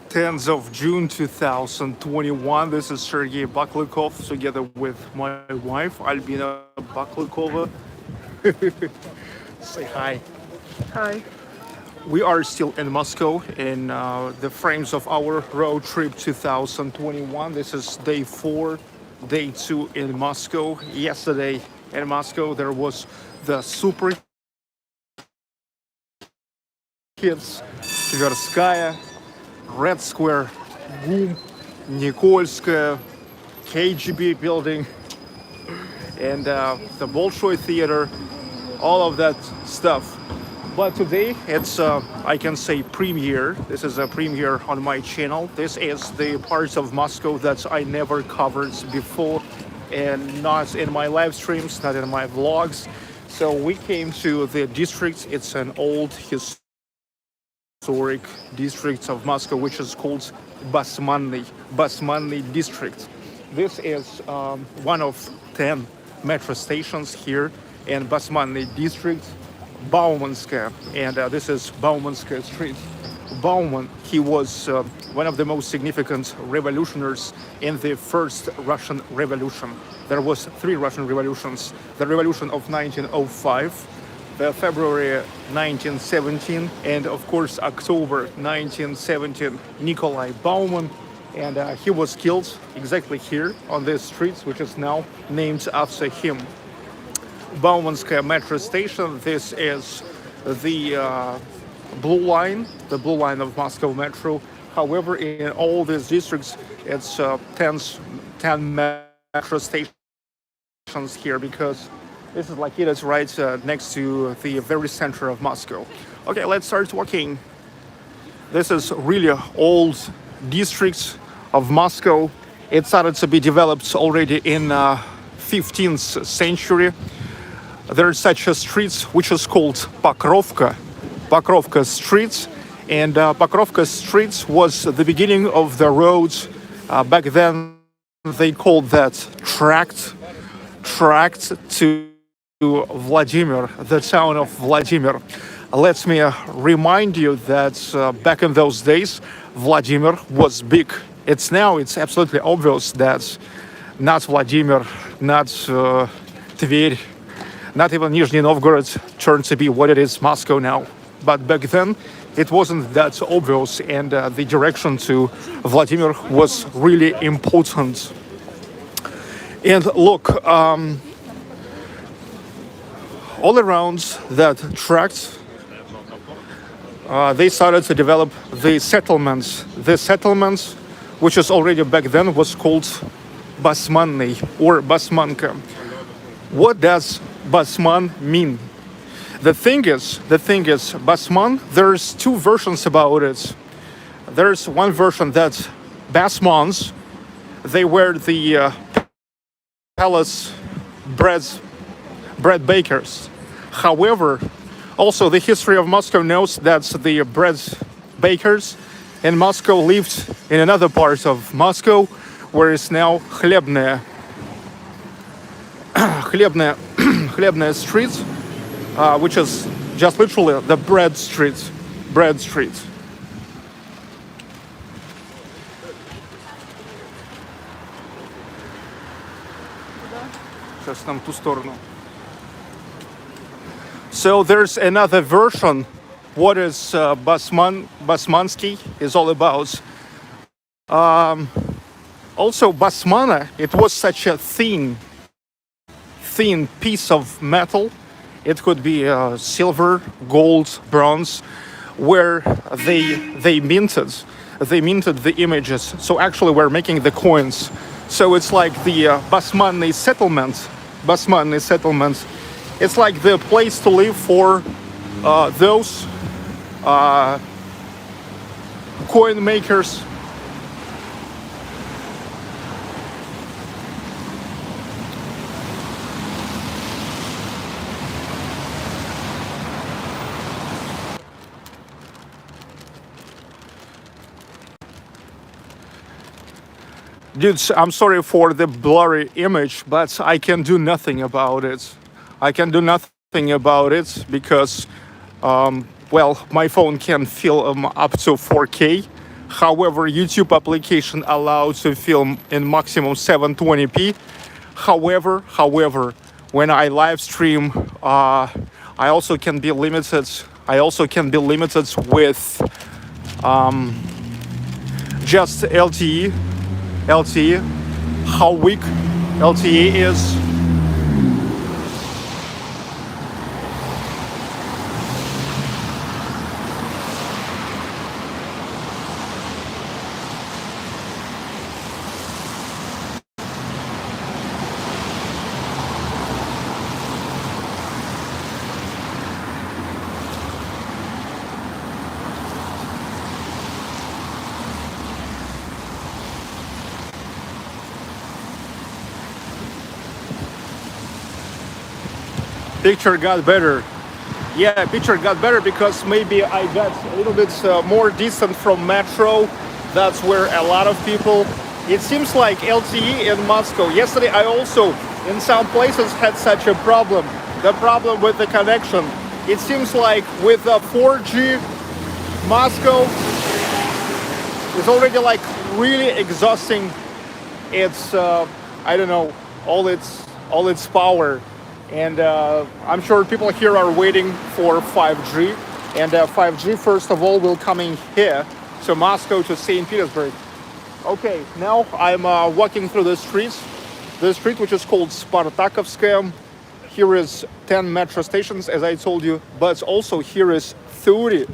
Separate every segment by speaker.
Speaker 1: 10th of June 2021. This is Sergey Baklykov together with my wife Albina Baklykova. Say hi.
Speaker 2: Hi.
Speaker 1: We are still in Moscow in the frames of our road trip 2021. This is day 4, day 2 in Moscow. Yesterday in Moscow there was the super hits Tverskaya, Red Square, GUM, Nikolskaya, KGB building, and the Bolshoi Theater, all of that stuff. But today it's, I can say, premiere. This is a premiere on my channel. This is the parts of Moscow that I never covered before, and not in my live streams, not in my vlogs. So we came to the district. It's an old historic district of Moscow, which is called Basmanny district. This is one of 10 metro stations here in Basmanny district, Baumanskaya, and this is Baumanskaya Street. Bauman, he was one of the most significant revolutionaries in the first Russian Revolution. There was 3 Russian revolutions: the Revolution of 1905, the February 1917, and of course October 1917. Nikolai Bauman, and he was killed exactly here on this street, which is now named after him. Baumanskaya metro station. This is the blue line of Moscow Metro. However, in all these districts, it's 10 metro stations here, because this is like it is right next to the very center of Moscow. Okay, let's start walking. This is really old district of Moscow. It started to be developed already in 15th century. There's such a street which is called Pokrovka Street, and Pokrovka Street was the beginning of the road. Back then they called that tract to Vladimir, the town of Vladimir. Let me remind you that back in those days Vladimir was big. It's absolutely obvious that not Vladimir, not Tver, not even Nizhny Novgorod turned to be what it is, Moscow now. But back then, it wasn't that obvious, and the direction to Vladimir was really important. And look, all around that tract, they started to develop the settlements. The settlements, which is already back then was called Basmanny or Basmanka. What does Basman mean? The thing is, Basman, there's 2 versions about it. There's one version that Basmans, they were the palace bread bakers. However, also the history of Moscow knows that the bread bakers in Moscow lived in another part of Moscow, where it's now Khlebnaya Street, which is just literally the bread street. Сейчас нам ту сторону. So there's another version. What is Basmansky is all about. Also, Basmana, it was such a thin piece of metal. It could be silver, gold, bronze, where they minted the images. So actually, we're making the coins. So it's like the Basmanny settlement. It's like the place to live for those coin makers. Dudes, I'm sorry for the blurry image, but I can do nothing about it. I can do nothing about it because, well, my phone can film up to 4K. However, YouTube application allows to film in maximum 720p. However, when I live stream, I also can be limited. I also can be limited with just LTE. LTE, how weak LTE is. Picture got better. Yeah, picture got better because maybe I got a little bit more distant from metro. That's where a lot of people. It seems like LTE in Moscow. Yesterday, I also in some places had such a problem. The problem with the connection. It seems like with the 4G, Moscow is already like really exhausting. It's I don't know all its power. And I'm sure people here are waiting for 5G. And 5G, first of all, will come in here to Moscow, to St. Petersburg. Okay, now I'm walking through the streets. The street, which is called Spartakovskaya. Here is 10 metro stations, as I told you. But also here is 30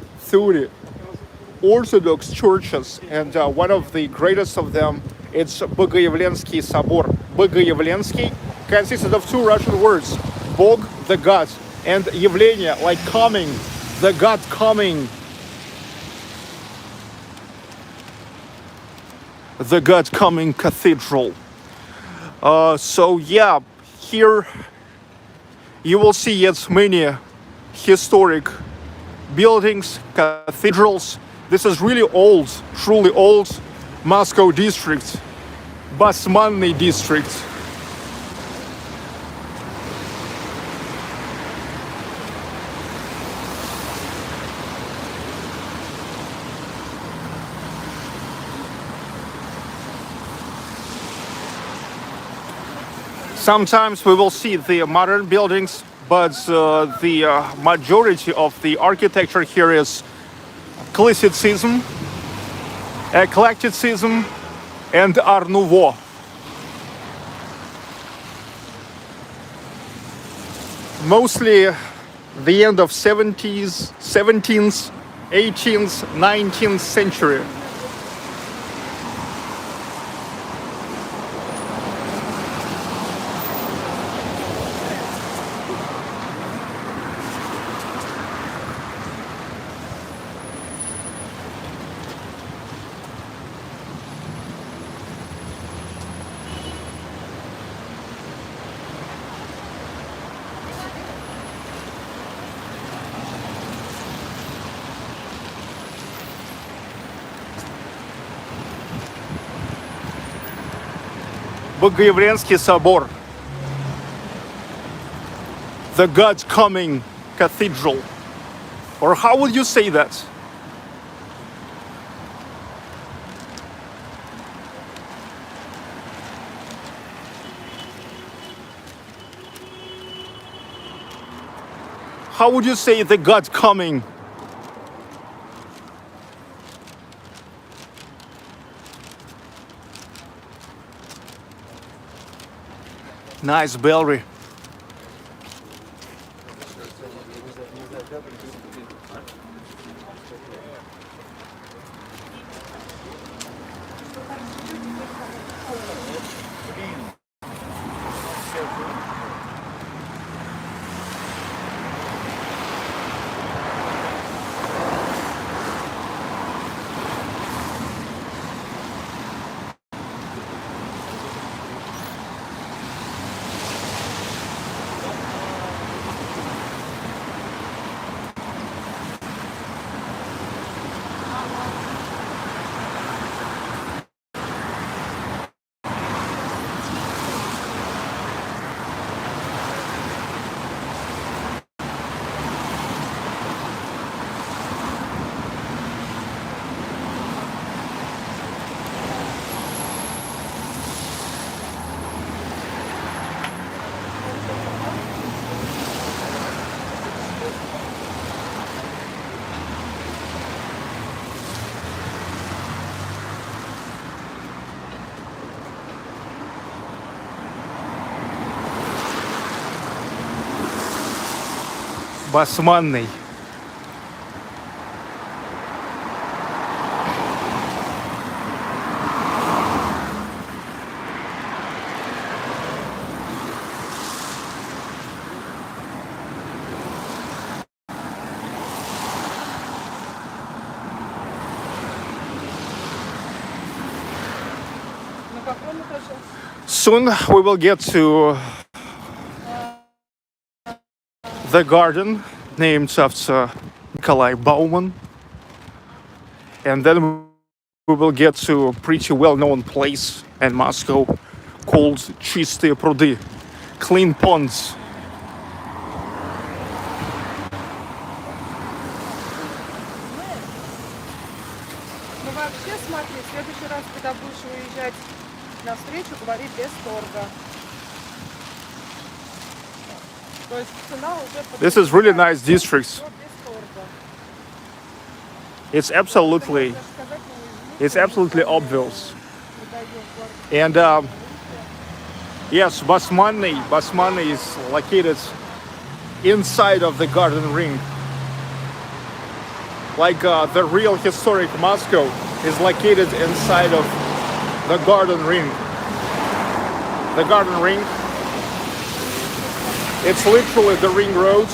Speaker 1: Orthodox churches. And one of the greatest of them, it's Bogayevlensky Собор. Bogayevlensky consisted of two Russian words, Bog, the God, and явление, like coming, the God coming. The God coming cathedral. So yeah, here you will see yet many historic buildings, cathedrals. This is really old, truly old Moscow district, Basmanny district. Sometimes we will see the modern buildings, but the majority of the architecture here is classicism, eclecticism, and Art Nouveau. Mostly the end of 70s, 17th, 18th, 19th century. Bogayevlensky Собор, the God coming cathedral. Or how would you say that? How would you say the God coming? Nice belly. Basmanny. Soon we will get to the garden named after Nikolai Bauman, and then we will get to a pretty well-known place in Moscow called Чистые пруды, clean ponds.
Speaker 2: Ну вообще, смотри, в следующий раз, когда будешь выезжать на встречу, говори без торга. То есть цена уже...
Speaker 1: This is really nice district. It's absolutely obvious. And yes, Basmanny is located inside of the garden ring. Like the real historic Moscow is located inside of the garden ring. The garden ring, it's literally the ring road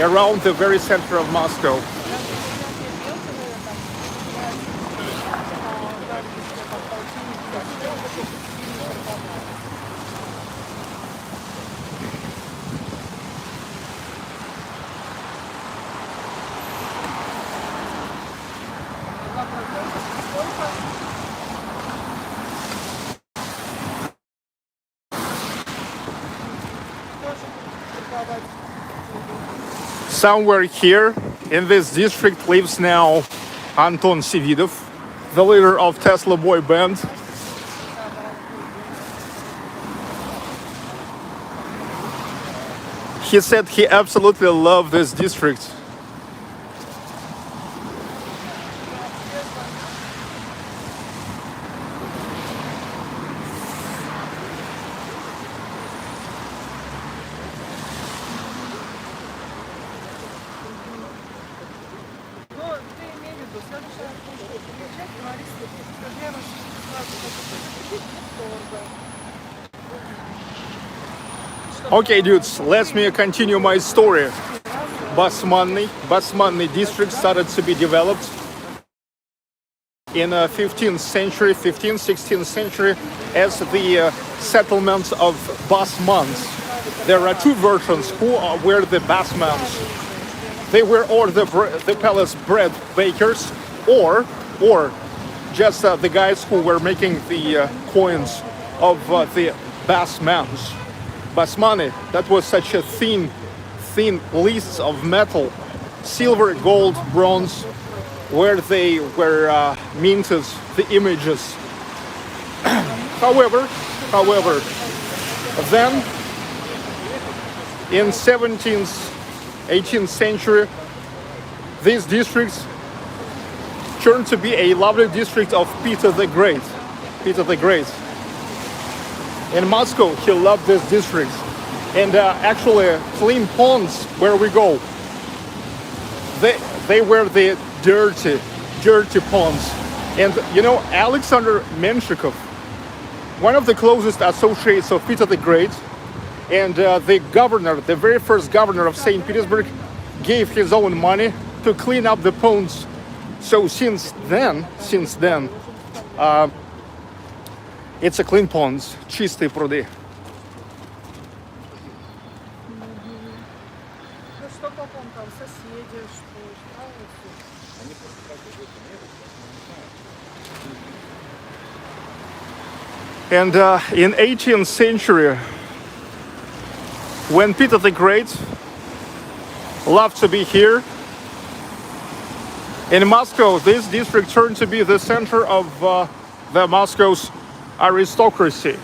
Speaker 1: around the very center of Moscow. Somewhere here in this district lives now Anton Sevidov, the leader of Tesla boy band. He said he absolutely loved this district. Okay, dudes, let me continue my story. Basmanny district started to be developed in 15th century, 15th, 16th century as the settlement of Basmans. There are two versions who were the Basmans. They were or the palace bread bakers or just the guys who were making the coins of the Basmans. Basmanny, that was such a thin list of metal, silver, gold, bronze, where they were minted the images. However, then in 17th, 18th century, these districts turned to be a lovely district of Peter the Great. In Moscow, he loved this district. And actually, clean ponds where we go, they were the dirty ponds. And you know, Alexander Menshikov, one of the closest associates of Peter the Great, and the governor, the very first governor of St. Petersburg, gave his own money to clean up the ponds. So since then, it's a clean ponds, чистые пруды. And in 18th century, when Peter the Great loved to be here, in Moscow, this district turned to be the center of the Moscow's aristocracy.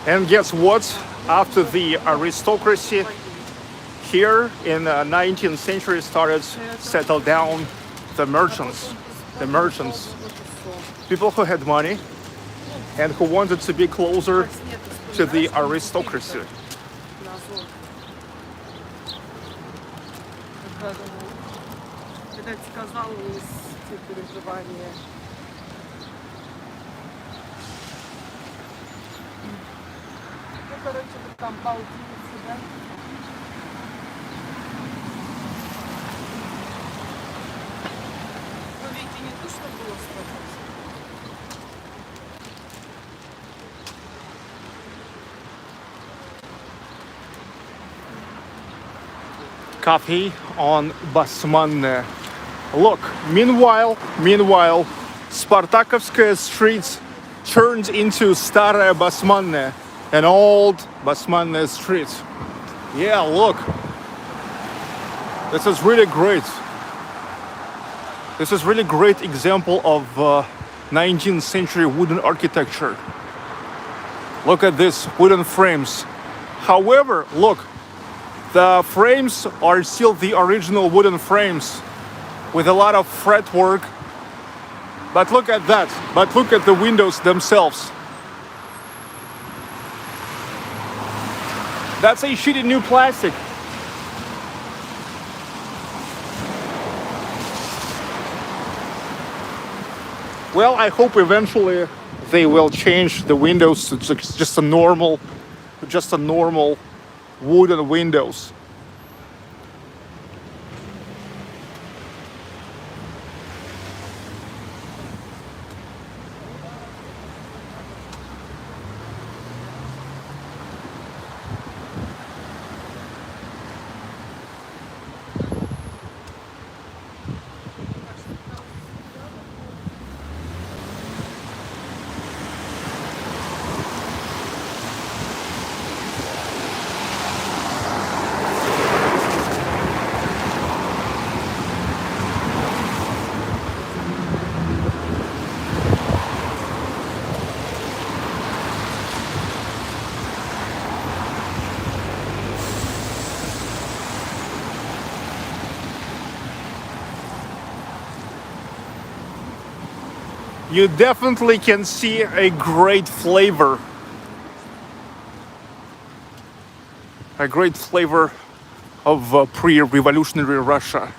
Speaker 1: And guess what? After the aristocracy here in the 19th century started settle down the merchants. The merchants, people who had money and who wanted to be closer to the aristocracy. Coffee on Basmannaya. Look, meanwhile, Spartakovskaya street turned into Staraya Basmannaya, an old Basmannaya street. Yeah, look. This is really great. This is really great example of 19th century wooden architecture. Look at these wooden frames. However, look, the frames are still the original wooden frames with a lot of fretwork. But look at that. But look at the windows themselves. That's a shitty new plastic. Well, I hope eventually they will change the windows to just a normal wooden windows. You definitely can see a great flavor. A great flavor of pre-revolutionary Russia.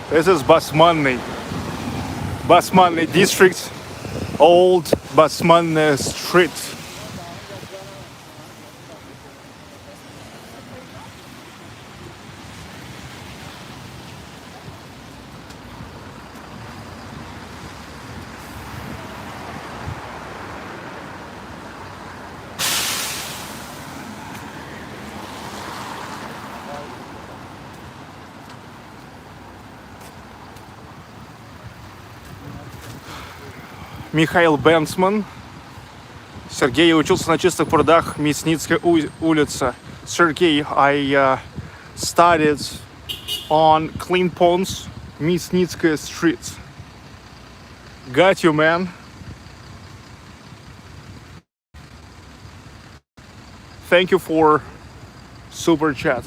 Speaker 1: This is Basmanny. Basmanny district, old Basmannaya street. Михаил Бенцман. Сергей учился на чистых прудах, Мясницкая улица. Sergey, I studied on Clean Ponds, Мясницкая street. Got you, man. Thank you for super chat.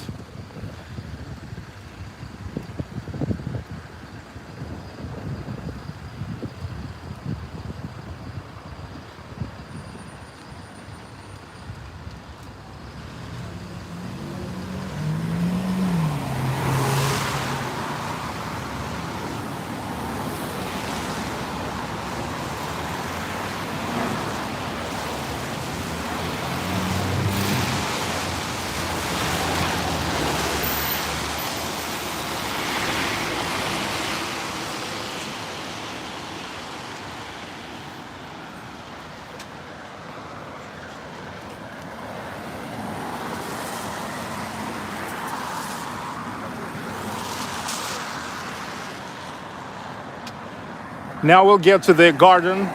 Speaker 1: Now we'll get to the garden,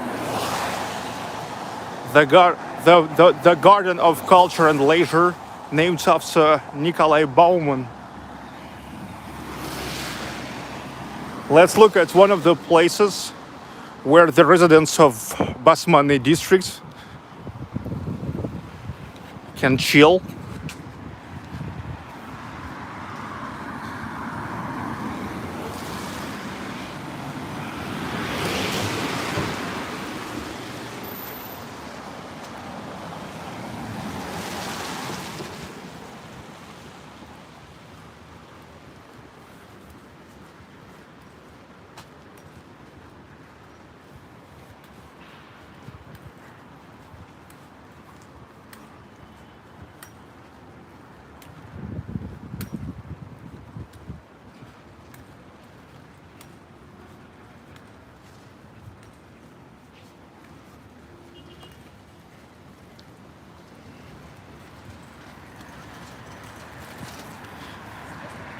Speaker 1: the garden of culture and leisure, named after Nikolai Bauman. Let's look at one of the places where the residents of Basmanny district can chill.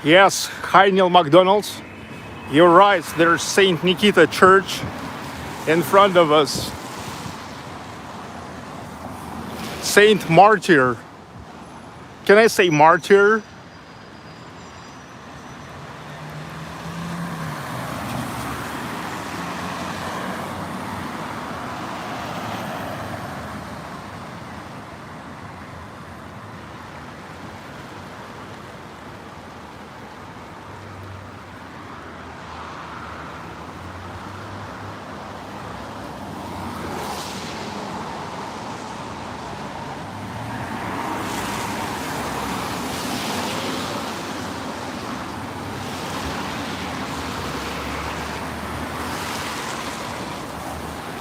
Speaker 1: Yes, hi Neil McDonald's. You're right, there's Saint Nikita Church in front of us. Saint Martyr. Can I say martyr?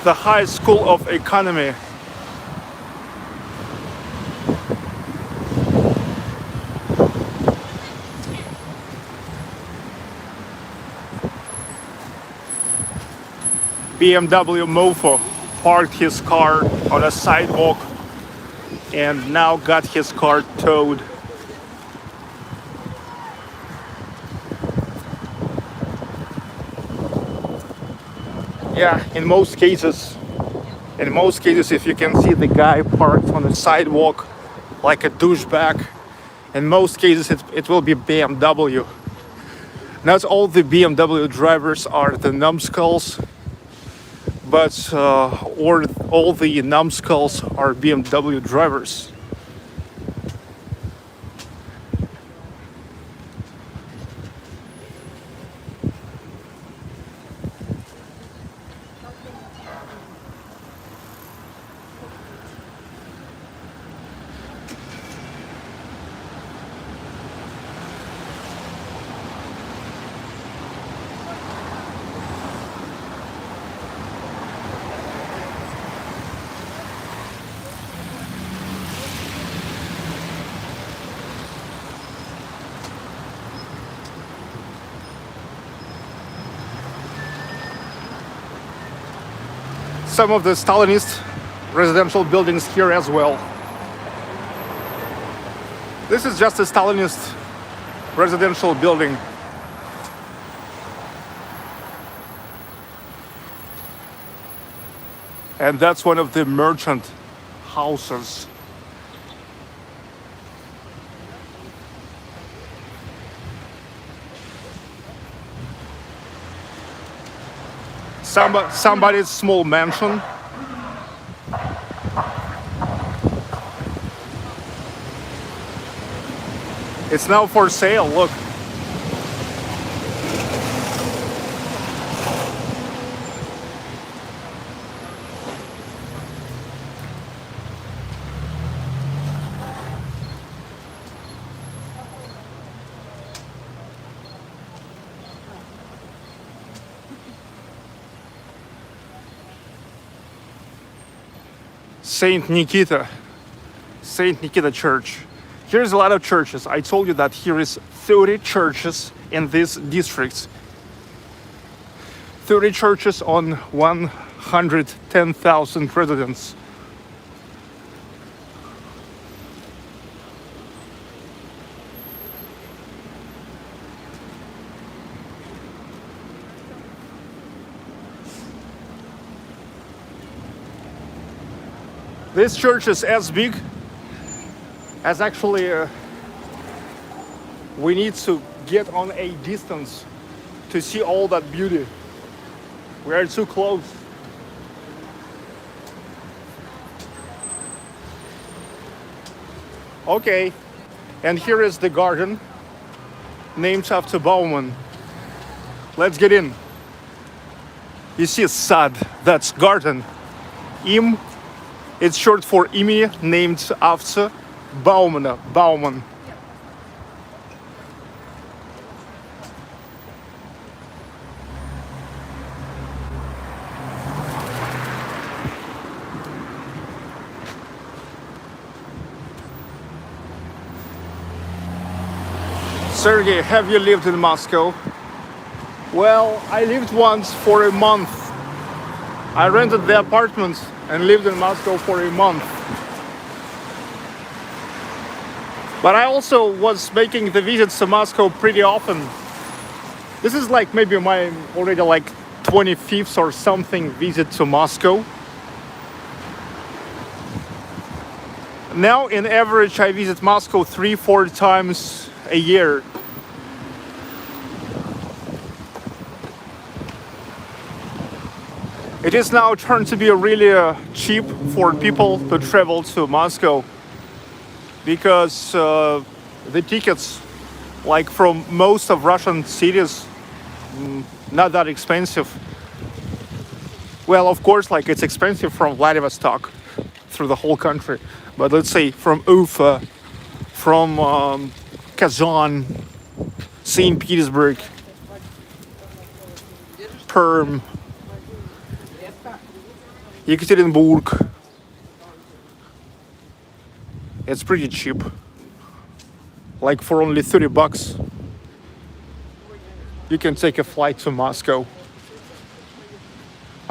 Speaker 1: The High School of Economy. BMW mofo parked his car on a sidewalk and now got his car towed. Yeah, in most cases, if you can see the guy parked on the sidewalk like a douchebag, in most cases it will be BMW. Not all the BMW drivers are the numbskulls, but or all the numbskulls are BMW drivers. Some of the Stalinist residential buildings here as well. This is just a Stalinist residential building. And that's one of the merchant houses. Somebody's small mansion. It's now for sale, look. Saint Nikita Church. Here's a lot of churches. I told you that here is 30 churches in this district. 30 churches on 110,000 residents. This church is as big As actually we need to get on a distance to see all that beauty. We are too close. Okay, and here is the garden named after Bauman. Let's get in. You see sad, that's garden. Im, it's short for Imi, named after Bauman. Sergey, have you lived in Moscow? Well, I lived once for a month. I rented the apartment and lived in Moscow for a month. But I also was making the visits to Moscow pretty often. This is like maybe my already like 25th or something visit to Moscow. Now, in average, I visit Moscow 3-4 times a year. It is now turned to be really cheap for people to travel to Moscow because the tickets, like from most of Russian cities, not that expensive. Well, of course, like it's expensive from Vladivostok through the whole country, but let's say from Ufa, from Kazan, St. Petersburg, Perm, Yekaterinburg. It's pretty cheap. Like for only $30, you can take a flight to Moscow.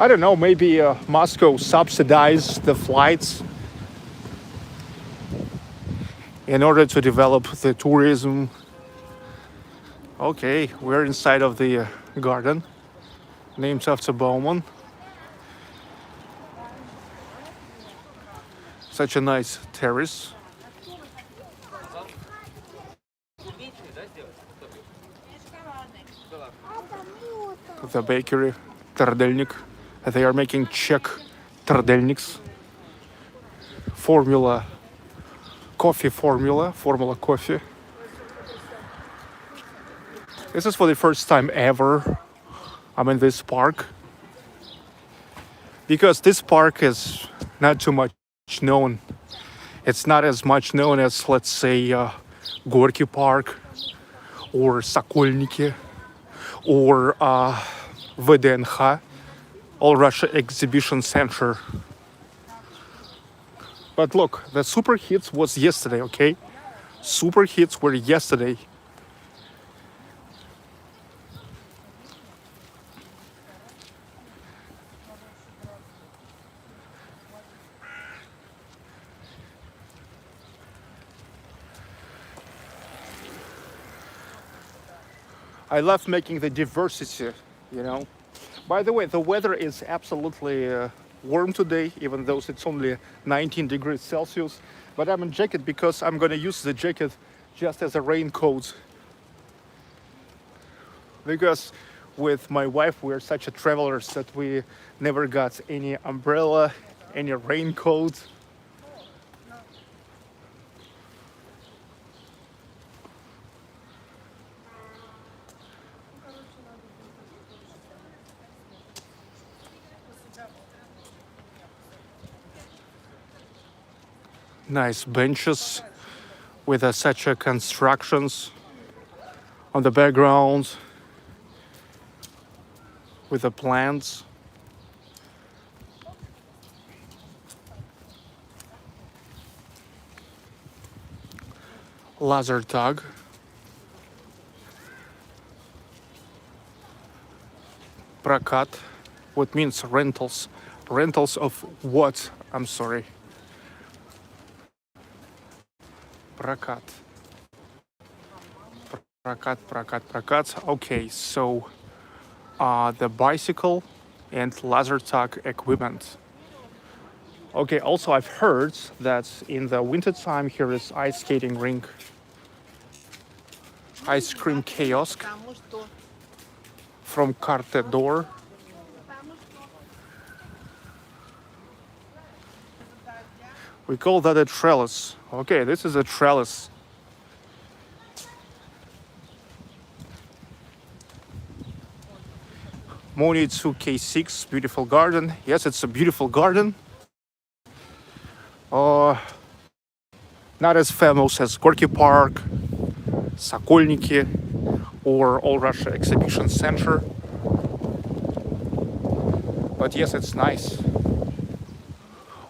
Speaker 1: I don't know, maybe Moscow subsidized the flights in order to develop the tourism. Okay, we're inside of the garden named after Bauman. Such a nice terrace. The bakery, Tardelnik. They are making Czech Tardelniks. Formula coffee. This is for the first time ever I'm in this park. Because this park is not too much known. It's not as much known as, let's say, Gorky Park or Sokolniki or VDNH, All Russia Exhibition Center. But look, the super hits was yesterday, okay? Super hits were yesterday. I love making the diversity, you know. By the way, the weather is absolutely warm today, even though it's only 19 degrees Celsius. But I'm in jacket because I'm gonna use the jacket just as a raincoat. Because with my wife, we're such a travelers that we never got any umbrella, any raincoat. Nice benches with such constructions on the background with the plants. Laser tag. Prakat, what means rentals. Rentals of what? I'm sorry. Prakat. Okay, so the bicycle and laser tag equipment. Okay, also I've heard that in the winter time here is ice skating rink, ice cream kiosk from Cathedral. We call that a trellis. Okay, this is a trellis. Moni 2K6, beautiful garden. Yes, it's a beautiful garden. Not as famous as Gorky Park, Sokolniki, or All Russia Exhibition Center. But yes, it's nice.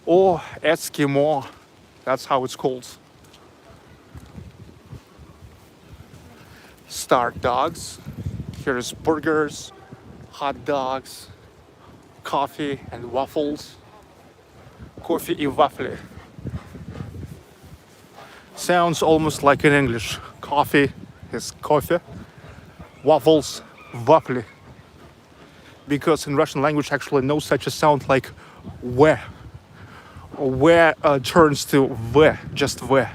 Speaker 1: Or Eskimo, that's how it's called. Star Dogs. Here's burgers, hot dogs, coffee and waffles. Coffee и waffle. Sounds almost like in English. Coffee is coffee, waffles, waffle. Because in Russian language actually no such a sound like we. We turns to v, just v.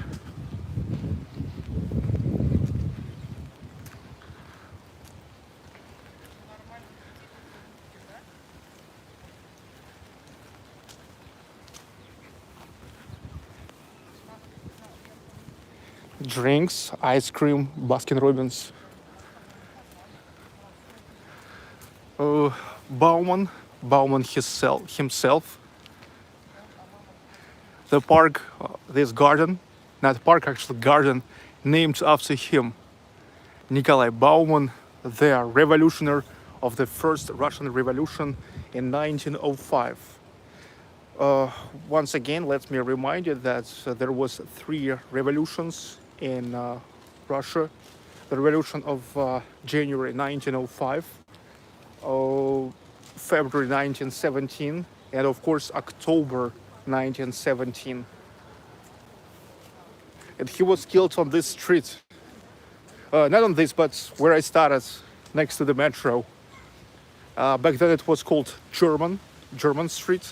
Speaker 1: Drinks, ice cream, Baskin Robbins. Bauman himself. The park, this garden, not park, actually garden, named after him. Nikolai Bauman, the revolutionary of the first Russian Revolution in 1905. Once again, let me remind you that there was 3 revolutions in Russia. The revolution of January 1905, February 1917, and of course October 1917. And he was killed on this street. Not on this, but where I started, next to the metro. Back then it was called German Street,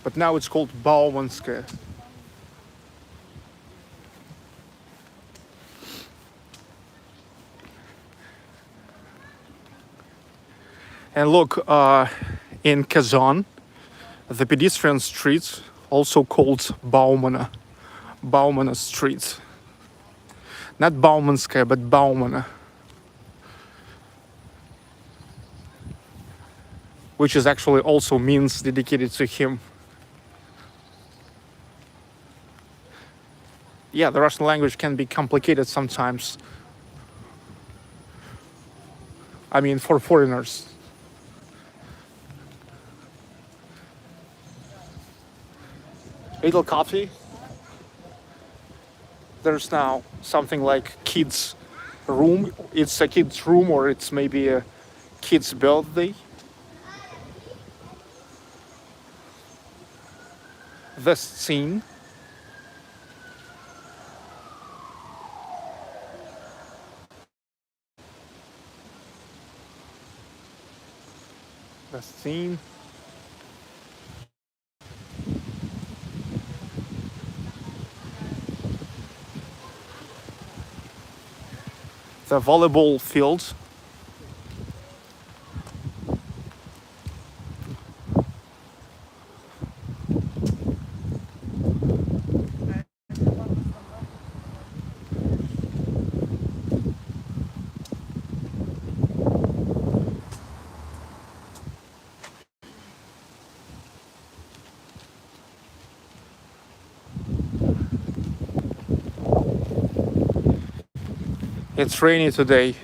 Speaker 1: but now it's called Baumanskaya. And look, in Kazan, the pedestrian street, also called Baumana Street. Not Baumanskaya, but Baumana. Which is actually also means dedicated to him. Yeah, the Russian language can be complicated sometimes. I mean, for foreigners. Little coffee. There's now something like kids' room. It's a kid's room, or it's maybe a kid's birthday. The scene. The scene. The volleyball field. It's rainy today,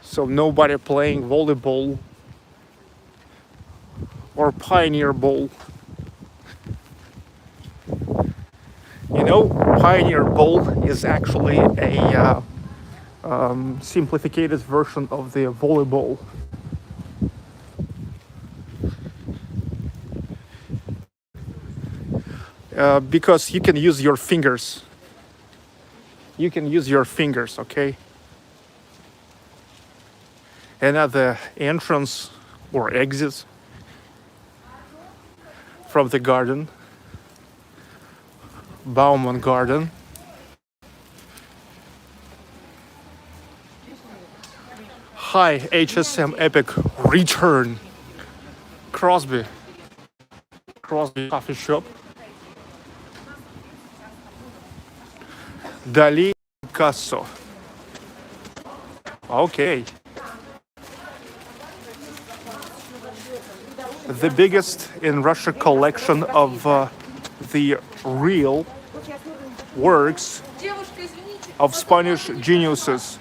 Speaker 1: so nobody playing volleyball or pioneer ball. You know, pioneer ball is actually a simplified version of the volleyball. Because you can use your fingers. You can use your fingers, okay? And at the entrance or exit from the garden. Bauman Garden. Hi, HSM Epic Return. Crosby coffee shop. Dali Picasso. Okay. The biggest in Russia collection of the real works of Spanish geniuses.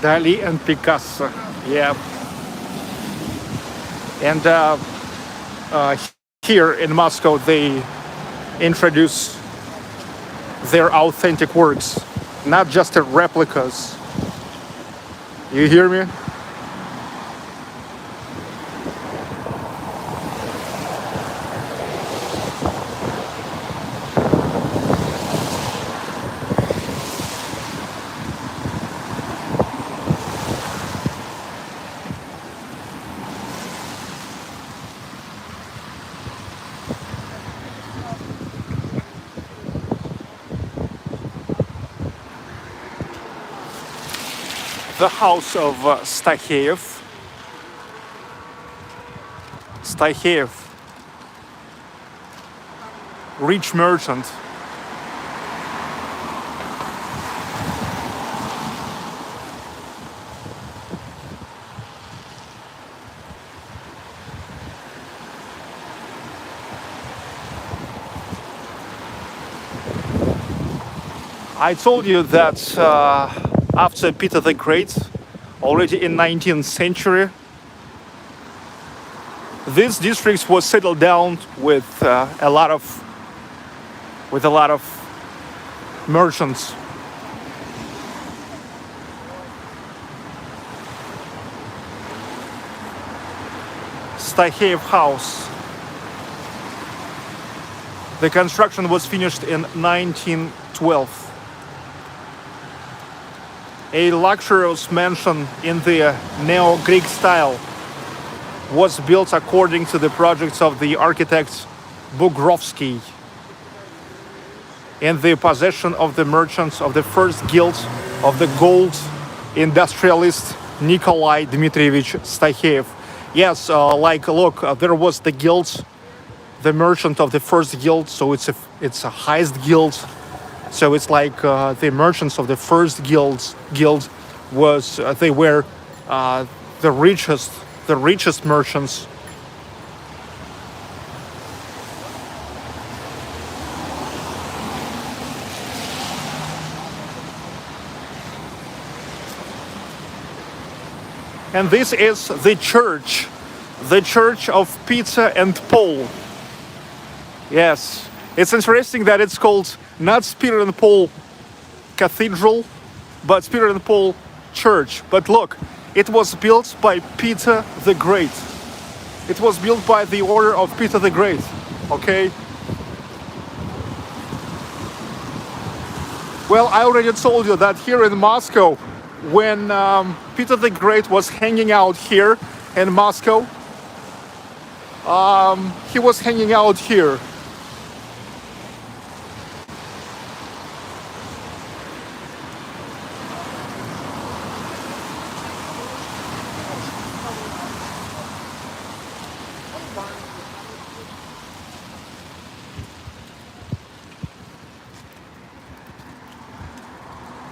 Speaker 1: Dali and Picasso, yeah. And here in Moscow, they introduce their authentic works, not just replicas. You hear me? The house of Stakheev. Rich merchant. I told you that after Peter the Great, already in 19th century, this district was settled down with a lot of merchants. Stakheev House. The construction was finished in 1912. A luxurious mansion in the neo-Greek style was built according to the projects of the architect Bukrovsky, in the possession of the merchants of the first guild of the gold industrialist Nikolai Dmitrievich Stakheev. Yes, look, there was the guild, the merchant of the first guild, so it's a highest guild. So it's like the merchants of the first guild was they were the richest merchants. And this is the church of Peter and Paul. Yes, it's interesting that it's called not Peter and Paul Cathedral, but Peter and Paul Church. But look, it was built by Peter the Great. It was built by the order of Peter the Great, okay? Well, I already told you that here in Moscow, when Peter the Great was hanging out here in Moscow, he was hanging out here.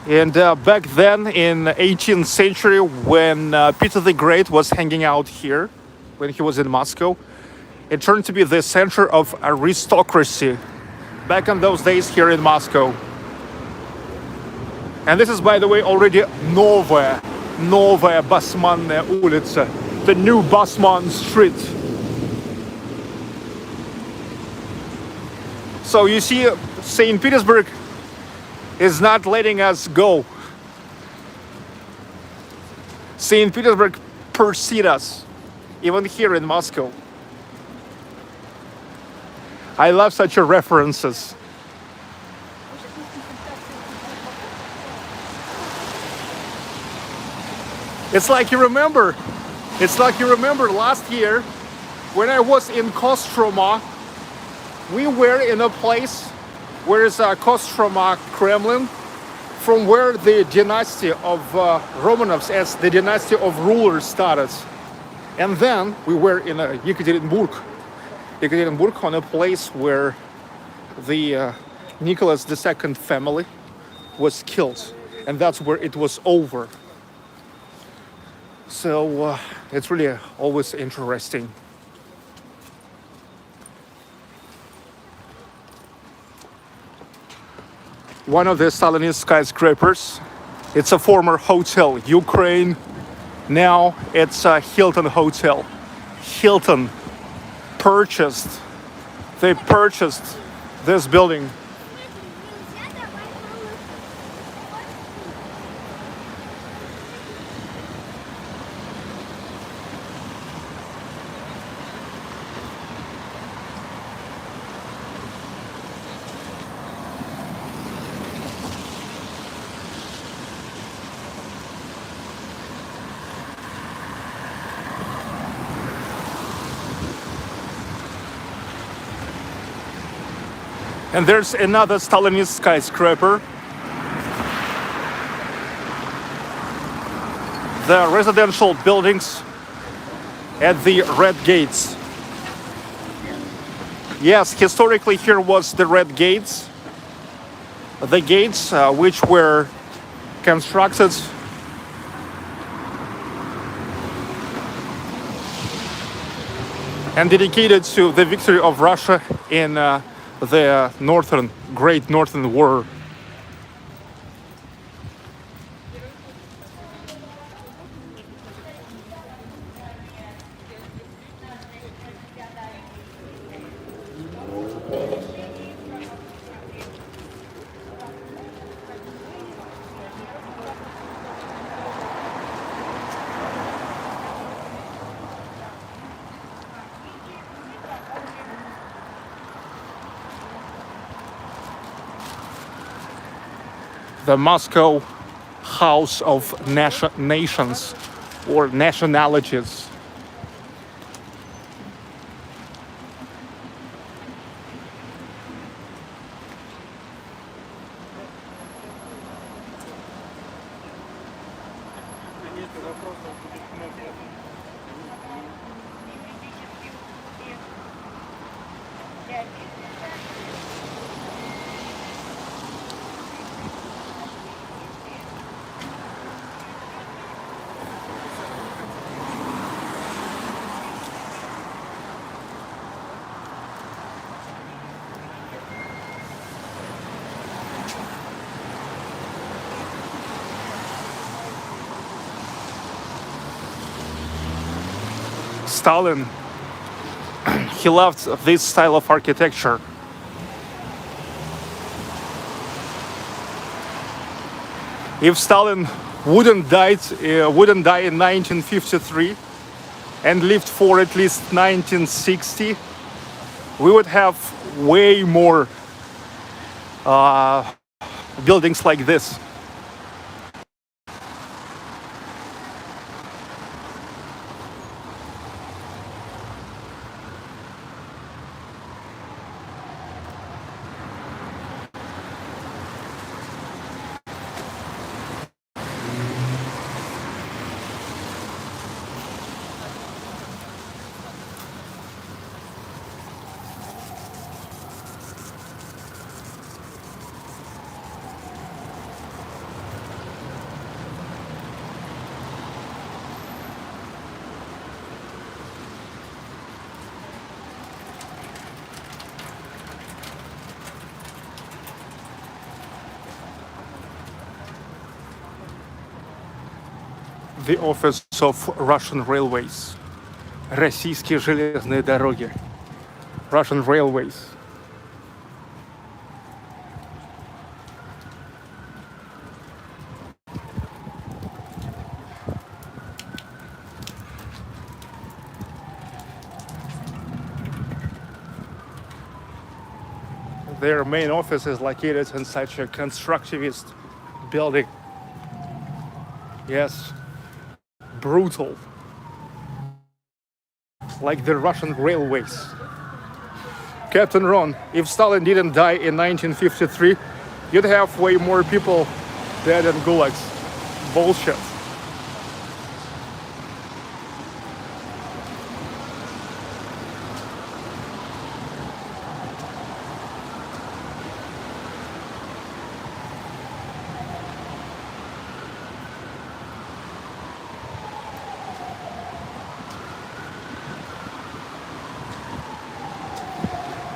Speaker 1: And back then in 18th century, when Peter the Great was hanging out here, when he was in Moscow, it turned to be the center of aristocracy back in those days here in Moscow. And this is, by the way, already Novaya Basmannaya улица, the new Basman Street. So you see, St. Petersburg is not letting us go. St. Petersburg pursued us, even here in Moscow. I love such references. It's like you remember last year when I was in Kostroma, we were in a place where is Kostroma Kremlin, from where the dynasty of Romanovs as the dynasty of rulers started. And then we were in Yekaterinburg on a place where the Nicholas II family was killed. And that's where it was over. So it's really always interesting. One of the Stalinist skyscrapers. It's a former hotel, Ukraine. Now it's a Hilton hotel. Hilton they purchased this building. And there's another Stalinist skyscraper. The residential buildings at the Red Gates. Yes, historically here was the Red Gates. The gates which were constructed and dedicated to the victory of Russia in the Great Northern War. The Moscow House of Nations or Nationalities. Stalin, he loved this style of architecture. If Stalin wouldn't die in 1953 and lived for at least 1960, we would have way more buildings like this. The office of Russian Railways. Российские железные дороги. Russian Railways. Their main office is located in such a constructivist building. Yes, brutal. Like the Russian railways. Captain Ron, if Stalin didn't die in 1953, you'd have way more people dead in gulags. Bullshit.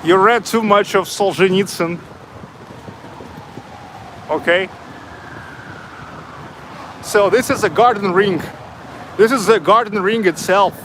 Speaker 1: You read too much of Solzhenitsyn. Okay? So this is a garden ring. This is the garden ring itself.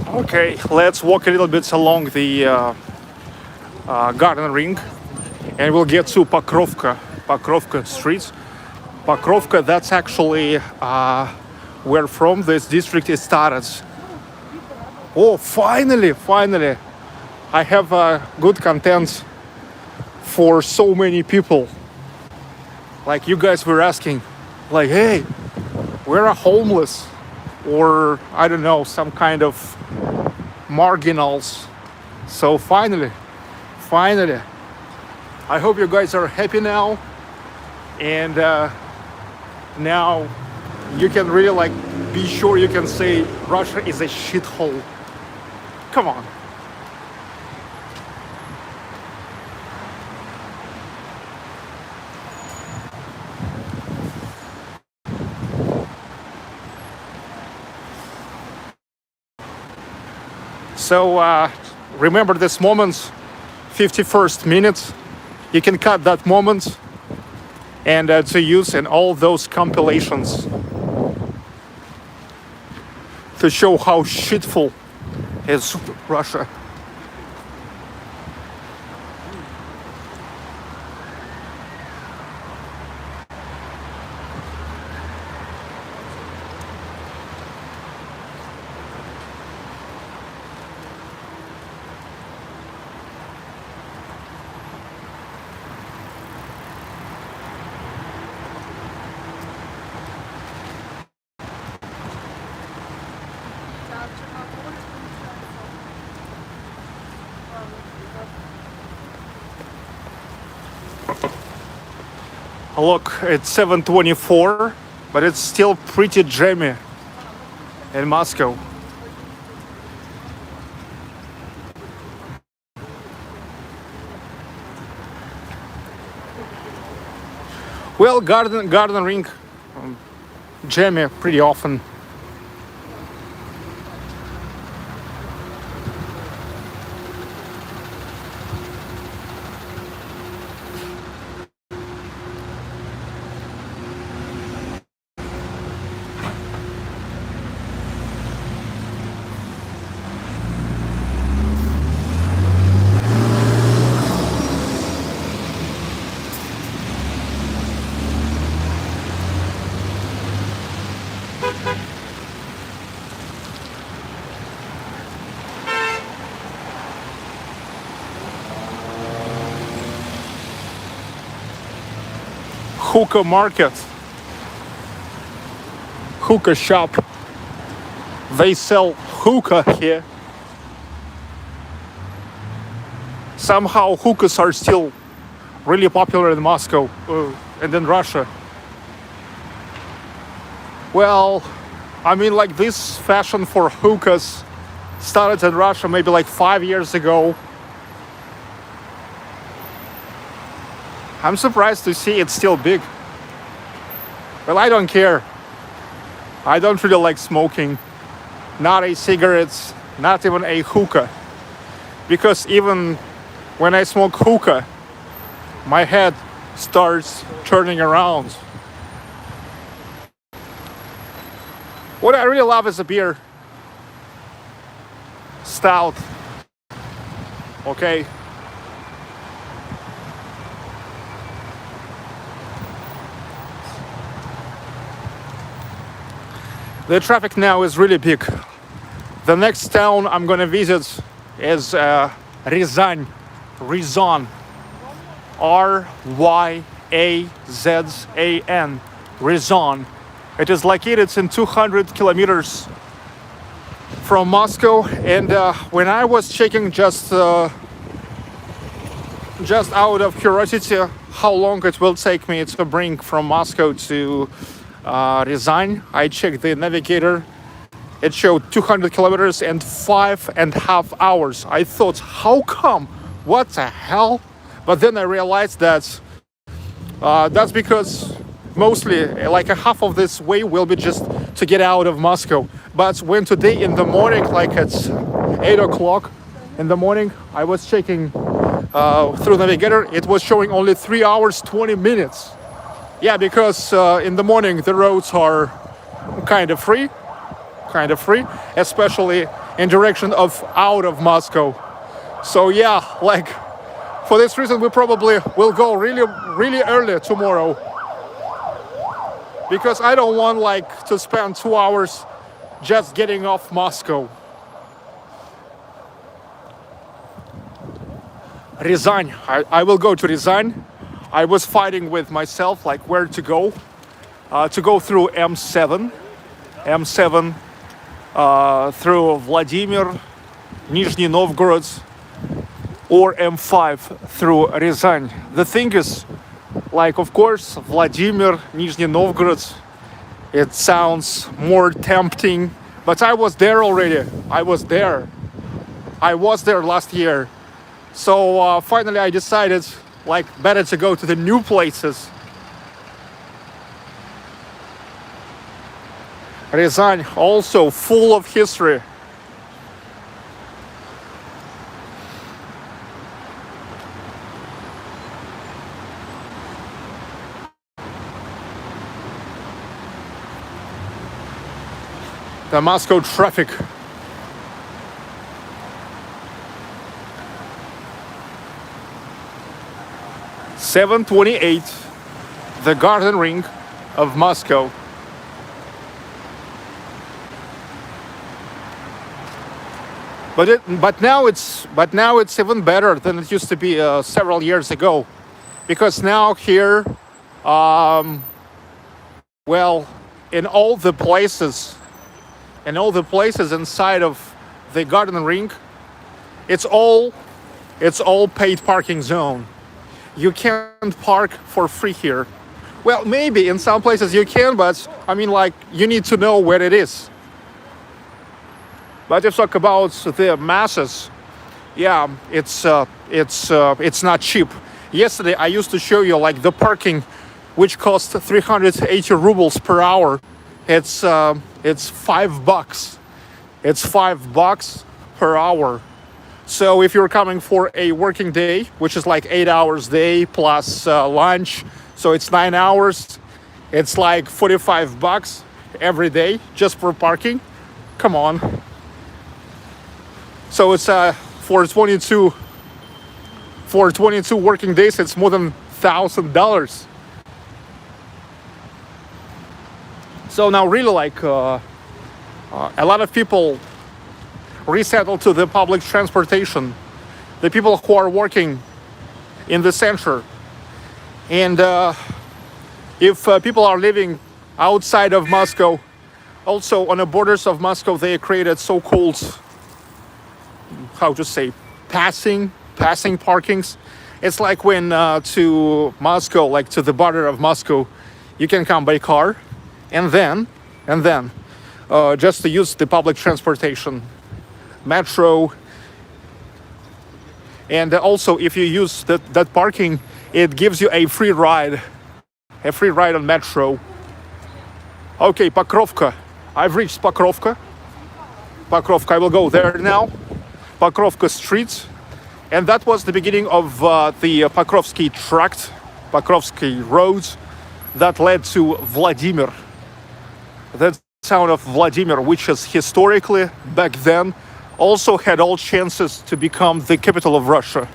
Speaker 1: Okay, let's walk a little bit along the garden ring, and we'll get to Pokrovka streets. Pokrovka, that's actually where from this district is started. Oh, finally! I have good content for so many people. Like you guys were asking, like, hey, we're homeless, or I don't know, some kind of marginals. So finally, I hope you guys are happy now, and now you can really like be sure you can say Russia is a shithole. Come on. So remember this moment, 51st minute. You can cut that moment and to use in all those compilations to show how shitful is Russia. Look, it's 7:24, but it's still pretty jammy in Moscow. Well, garden ring, jammy pretty often. Hookah market, hookah shop. They sell hookah here. Somehow hookahs are still really popular in Moscow and in Russia. Well, I mean, like this fashion for hookahs started in Russia maybe like 5 years ago. I'm surprised to see it's still big. Well, I don't care. I don't really like smoking. Not a cigarettes, not even a hookah. Because even when I smoke hookah, my head starts turning around. What I really love is a beer. Stout. Okay. The traffic now is really big. The next town I'm gonna visit is Ryazan. Ryazan. R-Y-A-Z-A-N. Ryazan. It is located in 200 kilometers from Moscow. And when I was checking just out of curiosity how long it will take me to bring from Moscow to Ryazan, I checked the navigator. It showed 200 kilometers and 5.5 hours. I thought, how come? What the hell? But then I realized that that's because mostly like a half of this way will be just to get out of Moscow. But when today in the morning, like it's 8 o'clock in the morning, I was checking through navigator, it was showing only 3 hours 20 minutes. Yeah, because in the morning the roads are kind of free, especially in direction of out of Moscow. So yeah, like for this reason we probably will go really early tomorrow, because I don't want like to spend 2 hours just getting off Moscow. Ryazan, I will go to Ryazan. I was fighting with myself like where to go through M7 through Vladimir, Nizhny Novgorod, or M5 through Ryazan. The thing is, like, of course, Vladimir, Nizhny Novgorod, it sounds more tempting, but I was there already. I was there last year. So finally I decided like better to go to the new places. Ryazan also full of history. The Moscow traffic. (7:28), the Garden Ring of Moscow. But now it's even better than it used to be several years ago, because now here, well, in all the places inside of the Garden Ring, it's all paid parking zone. You can't park for free here. Well, maybe in some places you can, but I mean, like, you need to know where it is. But if you talk about the masses, yeah, it's not cheap. Yesterday I used to show you like the parking, which cost 380 rubles per hour. It's $5. It's $5 per hour. So if you're coming for a working day, which is like 8 hours day plus lunch, so it's 9 hours, it's like $45 every day just for parking. Come on. So it's for 22 working days, it's more than $1,000. So now really like a lot of people resettle to the public transportation, the people who are working in the center. And if people are living outside of Moscow, also on the borders of Moscow, they created so-called, how to say, passing parkings. It's like when to Moscow, like to the border of Moscow, you can come by car, and then just to use the public transportation, metro, and also if you use that parking, it gives you a free ride on metro. Okay, Pokrovka. I've reached Pokrovka. I will go there now. Pokrovka streets. And that was the beginning of the Pokrovsky tract, Pokrovsky roads that led to Vladimir. That town of Vladimir, which is historically, back then, also had all chances to become the capital of Russia.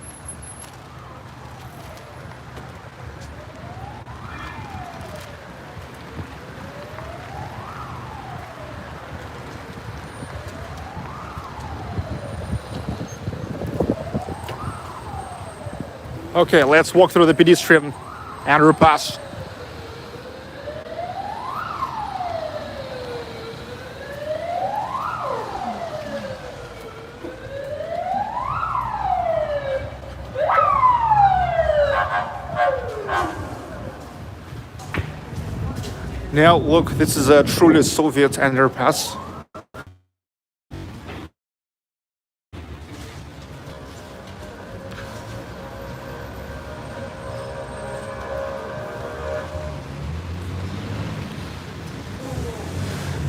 Speaker 1: Okay, let's walk through the pedestrian underpass. Now look, this is a truly Soviet underpass.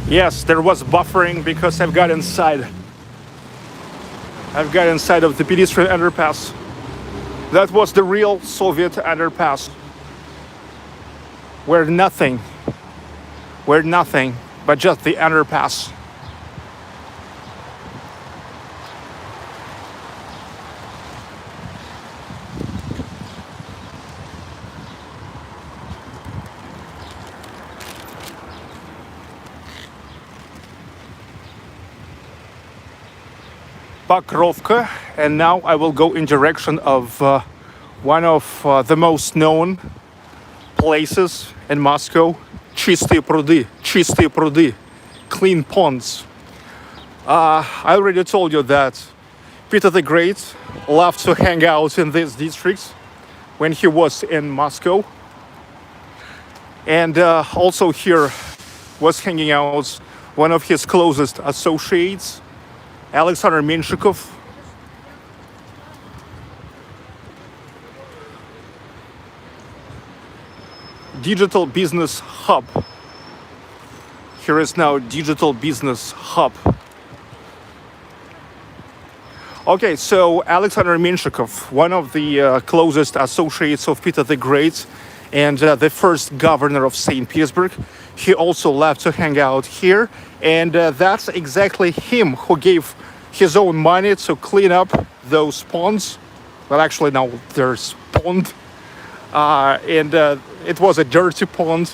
Speaker 1: Yes, there was buffering because I've got inside of the pedestrian underpass. That was the real Soviet underpass, where nothing but just the underpass. Pokrovka, and now I will go in direction of one of the most known places in Moscow, Чистые пруды, clean ponds. I already told you that Peter the Great loved to hang out in these districts when he was in Moscow, and also here was hanging out one of his closest associates, Alexander Menshikov. Digital business hub. Here is now digital business hub. Okay, so Alexander Menshikov, one of the closest associates of Peter the Great and the first governor of St. Petersburg, he also loved to hang out here, and that's exactly him who gave his own money to clean up those ponds. Well, actually now there's pond, and it was a dirty pond.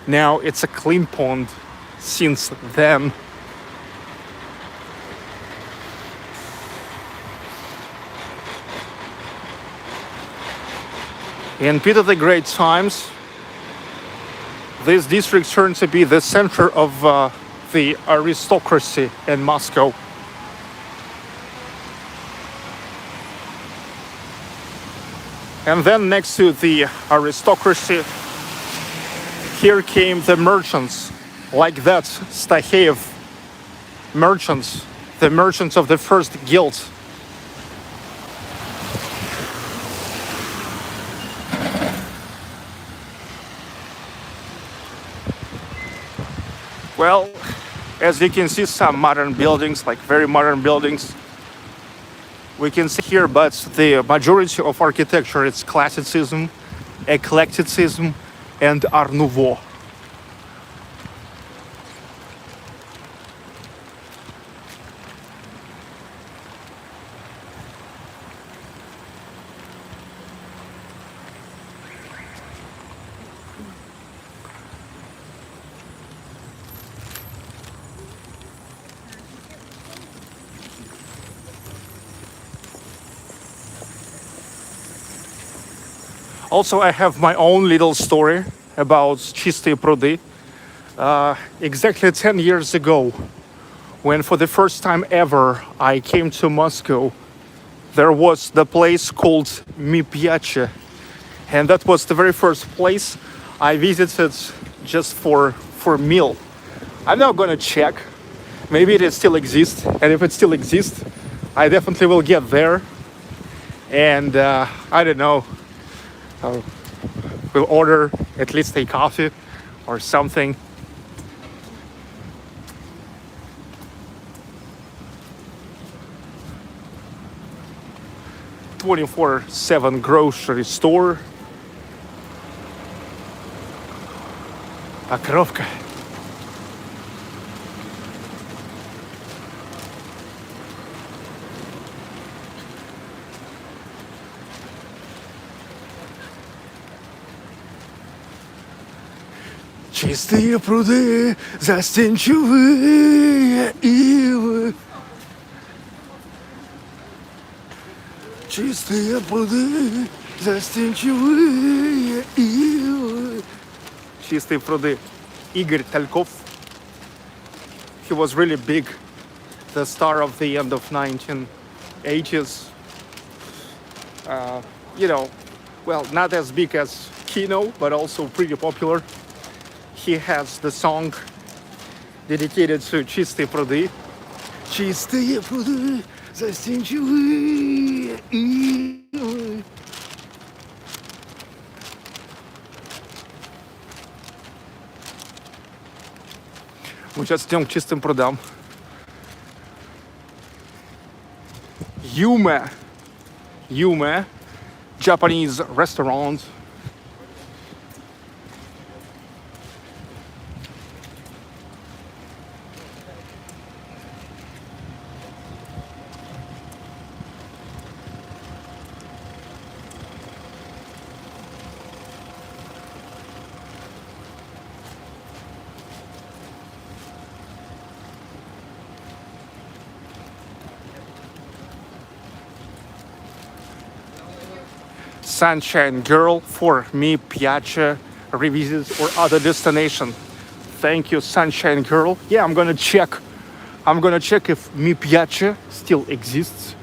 Speaker 1: Now it's a clean pond since then. In Peter the Great times, this district turned to be the center of the aristocracy in Moscow. And then next to the aristocracy, here came the merchants, like that Staheyev merchants, the merchants of the first guild. Well, as you can see, some modern buildings, like very modern buildings, we can see here, but the majority of architecture is classicism, eclecticism, and Art Nouveau. Also, I have my own little story about Чистые пруды. Exactly 10 years ago, when for the first time ever I came to Moscow, there was the place called Mi Piace, and that was the very first place I visited just for meal. I'm now gonna check. Maybe it still exists, and if it still exists, I definitely will get there. And I don't know, we'll order at least a coffee or something. 24/7 grocery store. Pokrovka. Чистые пруды, застенчивые ивы. Чистые пруды, застенчивые ивы. Чистые пруды. Игорь Тальков. He was really big, the star of the end of 1980s. You know, well, not as big as Kino, but also pretty popular. He has the song dedicated to Чистые пруды. Чистые пруды, застенчивые ивы. Мы сейчас идем к чистым прудам. Yume, Japanese restaurant. Sunshine Girl for Mi Piace revisits or other destination. Thank you, Sunshine Girl. Yeah, I'm gonna check. If Mi Piace still exists.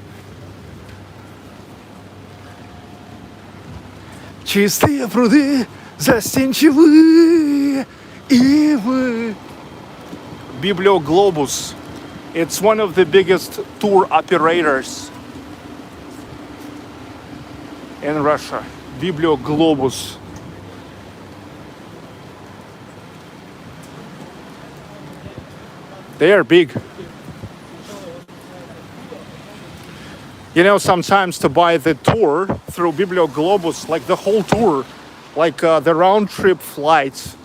Speaker 1: Чистые пруды, застенчивые ивы. Biblioglobus. It's one of the biggest tour operators in Russia. Biblioglobus. They are big. You know, sometimes to buy the tour through Biblioglobus, like the whole tour, like the round trip flights,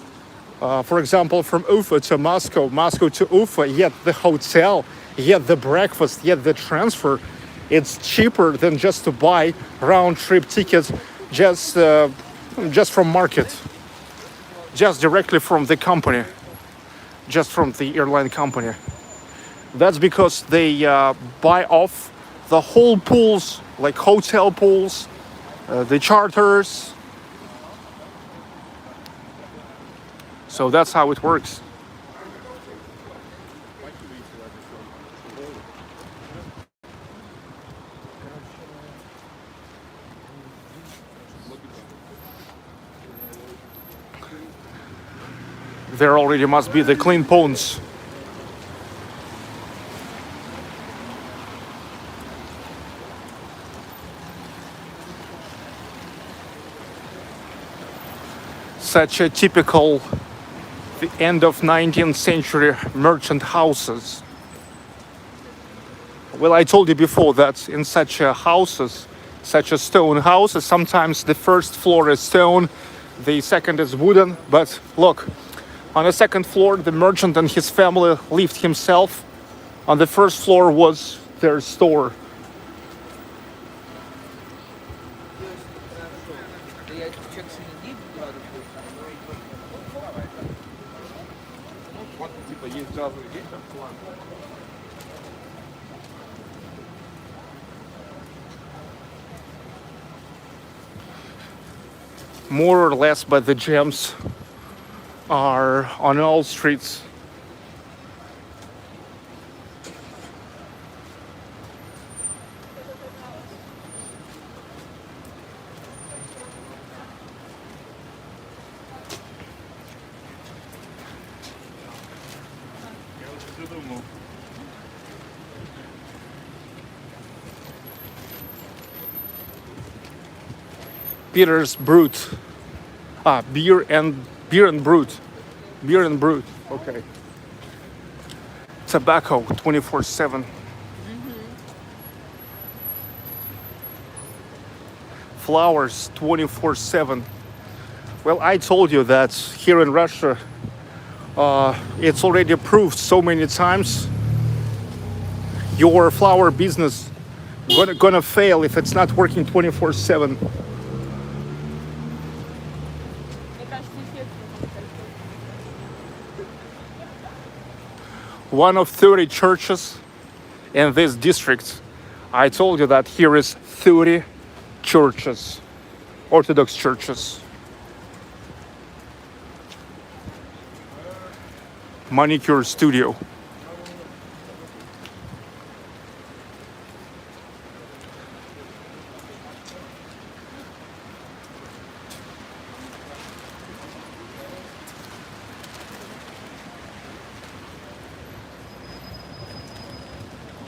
Speaker 1: for example, from Ufa to Moscow, Moscow to Ufa, yet the hotel, yet the breakfast, yet the transfer, it's cheaper than just to buy round trip tickets just from market, just directly from the company, just from the airline company. That's because they buy off the whole pools, like hotel pools, the charters. So that's how it works. There already must be the clean ponds. Such a typical the end of 19th century merchant houses. Well, I told you before that in such houses, such a stone houses, sometimes the first floor is stone, the second is wooden, but look, on the second floor, the merchant and his family lived himself. On the first floor was their store. More or less, but the gems are on all streets. Peter's Brut. Beer and Brut. Beer and Brut. Okay. Tobacco 24/7. Flowers 24/7. Well, I told you that here in Russia, it's already proved so many times your flower business gonna fail if it's not working 24/7. One of 30 churches in this district. I told you that here is 30 churches, Orthodox churches. Manicure studio.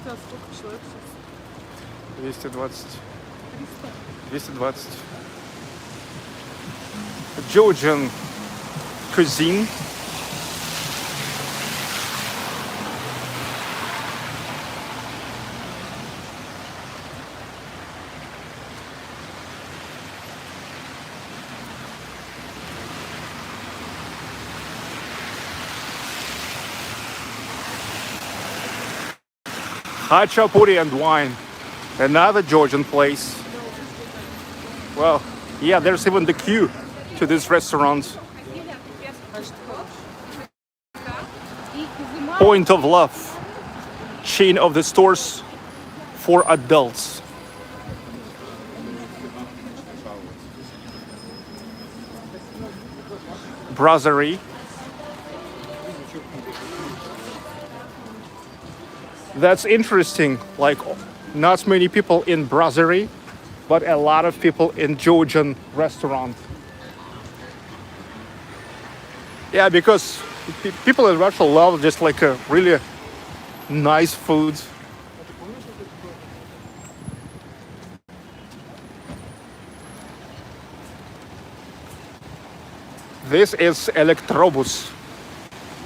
Speaker 2: Сколько человек сейчас?
Speaker 1: 220. 220. Georgian cuisine. Hachapuri and wine. Another Georgian place. Well, yeah, there's even the queue to this restaurant. Point of Love. Chain of the stores for adults. Brasserie. That's interesting. Like, not many people in brasserie, but a lot of people in Georgian restaurant. Yeah, because people in Russia love just like a really nice food. This is Electrobus,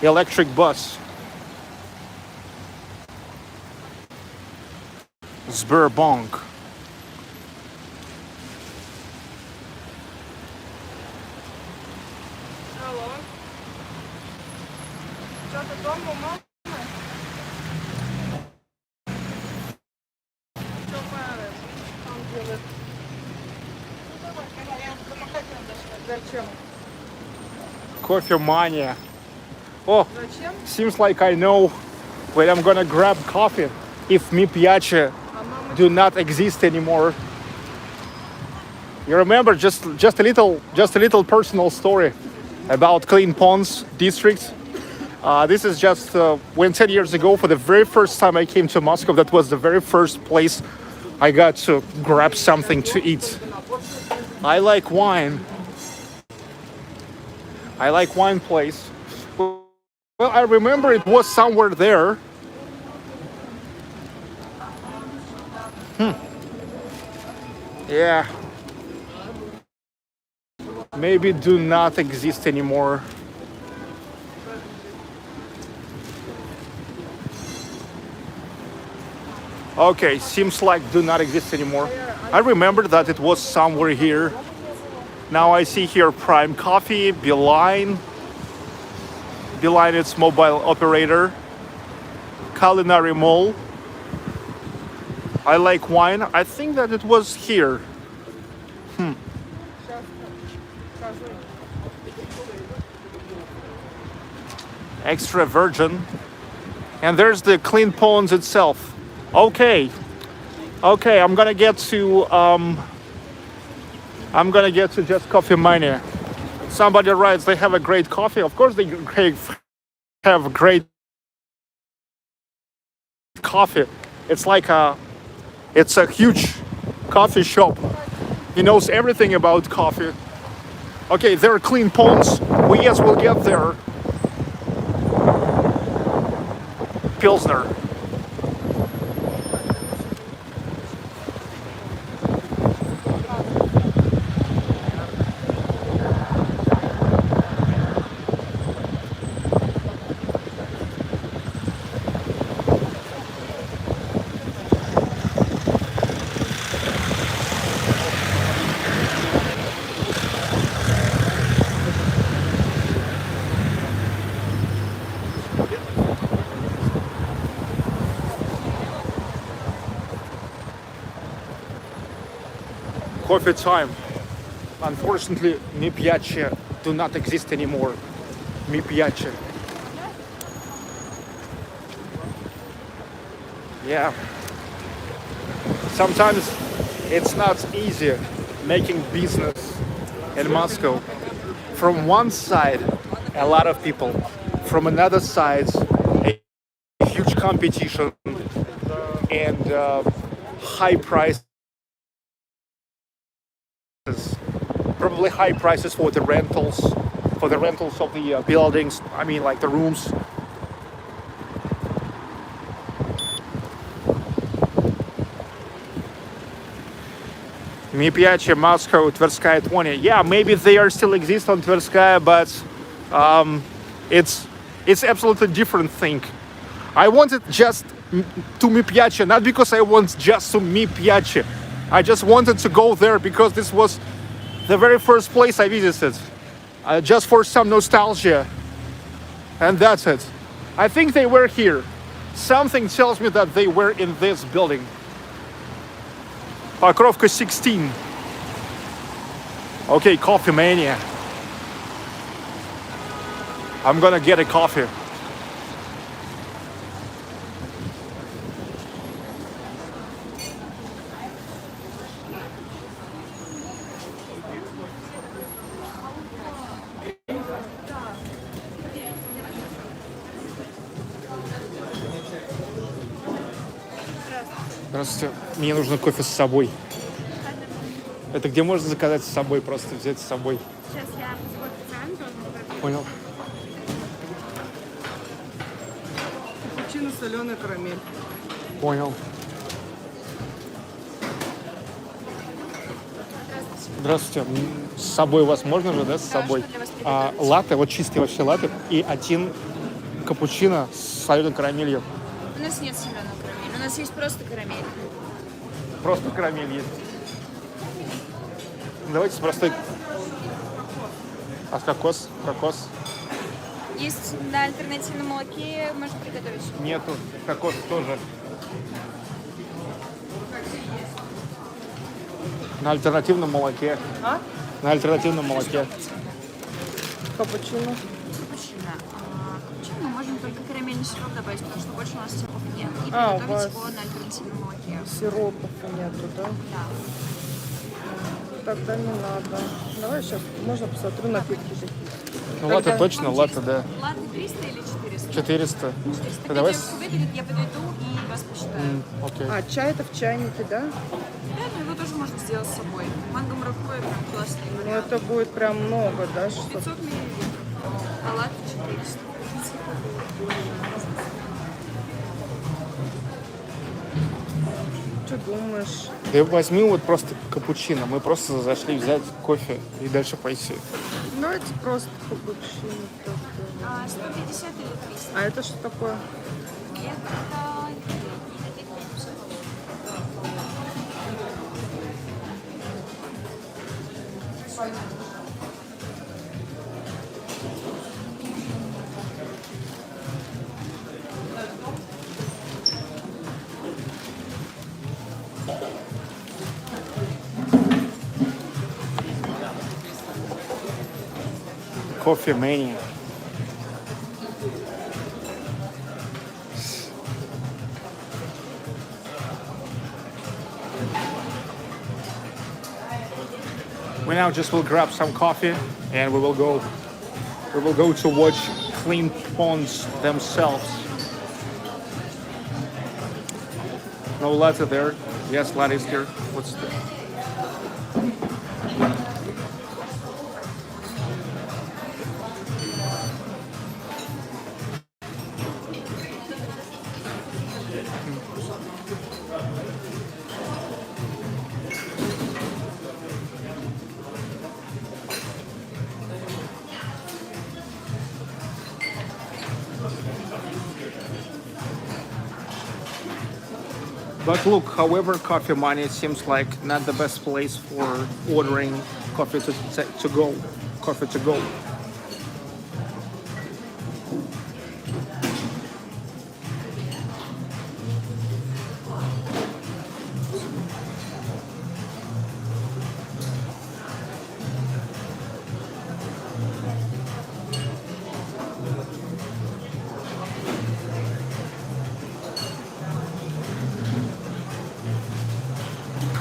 Speaker 1: electric bus. Sberbank.
Speaker 2: Алло. Что-то дома, мама? Что он делает? Зачем?
Speaker 1: Coffee mania. Oh,
Speaker 2: Зачем?
Speaker 1: seems like I know where I'm gonna grab coffee if Mi Piace do not exist anymore. You remember just a little personal story about Clean Ponds district. This is just when 10 years ago, for the very first time I came to Moscow, that was the very first place I got to grab something to eat. I like wine. I like wine place. Well, I remember it was somewhere there. Yeah. Maybe do not exist anymore. Okay, seems like do not exist anymore. I remember that it was somewhere here. Now I see here Prime Coffee, Beeline. Beeline, it's mobile operator. Culinary Mall. I like wine. I think that it was here. Extra virgin. And there's the Clean Ponds itself. Okay, I'm gonna get to just Coffee Mania. Somebody writes they have a great coffee. Of course they have great coffee. It's like it's a huge coffee shop. He knows everything about coffee. Okay, there are Clean Ponds. We'll get there. Pilsner. coffee time. Unfortunately, mi piace do not exist anymore. Mi piace. Yeah. Sometimes it's not easy making business in Moscow. From one side, a lot of people. From another side, a huge competition and high prices. Probably high prices for the rentals of the buildings. I mean, like the rooms. Mi piace Moscow, Tverskaya 20. Yeah, maybe they are still exist on Tverskaya, but it's absolutely different thing. I wanted just to mi piace, not because I want just to mi piace. I just wanted to go there because this was the very first place I visited, just for some nostalgia, and that's it. I think they were here. Something tells me that they were in this building. Pokrovka 16. Okay, coffee mania. I'm gonna get a coffee. Здравствуйте. Мне нужно кофе с собой. Это где можно заказать с собой, просто взять с собой?
Speaker 3: Сейчас я позову официанта.
Speaker 1: Понял.
Speaker 2: Капучино, соленая карамель.
Speaker 1: Понял. Здравствуйте. С собой у вас можно же, да, с собой?
Speaker 3: что для вас приготовить?
Speaker 1: Латте, вот чистый вообще латте и один капучино с соленой карамелью.
Speaker 3: У нас нет соленой карамели, у нас есть просто карамель.
Speaker 1: Просто карамель есть. Давайте с простой. А кокос? Кокос?
Speaker 3: Есть на альтернативном молоке, можно приготовить.
Speaker 1: Нету. Кокос тоже. На альтернативном молоке.
Speaker 2: А?
Speaker 1: На альтернативном молоке.
Speaker 2: Капучино.
Speaker 3: Капучино. Капучино мы можем только карамельный сироп добавить, потому что больше у нас сиропов нет. И
Speaker 2: А, у
Speaker 3: приготовить
Speaker 2: вас
Speaker 3: его на альтернативном молоке.
Speaker 2: Сиропов нету, да?
Speaker 3: Да.
Speaker 2: Тогда не надо. Давай сейчас, можно посмотрю напитки какие.
Speaker 1: Ну, латте точно,
Speaker 3: Вам
Speaker 1: латте,
Speaker 3: через
Speaker 1: да.
Speaker 3: Латте 300 или 400?
Speaker 1: 400.
Speaker 3: 400.
Speaker 1: Давай.
Speaker 3: Девушка выберет, я подойду и вас посчитаю.
Speaker 1: Окей.
Speaker 2: А, чай-то в чайнике, да?
Speaker 3: Да, но его тоже можно сделать с собой. Манго маракуйя прям классный
Speaker 2: Ну,
Speaker 3: вариант.
Speaker 2: это будет прям много, да?
Speaker 3: 500 миллилитров. А латте 400.
Speaker 2: Что думаешь?
Speaker 1: Ты возьми вот просто капучино. Мы просто зашли взять кофе и дальше пойти.
Speaker 2: Давайте просто капучино. тогда.
Speaker 3: 150 или 300?
Speaker 2: А это что такое?
Speaker 3: Это...
Speaker 1: Coffee mania. We now just will grab some coffee and we will go to watch clean ponds themselves. No latte there. Yes, latte is here. What's the... But look, however, Coffee Money seems like not the best place for ordering coffee to go. Coffee to go.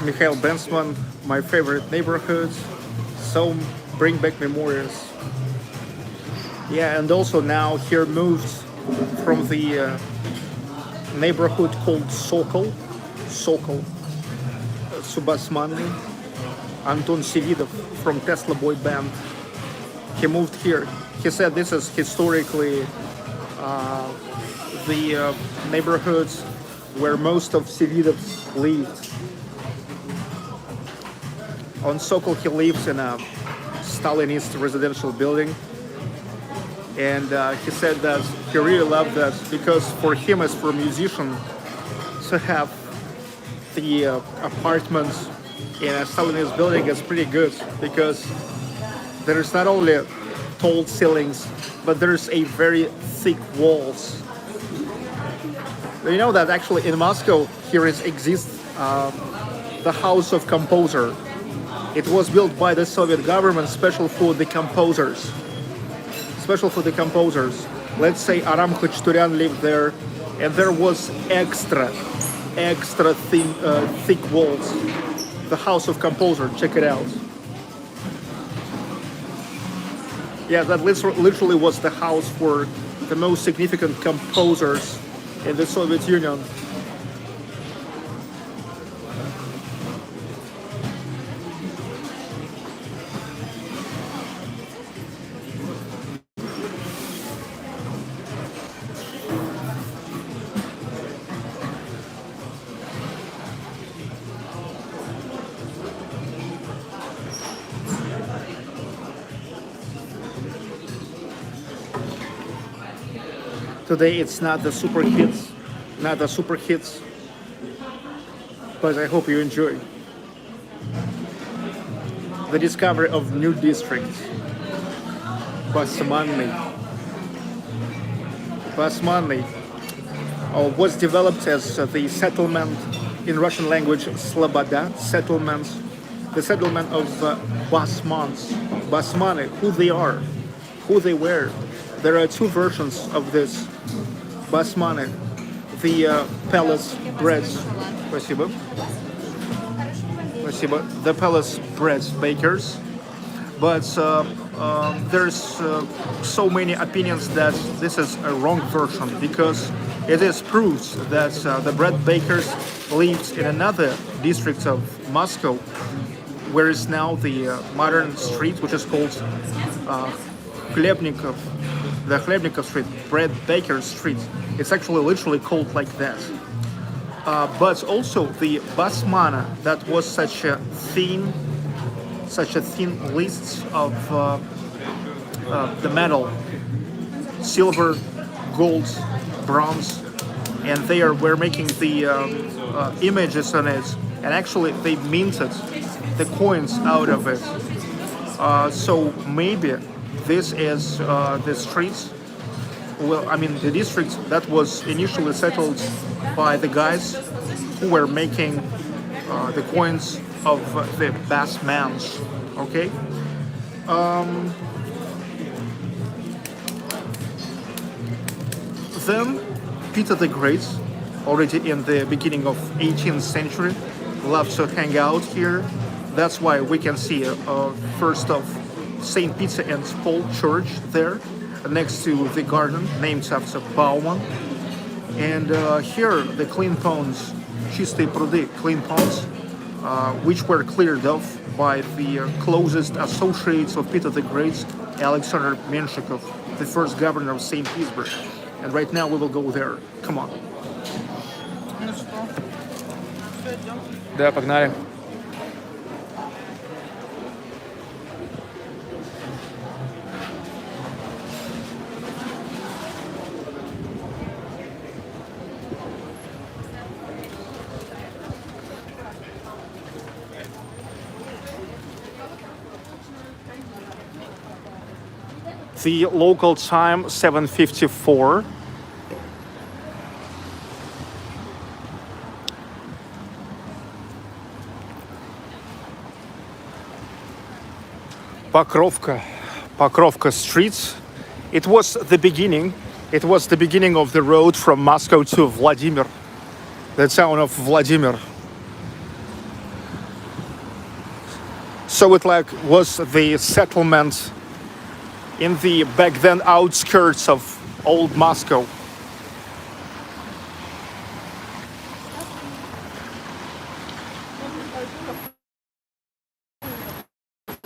Speaker 1: Mikhail Bensman, my favorite neighborhood. So bring back memories. Yeah, and also now here moved from the neighborhood called Sokol, to Basmanny. Anton Sevidov from Tesla Boy Band. He moved here. He said this is historically the neighborhoods where most of Sevidovs lived. On Sokol he lives in a Stalinist residential building. And he said that he really loved that because for him as for a musician to have the apartments in a Stalinist building is pretty good because there's not only tall ceilings but there's a very thick walls. You know that actually in Moscow here exists the House of Composer. It was built by the Soviet government special for the composers. Let's say Aram Khachaturian lived there, and there was extra thin, thick walls. The House of Composer, check it out. Yeah, that literally was the house for the most significant composers in the Soviet Union. Today it's not the super hits, but I hope you enjoy the discovery of new districts. Basmanny was developed as the settlement in Russian language Sloboda settlements, the settlement of Basmanny, who they are, who they were. There are two versions of this Basmanny. The palace bread, the palace bread bakers, but there's so many opinions that this is a wrong version because it is proves that the bread bakers lived in another district of Moscow, where is now the modern street, which is called Khlebnikov. The Khlebnikov Street, Bread Baker Street. It's actually literally called like that. But also the Basmana, that was such a thin list of the metal, silver, gold, bronze, and they were making the images on it, and actually they minted the coins out of it. So maybe this is the streets, the district that was initially settled by the guys who were making the coins of the Basmans, okay? Then Peter the Great, already in the beginning of 18th century, loved to hang out here. That's why we can see first of St. Peter and Paul Church there, next to the garden named after Bauman. And here the clean ponds, чистые пруды, clean ponds, which were cleared off by the closest associates of Peter the Great, Alexander Menshikov, the first governor of St. Petersburg. And right now we will go there. Come on. Да, погнали. The local time 7:54. Pokrovka street. It was the beginning. It was the beginning of the road from Moscow to Vladimir, the town of Vladimir. So it like was the settlement in the back then outskirts of old Moscow.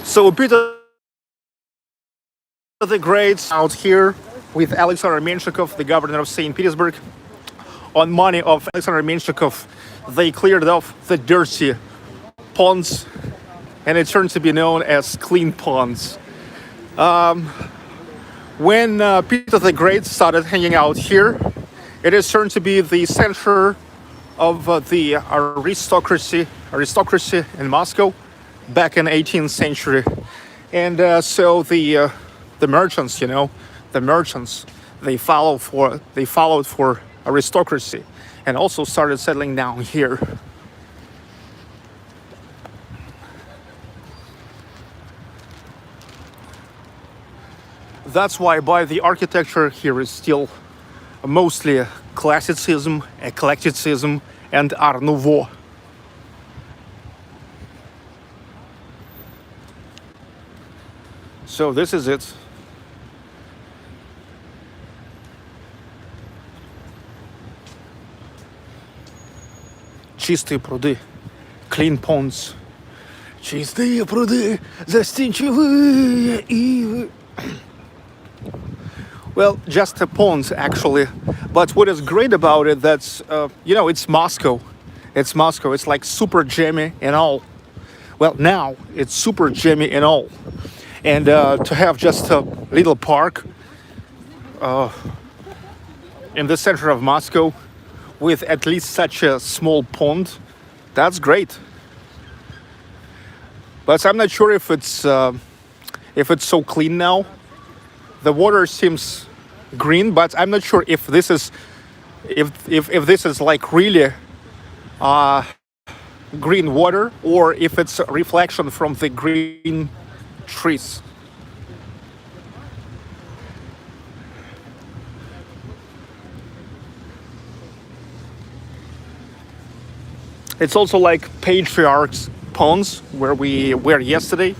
Speaker 1: So Peter the Great out here with Alexander Menshikov, the governor of St. Petersburg. On money of Alexander Menshikov, they cleared off the dirty ponds, and it turned to be known as clean ponds. When Peter the Great started hanging out here, it has turned to be the center of the aristocracy in Moscow back in 18th century. And so the merchants, the merchants, they followed for aristocracy and also started settling down here. That's why the architecture here is still mostly classicism, eclecticism, and Art Nouveau. So this is it. Чистые пруды, clean ponds. Чистые пруды, застенчивые ивы. Well, just a pond actually, but what is great about it that's it's Moscow. It's Moscow. It's like super jammy and all. Well, now it's super jammy and all, and to have just a little park in the center of Moscow with at least such a small pond, that's great. But I'm not sure if it's so clean now. The water seems green, but I'm not sure if this is like really green water or if it's a reflection from the green trees. It's also like Patriarch's ponds where we were yesterday.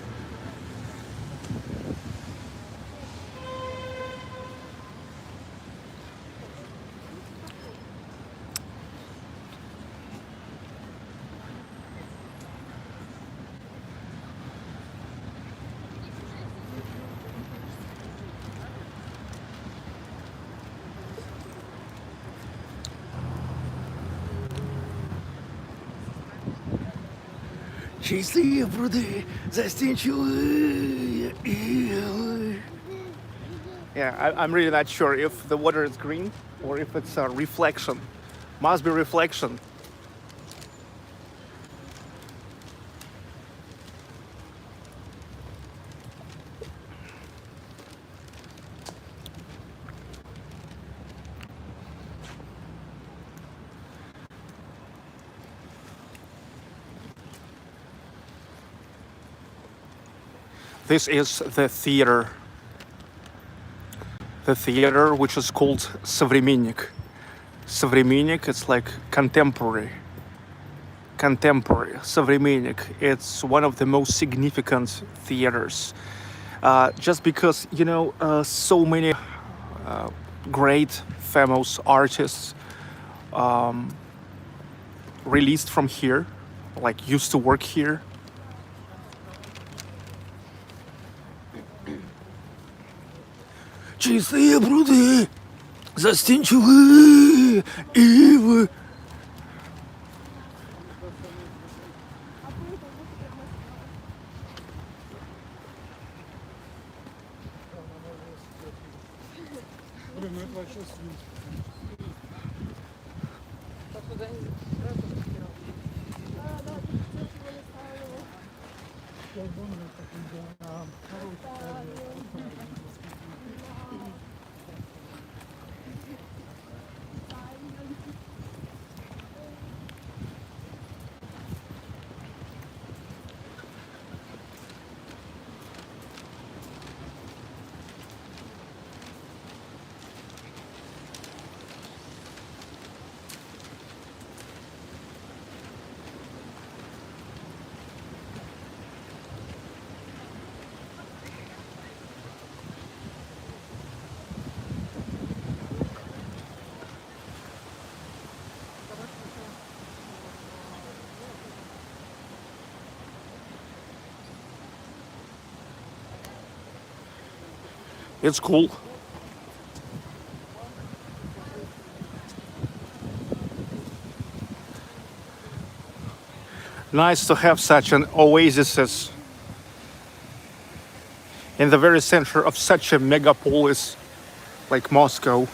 Speaker 1: Чистые пруды, застенчивые ивы. Yeah, I'm really not sure if the water is green or if it's a reflection. Must be reflection. This is the theater. The theater, which is called Современник. Современник, it's like contemporary. Contemporary. Современник, it's one of the most significant theaters. Just because, so many great, famous artists released from here, like used to work here. Чистые пруды, застенчивые ивы. It's cool. Nice to have such an oasis in the very center of such a megapolis like Moscow.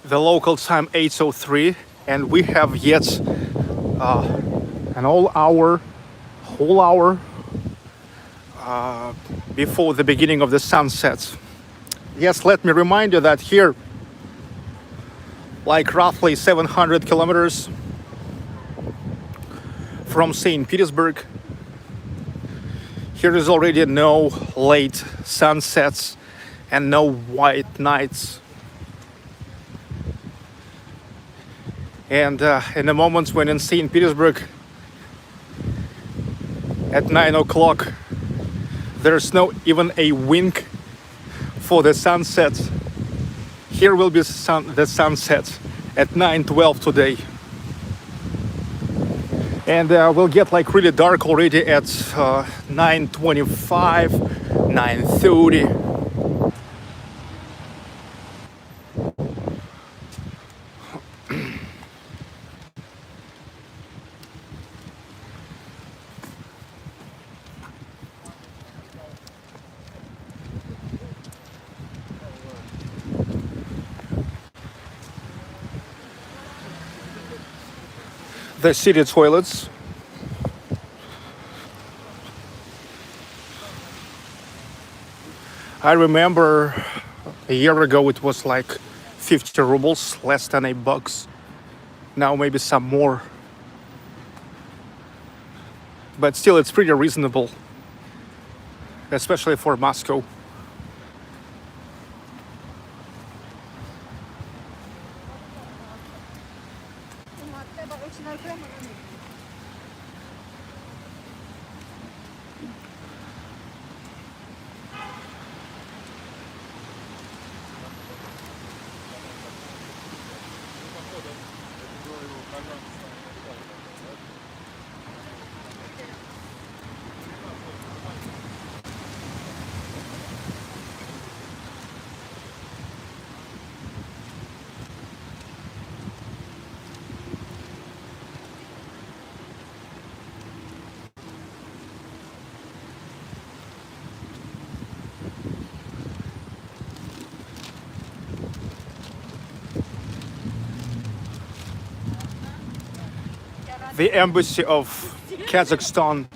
Speaker 1: The local time 8:03, and we have yet an whole hour before the beginning of the sunset. Yes, let me remind you that here, like roughly 700 kilometers from St. Petersburg, here is already no late sunsets and no white nights. And in the moments when in St. Petersburg at 9 o'clock there's no even a wink for the sunset, here will be the sunset at 9:12 today. And we'll get like really dark already at 9:25, 9:30. The city toilets. I remember a year ago it was like 50 rubles, less than $8. Now maybe some more. But still it's pretty reasonable, especially for Moscow. The embassy of Kazakhstan.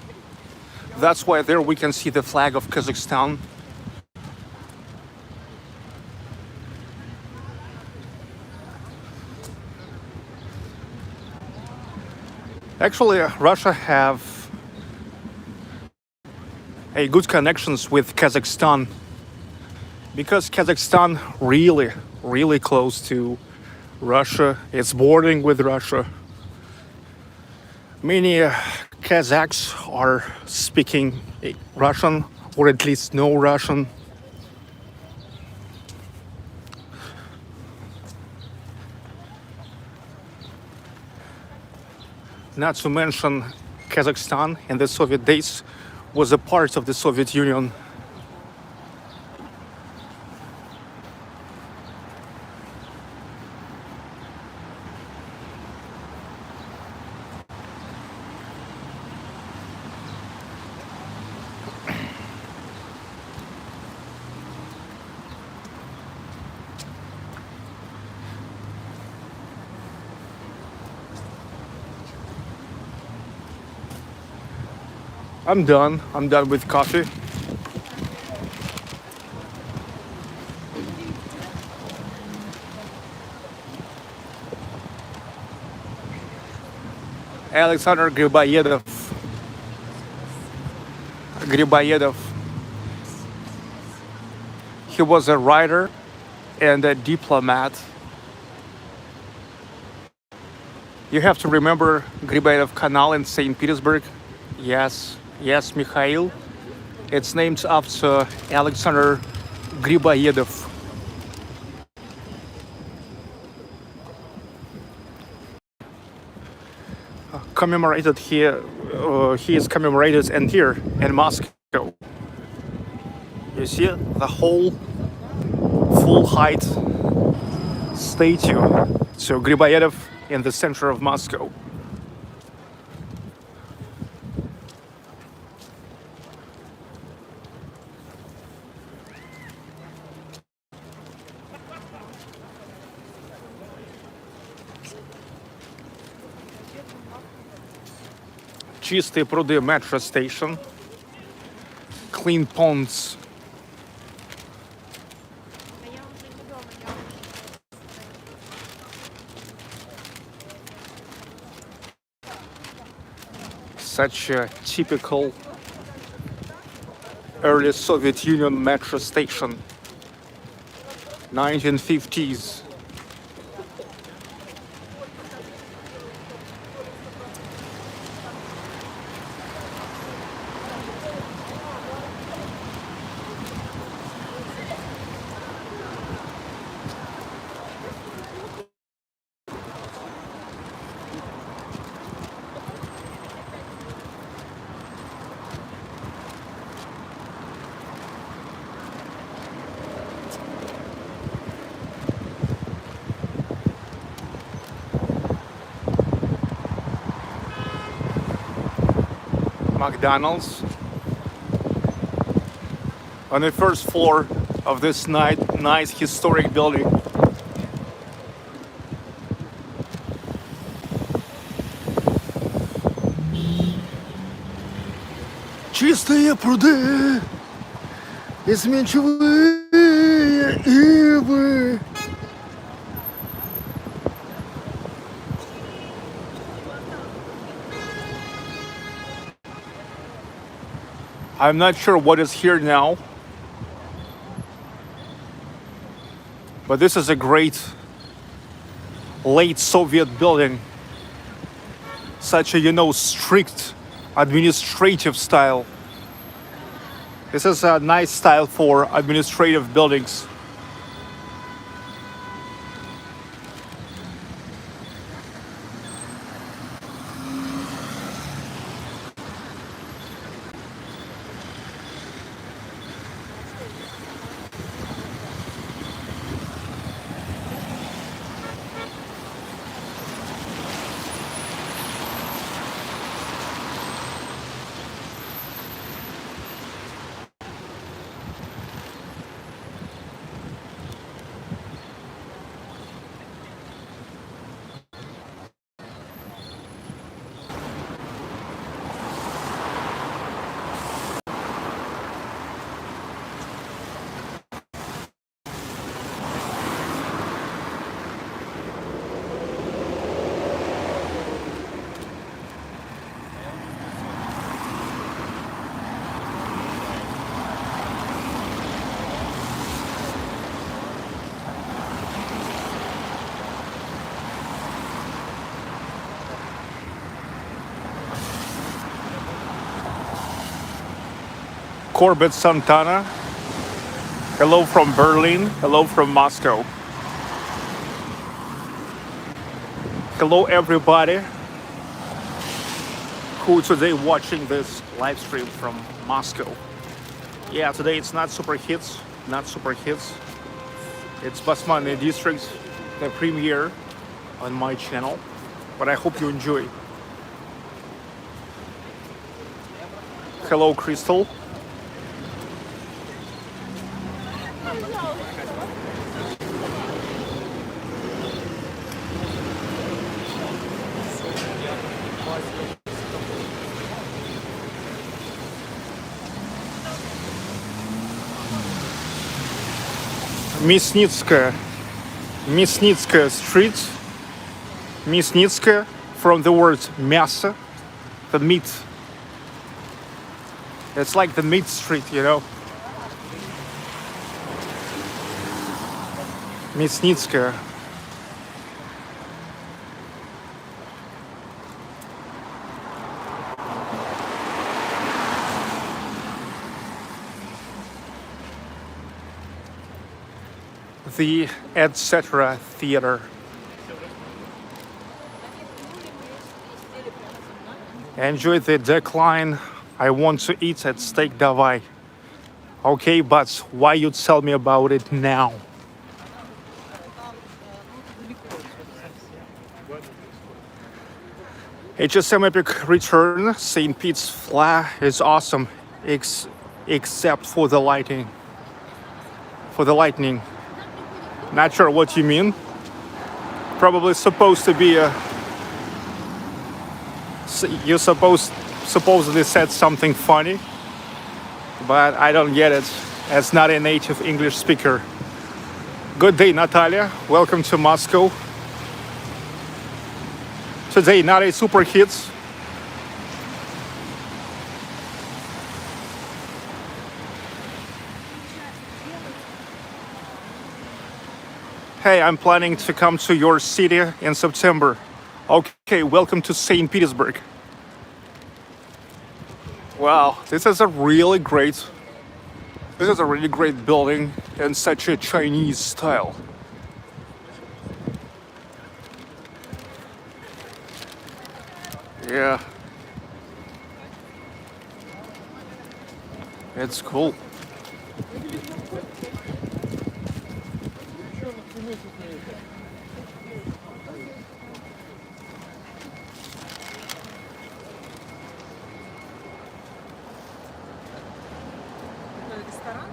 Speaker 1: That's why there we can see the flag of Kazakhstan. Actually, Russia have a good connections with Kazakhstan because Kazakhstan really close to Russia. It's bordering with Russia. Many Kazakhs are speaking Russian, or at least know Russian. Not to mention Kazakhstan in the Soviet days was a part of the Soviet Union. I'm done. I'm done with coffee. Alexander Griboyedov. He was a writer and a diplomat. You have to remember Griboyedov Canal in St. Petersburg. Yes, yes, Mikhail. It's named after Alexander Griboyedov. Commemorated here, he is commemorated and here in Moscow. You see the whole full height statue to Griboyedov in the center of Moscow. Чистые пруды metro station, clean ponds. Such a typical early Soviet Union metro station, 1950s. McDonald's on the first floor of this nice historic building. Чистые пруды, изменчивые ивы. I'm not sure what is here now, but this is a great late Soviet building. Such a, strict administrative style. This is a nice style for administrative buildings. Corbett Santana. Hello from Berlin. Hello from Moscow. Hello everybody. who today watching this live stream from Moscow. Yeah, today it's not super hits, not super hits. It's Basmanny district, the premiere on my channel, but I hope you enjoy. Hello, Crystal. Мясницкая street. Мясницкая from the word мясо, the meat. It's like the meat street, you know. Мясницкая. The etc. theater. Enjoy the decline. I want to eat at Steak Davai. Okay, but why you tell me about it now? HSM Epic Return, St. Pete's flag is awesome, except for the lighting. For the lightning. Not sure what you mean. Probably supposed to be a... You supposedly said something funny, but I don't get it as not a native English speaker. Good day, Natalia. Welcome to Moscow. Today, not a super hits. Hey, I'm planning to come to your city in September. Okay, welcome to St. Petersburg. Wow, this is a really great building in such a Chinese style. Yeah. It's cool.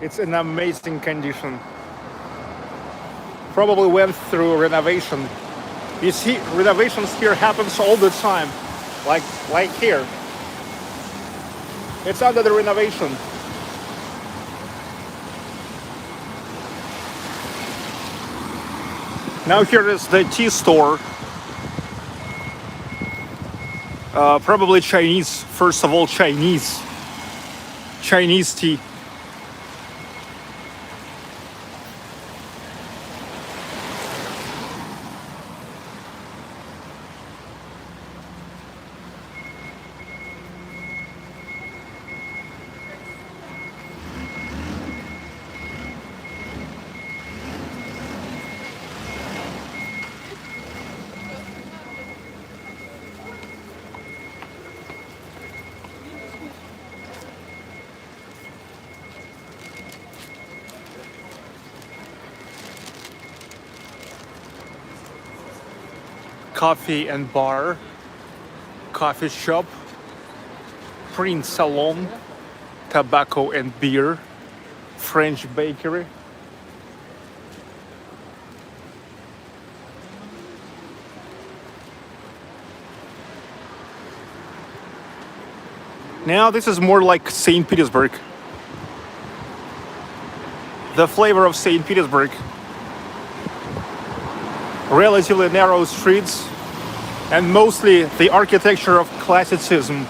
Speaker 1: It's in amazing condition. Probably went through renovation. You see, renovations here happens all the time. Like here. It's under the renovation. Now here is the tea store. Probably Chinese. First of all, Chinese tea. Coffee and bar, coffee shop, print salon, tobacco and beer, French bakery. Now this is more like St. Petersburg. The flavor of St. Petersburg. Relatively narrow streets and mostly the architecture of classicism.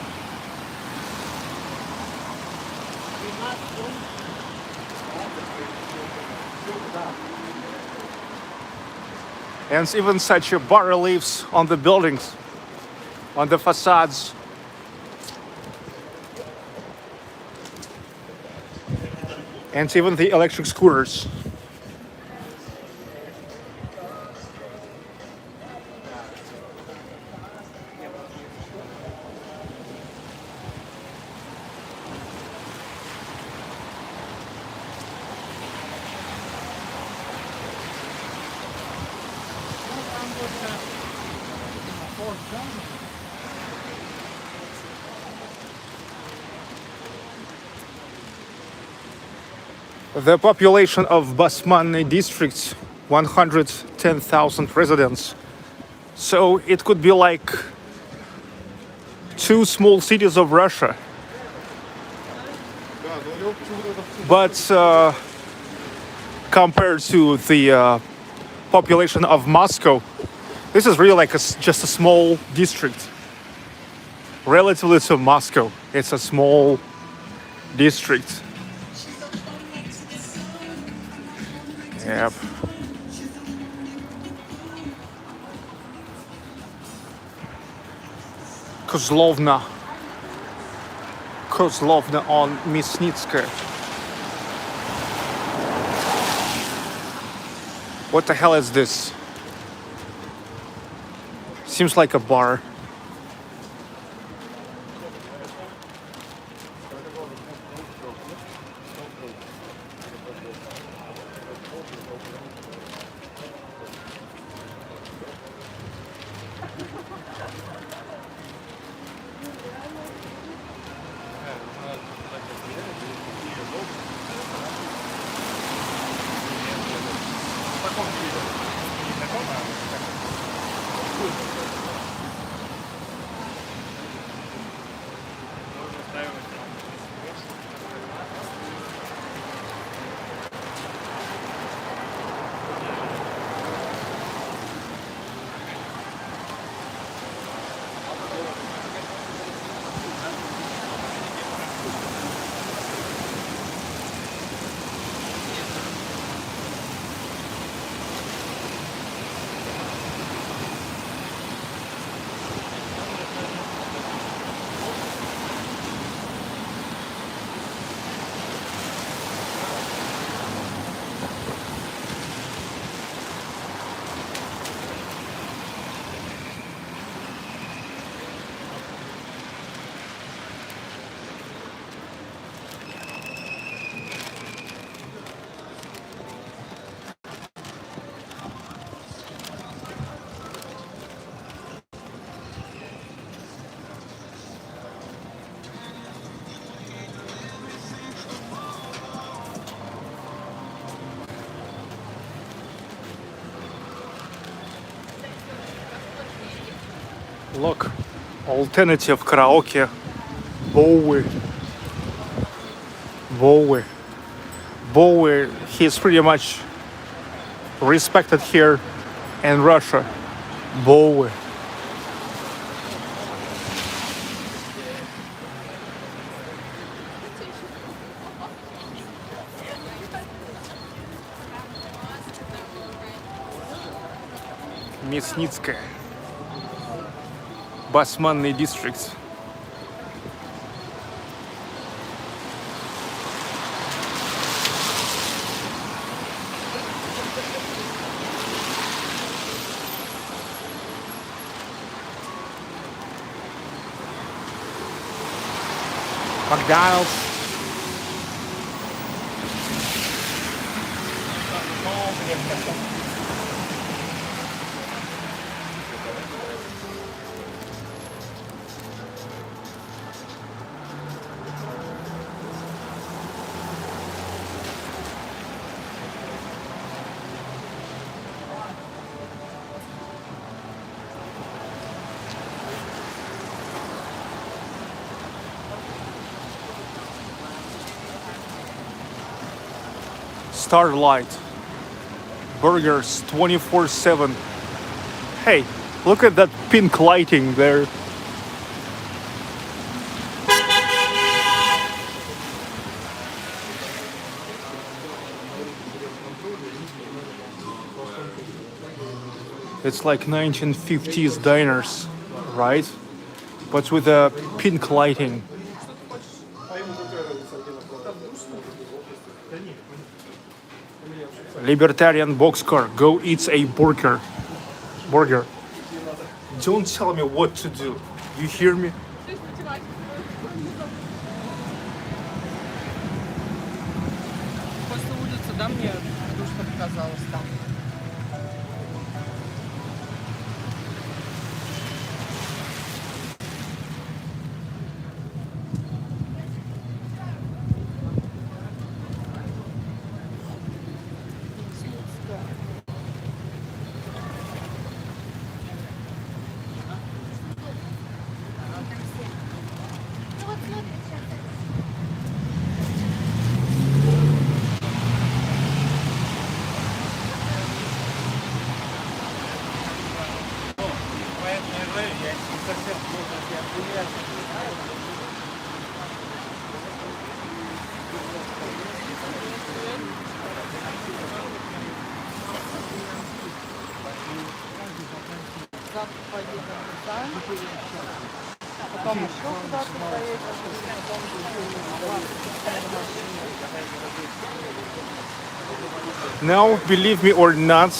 Speaker 1: And even such bas reliefs on the buildings, on the facades. And even the electric scooters. The population of Basmanny district, 110,000 residents. So it could be like two small cities of Russia. But compared to the population of Moscow, this is really like just a small district. Relatively to Moscow, it's a small district. Yep. Kozlovna on Мясницкая. What the hell is this? Seems like a bar. Look, alternative karaoke, Bowie, he's pretty much respected here in Russia. Bowie. Мясницкая. Basmanny district. McDonald's. Starlight burgers 24/7. Hey, look at that pink lighting there. It's like 1950s diners, right? But with a pink lighting. Libertarian boxcar, go eat a burger. Don't tell me what to do. You hear me?
Speaker 2: После улицы, да, мне что показалось там. поедем в Рязань, потом еще куда-то поедем.
Speaker 1: Now, believe me or not,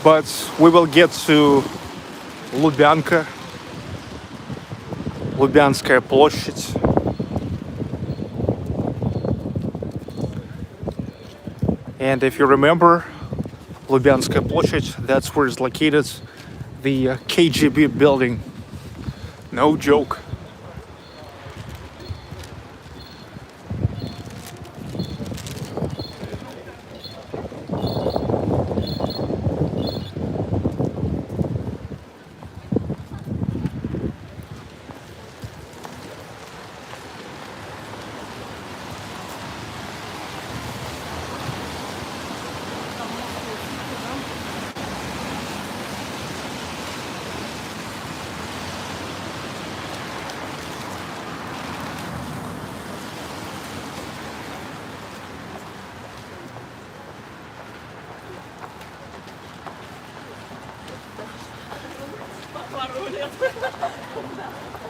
Speaker 1: but we will get to Lubyanka, Lubyanskaya площадь. And if you remember, Lubyanskaya площадь, that's where is located the KGB building. No joke.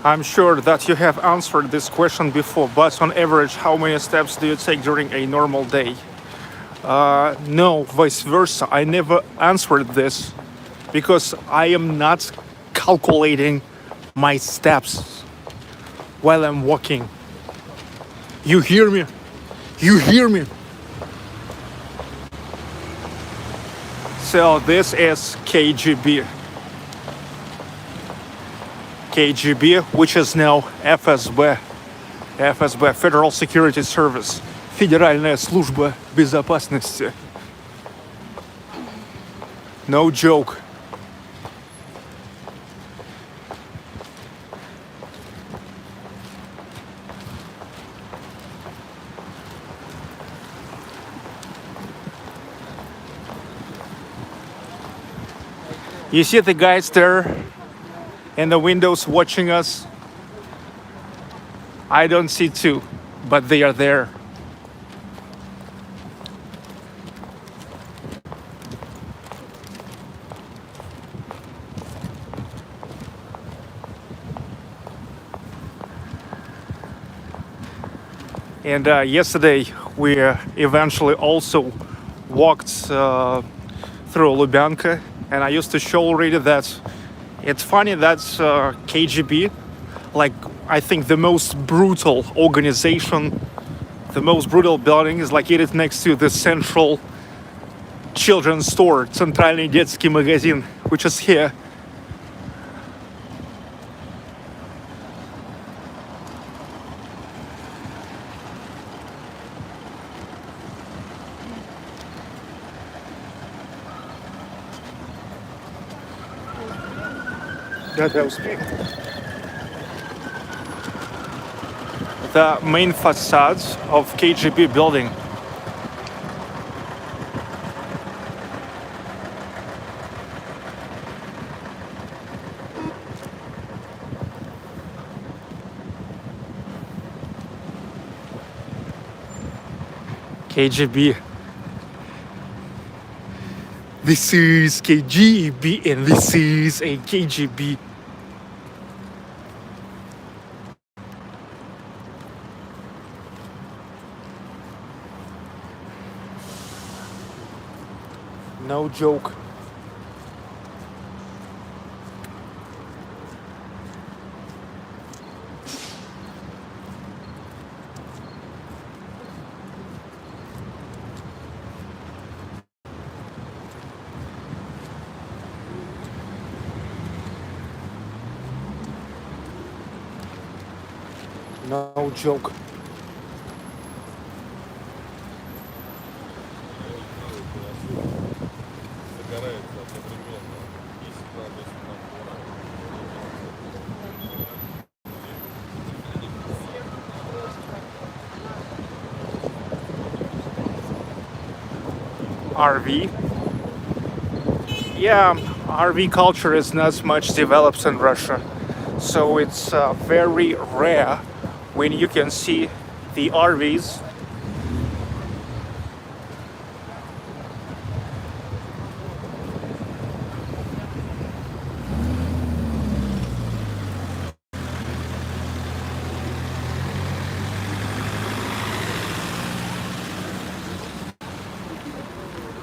Speaker 1: I'm sure that you have answered this question before, but on average, how many steps do you take during a normal day? No, vice versa. I never answered this because I am not calculating my steps while I'm walking. You hear me? You hear me? So this is KGB. KGB, which is now FSB. FSB, Federal Security Service. Федеральная служба безопасности. No joke. You see the guys there in the windows watching us? I don't see two, but they are there. And yesterday we eventually also walked through Lubyanka, and I used to show already that it's funny that KGB, like I think the most brutal organization, the most brutal building is located next to the central children's store, Центральный детский магазин, which is here. The main facade of KGB building. KGB. This is KGB and this is a KGB. No joke. No joke. RV. Yeah, RV culture is not much developed in Russia, so it's very rare when you can see the RVs.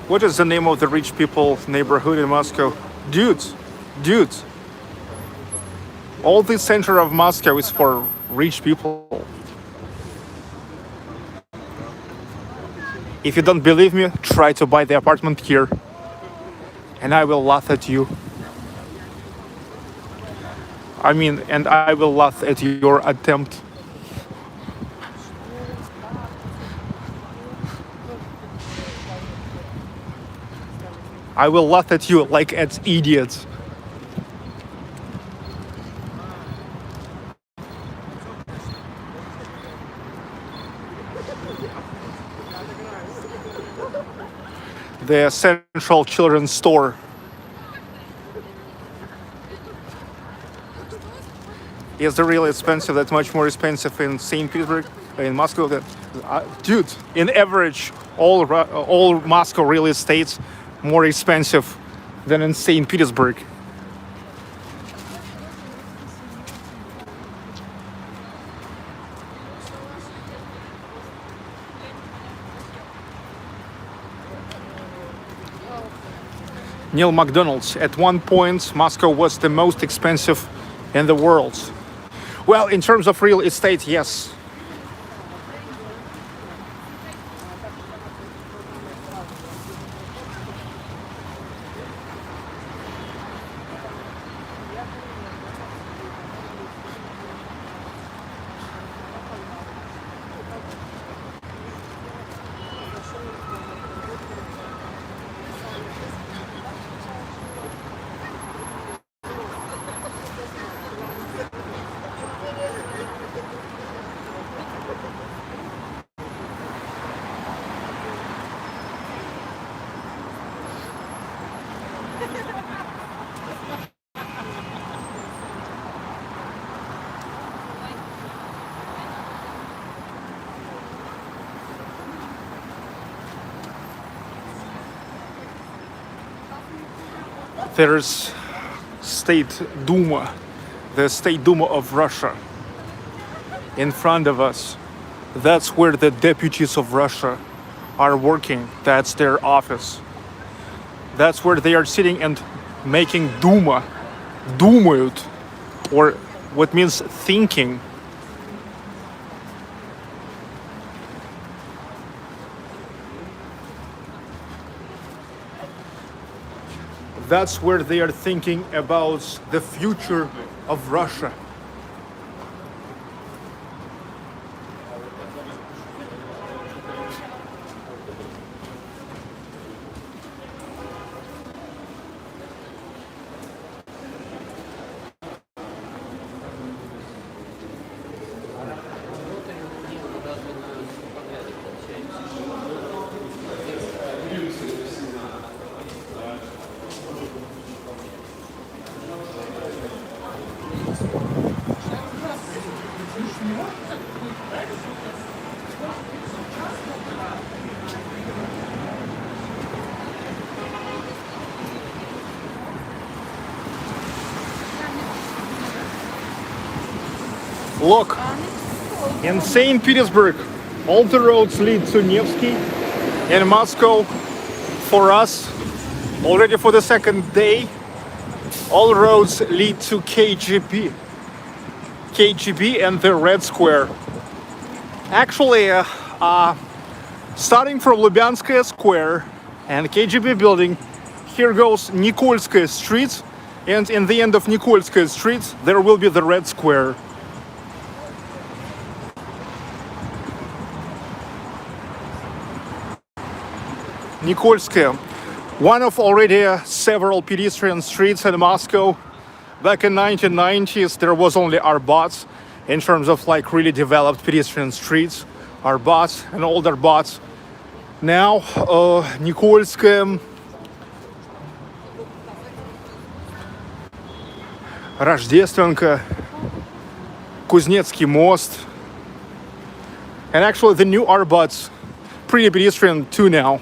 Speaker 1: What is the name of the rich people neighborhood in Moscow? Dudes, dudes. All the center of Moscow is for rich people. If you don't believe me, try to buy the apartment here, and I will laugh at you. And I will laugh at your attempt. I will laugh at you like at idiots. The Central Children's Store. Is really expensive. That's much more expensive in St. Petersburg, in Moscow. Dude, in average, all Moscow real estates more expensive than in St. Petersburg. Neil McDonald's. At one point, Moscow was the most expensive in the world. Well, in terms of real estate, yes. There's State Duma, the State Duma of Russia, in front of us. That's where the deputies of Russia are working. That's their office. That's where they are sitting and making Duma, думают, or what means thinking. That's where they are thinking about the future of Russia. Look, in St. Petersburg, all the roads lead to Nevsky. In Moscow, for us, already for the second day, all roads lead to KGB. KGB and the Red Square. Actually, starting from Lubyanskaya Square and KGB building, here goes Nikolskaya Street, and in the end of Nikolskaya Street, there will be the Red Square. Nikolskaya, one of already several pedestrian streets in Moscow. Back in 1990s, there was only Arbot in terms of like really developed pedestrian streets. Arbot and old Arbot. Now, Nikolskaya, Рождественка, Kuznetsky Most, and actually the new Arbot's pretty pedestrian too now.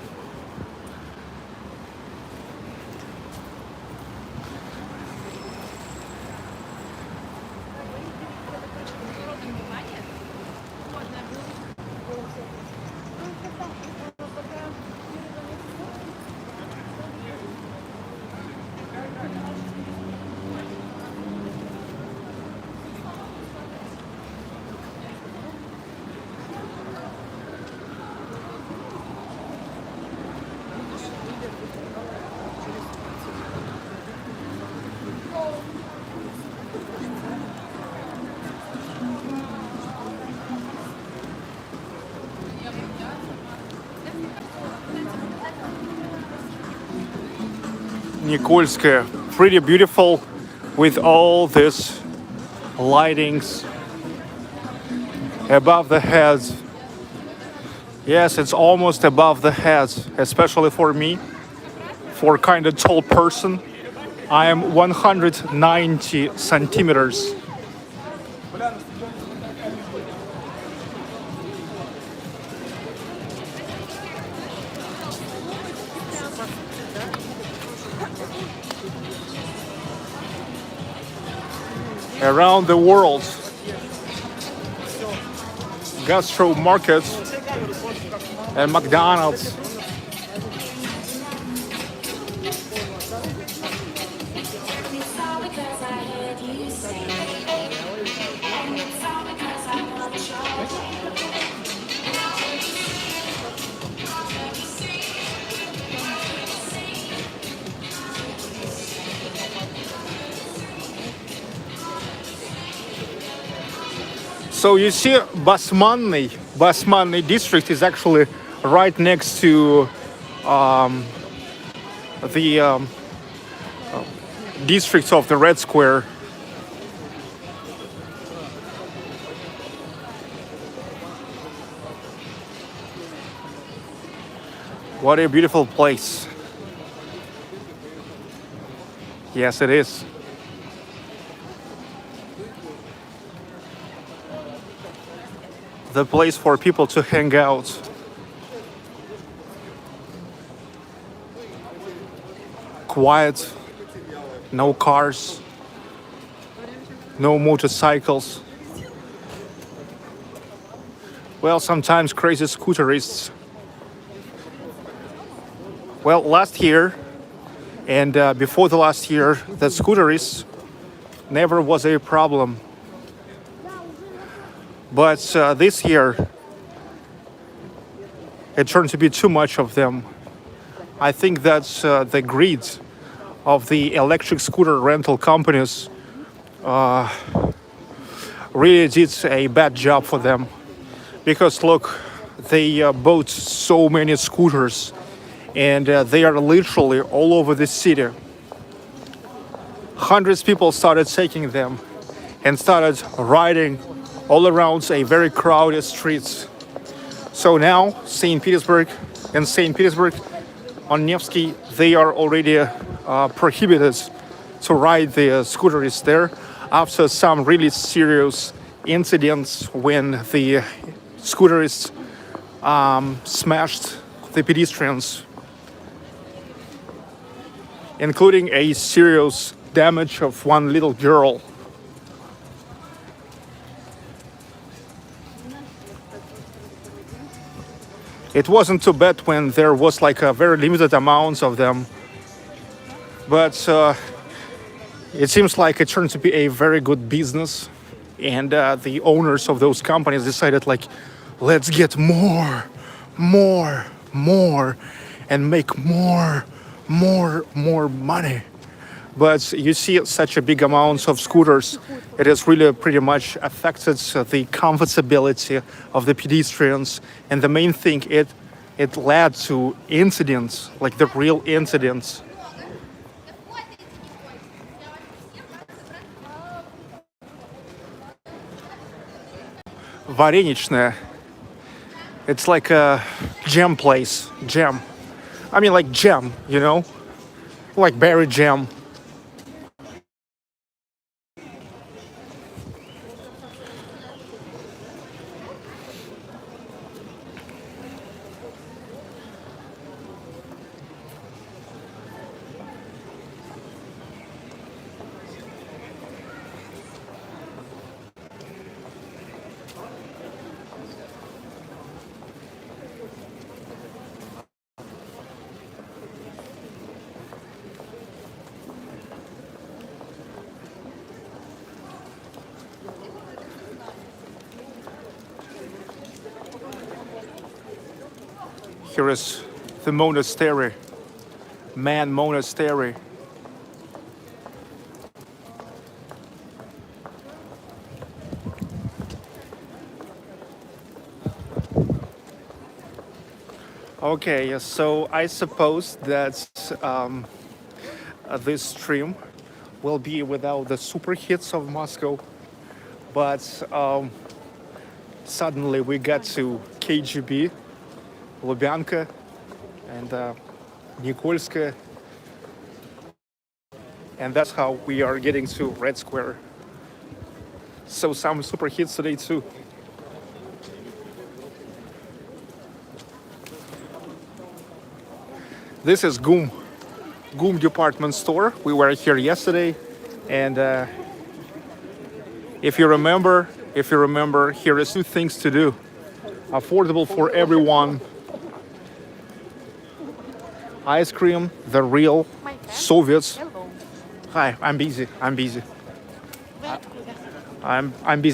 Speaker 1: Nikolskaya. Pretty beautiful with all this lightings above the heads. Yes, it's almost above the heads, especially for me, for kind of tall person. I am 190 centimeters. Around the world, gastro markets and McDonald's. So you see, Basmanny district is actually right next to the districts of the Red Square. What a beautiful place. Yes, it is. The place for people to hang out. Quiet, no cars, no motorcycles. Well, sometimes crazy scooterists. Well, last year and before the last year, the scooterists never was a problem. But this year, it turned to be too much of them. I think that's the greed of the electric scooter rental companies really did a bad job for them. Because look, they bought so many scooters and they are literally all over the city. Hundreds of people started taking them and started riding all around a very crowded streets. So now St. Petersburg on Nevsky, they are already prohibited to ride the scooters there after some really serious incidents when the scooters smashed the pedestrians, including a serious damage of one little girl. It wasn't too bad when there was like a very limited amount of them, but it seems like it turned to be a very good business, and the owners of those companies decided like, let's get more, and make more money. But you see such a big amount of scooters, it has really pretty much affected the comfortability of the pedestrians. And the main thing, it led to incidents, like the real incidents. Varenичная. It's like a jam place. Jam. I mean like jam, you know? Like berry jam. Here is the monastery, man monastery. Okay, so I suppose that this stream will be without the super hits of Moscow, but suddenly we got to KGB, Lubyanka, and Nikolskaya, and that's how we are getting to Red Square. So some super hits today too. This is GUM department store. We were here yesterday, and if you remember, here is two things to do. Affordable for everyone. Ice cream, the real Soviets. Hi, I'm busy. I'm busy,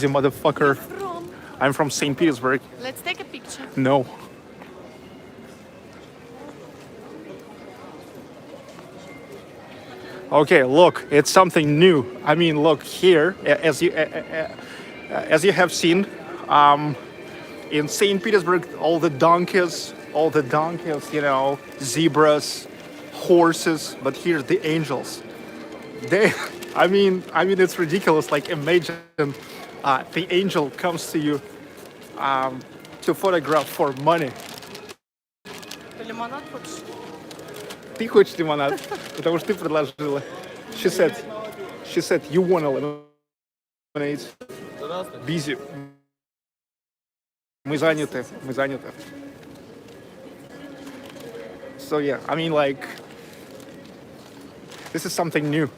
Speaker 1: motherfucker. I'm from St. Petersburg.
Speaker 3: Let's take a picture.
Speaker 1: No. Okay, look, it's something new. I mean, look here, as you have seen, in St. Petersburg, all the donkeys, you know, zebras, horses, but here's the angels. They, I mean, it's ridiculous. Like, imagine the angel comes to you to photograph for money.
Speaker 2: Лимонад хочешь?
Speaker 1: Ты хочешь лимонад, потому что ты предложила. She said, you want a lemonade. Busy. Мы заняты. So yeah, I mean, like, this is something new.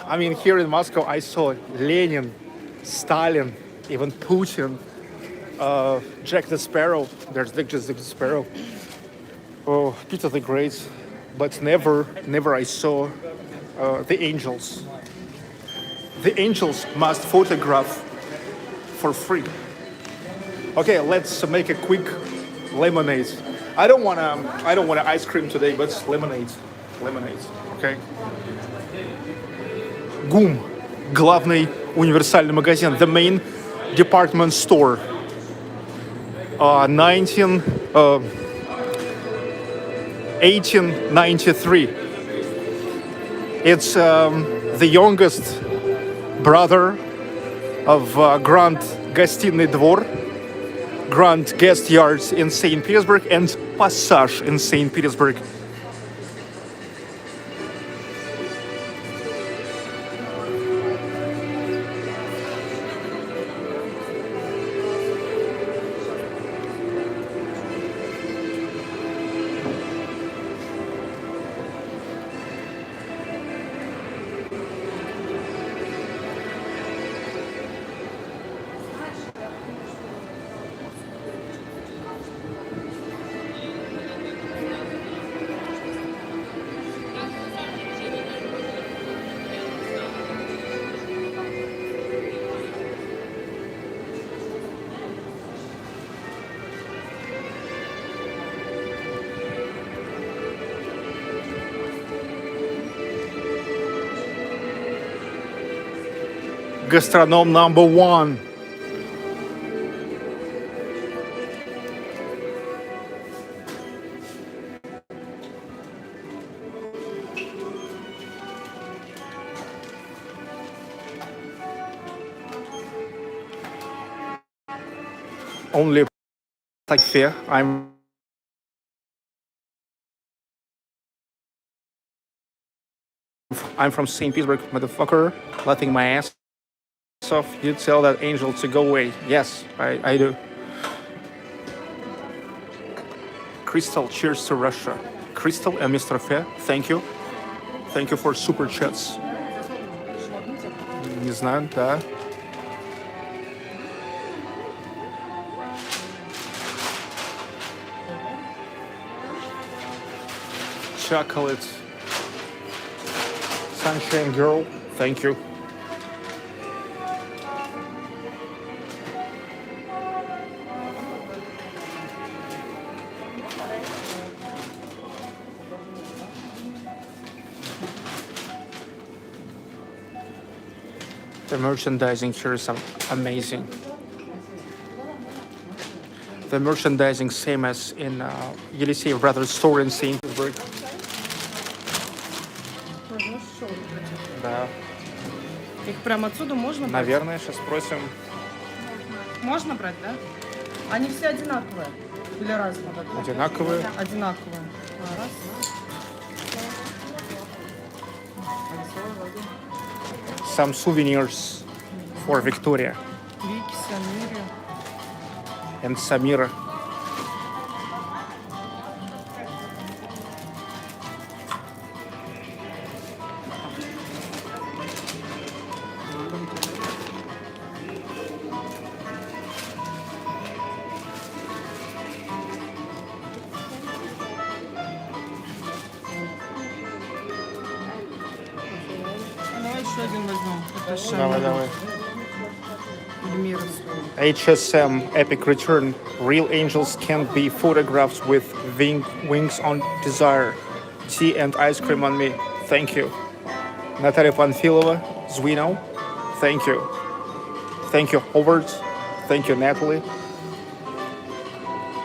Speaker 1: I mean, here in Moscow, I saw Lenin, Stalin, even Putin, Jack the Sparrow. There's Jack the Sparrow. Oh, Peter the Great, but never I saw the angels. The angels must photograph for free. Okay, let's make a quick lemonade. I don't want ice cream today, but lemonade. Okay. GUM, главный универсальный магазин, the main department store. 1893. It's the youngest brother of Grand Гостиный двор, Grand Guest Yards in St. Petersburg, and Passage in St. Petersburg. Gastronom number one. Only like fear. I'm from St. Petersburg, motherfucker. Laughing my ass off. You tell that angel to go away. Yes, I do. Crystal, cheers to Russia. Crystal and Mr. Fe, thank you. Thank you for super chats. Не знаю, да. Chocolate. Sunshine girl, thank you. The merchandising here is amazing. The merchandising same as in Yeliseyev Brothers store in St. Petersburg.
Speaker 2: дешевые.
Speaker 1: Да.
Speaker 2: Их прямо отсюда можно брать?
Speaker 1: Наверное, сейчас спросим.
Speaker 2: Можно брать, да? Они все одинаковые? Или разные?
Speaker 1: Одинаковые.
Speaker 2: Одинаковые. Раз.
Speaker 1: Some souvenirs for Victoria
Speaker 2: Вики, Самири.
Speaker 1: and Samira.
Speaker 2: Давай еще один возьмем. Это
Speaker 1: Давай,
Speaker 2: Шамиль.
Speaker 1: давай.
Speaker 2: Эльмира.
Speaker 1: HSM Epic Return. Real angels can't be photographed with wings on desire. Tea and ice cream on me. Thank you. Natalia Panfilova, Zwino. Thank you. Thank you, Howard. Thank you, Natalie.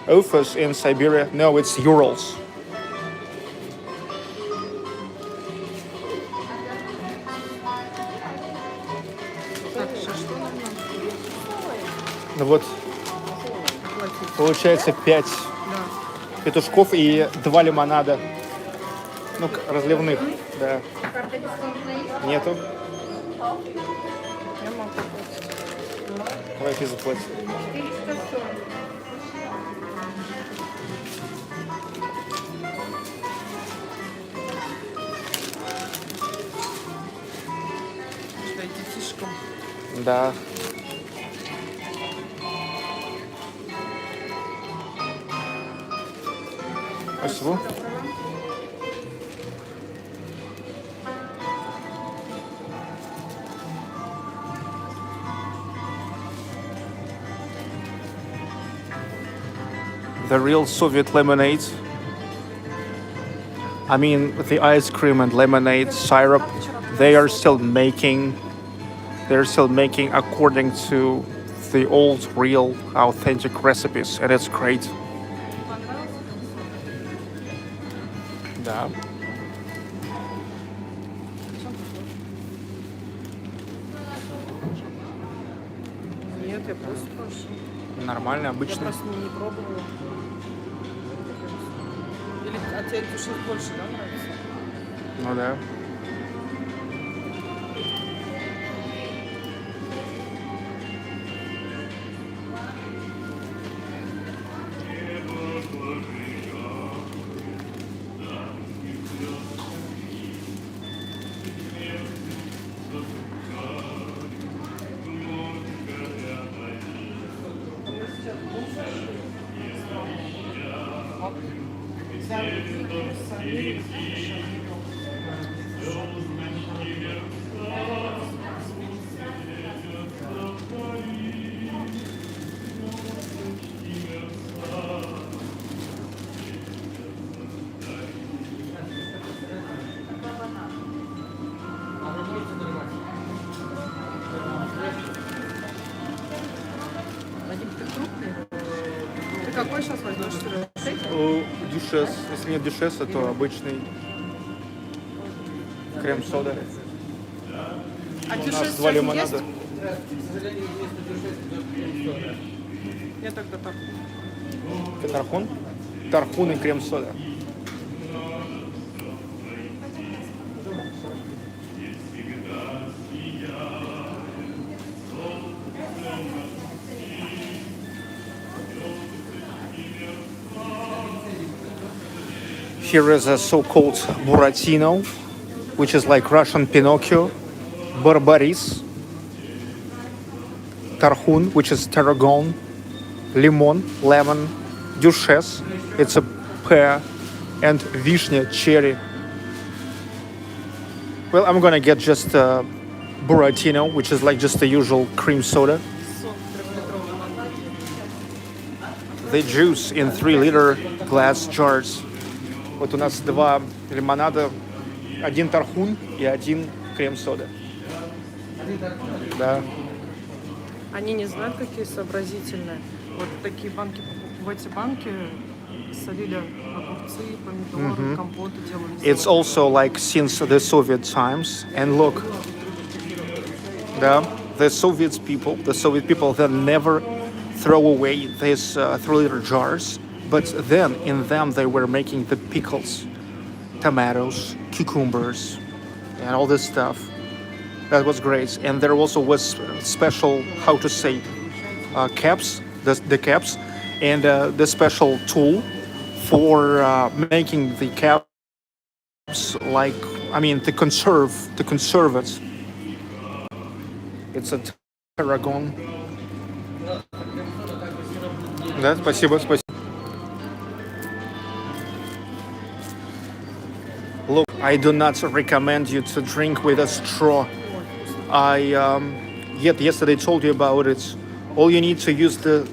Speaker 1: Office in Siberia. No, it's Urals.
Speaker 2: Так, сейчас что нам надо?
Speaker 1: Ну вот,
Speaker 2: Оплатить?
Speaker 1: получается 5
Speaker 2: Да.
Speaker 1: петушков и 2 лимонада. Ну, разливных, да. Нету?
Speaker 2: Я могу оплатить.
Speaker 1: Давай ты заплати.
Speaker 2: Что, детишкам?
Speaker 1: Да. Спасибо. The real Soviet lemonade. I mean, the ice cream and lemonade syrup, they are still making. They're still making according to the old, real, authentic recipes, and it's great. Да.
Speaker 2: Нет, я просто прошу.
Speaker 1: Нормально,
Speaker 2: Я
Speaker 1: обычно.
Speaker 2: просто не пробовала. Или тебе души больше, да, нравится?
Speaker 1: Ну да.
Speaker 2: Вадим, ты крупный? Ты какой сейчас возьмешь?
Speaker 1: Дюшес. Если нет дюшеса, то обычный крем-сода.
Speaker 2: А
Speaker 1: У
Speaker 2: дюшес
Speaker 1: нас 2
Speaker 2: сегодня
Speaker 1: лимонада.
Speaker 2: есть? Я тогда так.
Speaker 1: Тархун? Тархун и крем-сода. Here is a so-called Buratino, which is like Russian Pinocchio, Barbaris, Tarhun, which is tarragon, limon, lemon, Duchesse, it's a pear, and Vishня, cherry. Well, I'm gonna get just a Buratino, which is like just the usual cream soda. The juice in 3-liter glass jars. Вот у нас 2 лимонада, 1 тархун и 1 крем-сода. Да.
Speaker 2: Они не знают, какие сообразительные. Вот такие банки, в эти банки солили огурцы, помидоры, компоты делали.
Speaker 1: It's also like since the Soviet times. And look, the Soviet people, they never throw away these 3-liter jars, but then in them they were making the pickles, tomatoes, cucumbers, and all this stuff. That was great. And there also was special, how to say, caps, the caps, and the special tool for making the caps, like, I mean, to conserve it. It's a tarragon. Да, спасибо. Look, I do not recommend you to drink with a straw. I yesterday told you about it. All you need to use the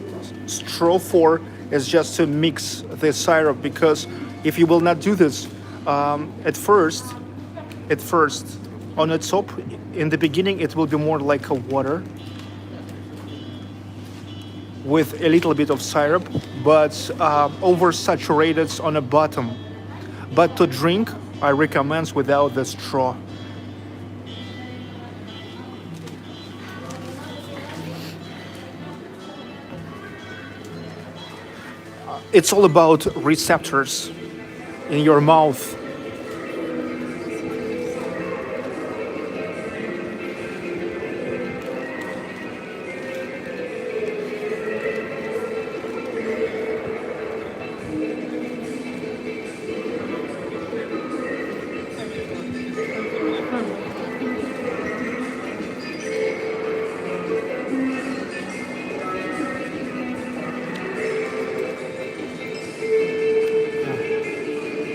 Speaker 1: straw for is just to mix the syrup, because if you will not do this, at first, on the top, in the beginning, it will be more like a water with a little bit of syrup, but oversaturated on the bottom. But to drink, I recommend without the straw. It's all about receptors in your mouth.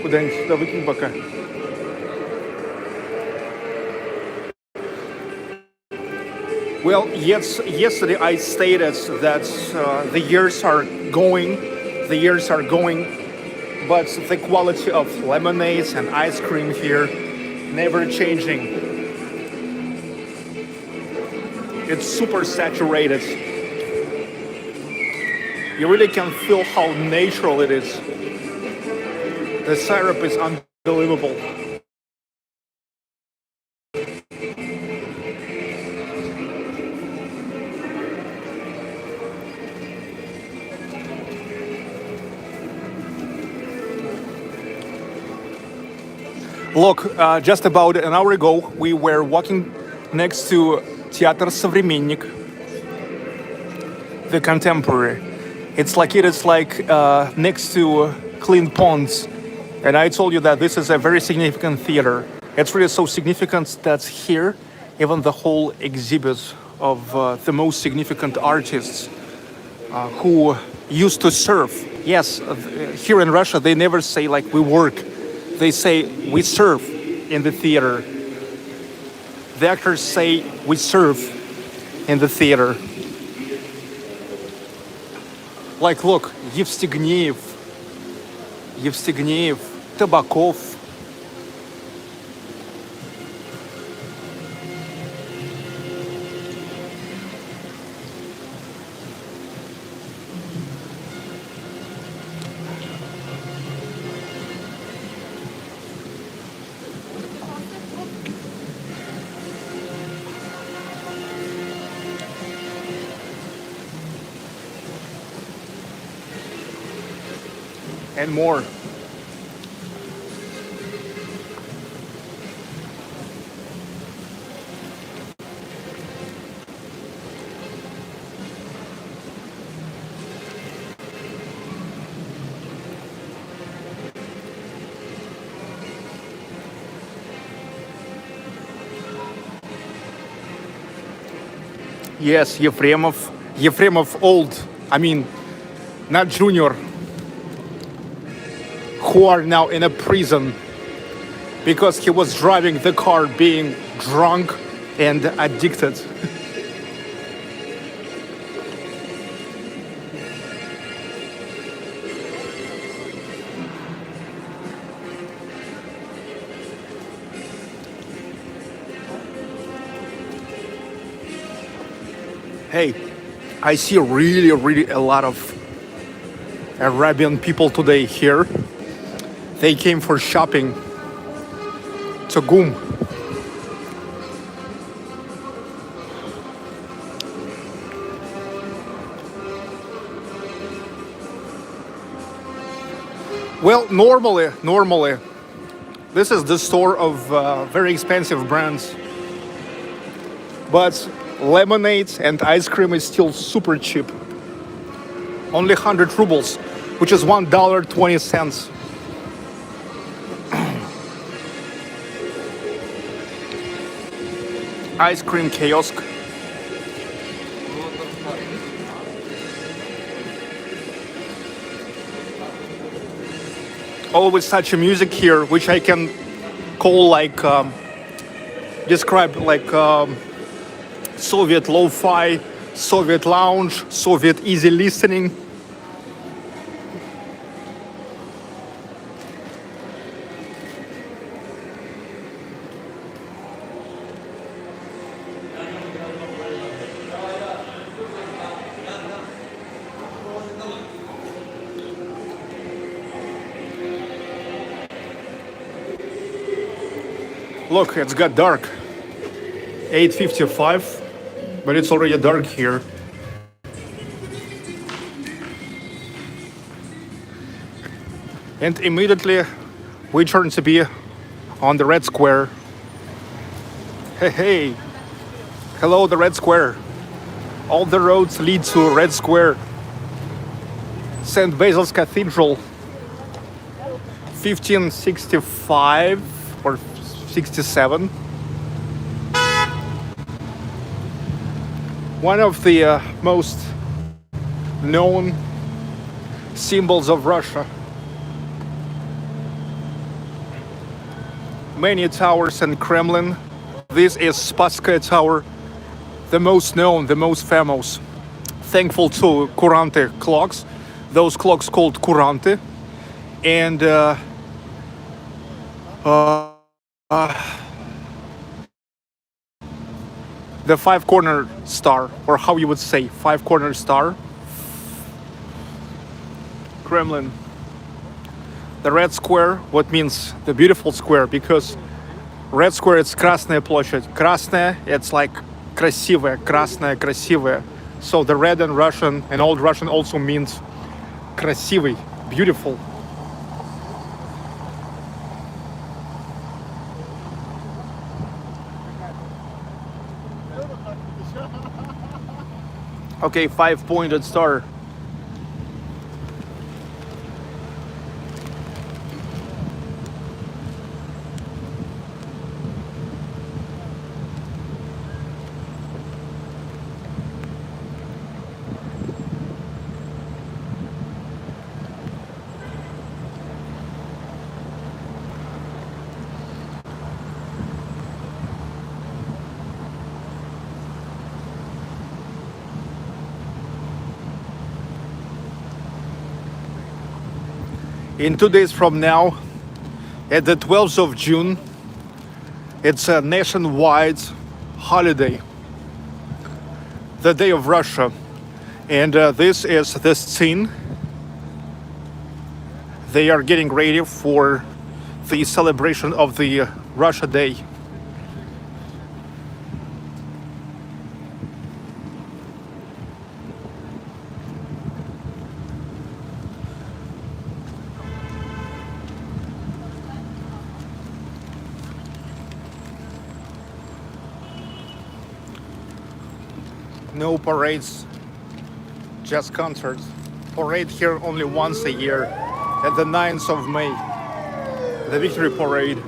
Speaker 1: Куда-нибудь сюда выкинь пока. Well, yes, yesterday I stated that the years are going, but the quality of lemonades and ice cream here never changing. It's super saturated. You really can feel how natural it is. The syrup is unbelievable. Look, just about an hour ago, we were walking next to Театр Современник, the Contemporary. It's like next to Clean Ponds. And I told you that this is a very significant theater. It's really so significant that here, even the whole exhibit of the most significant artists who used to serve. Yes, here in Russia, they never say like we work. They say we serve in the theater. The actors say we serve in the theater. Like, look, Евстигнеев, Табаков. And more. Yes, Yefremov old, I mean, not junior, who are now in a prison because he was driving the car being drunk and addicted. Hey, I see really a lot of Arabian people today here. They came for shopping to Gum. Well, normally, this is the store of very expensive brands. But lemonade and ice cream is still super cheap. Only 100 rubles, which is $1.20. Ice cream kiosk. Always such a music here, which I can call like, describe like Soviet lo-fi, Soviet lounge, Soviet easy listening. Look, it's got dark. 8:55, but it's already dark here. And immediately we turn to be on the Red Square. Hey, hello, the Red Square. All the roads lead to Red Square. St. Basil's Cathedral, 1565 or 67. One of the most known symbols of Russia. Many towers in Kremlin. This is Spaska Tower, the most known, the most famous. Thankful to Kurante clocks, those clocks called Kurante. And the five-corner star, or how you would say, five-corner star. Kremlin. The Red Square, what means the beautiful square, because Red Square, it's Красная площадь. Красная, it's like красивая, красная, красивая. So the red in Russian and Old Russian also means красивый, beautiful. Okay, five-pointed star. In 2 days from now, at the 12th of June, it's a nationwide holiday, the Day of Russia. And this is the scene. They are getting ready for the celebration of the Russia Day. No parades, just concerts. Parade here only once a year, at the 9th of May, the Victory Parade.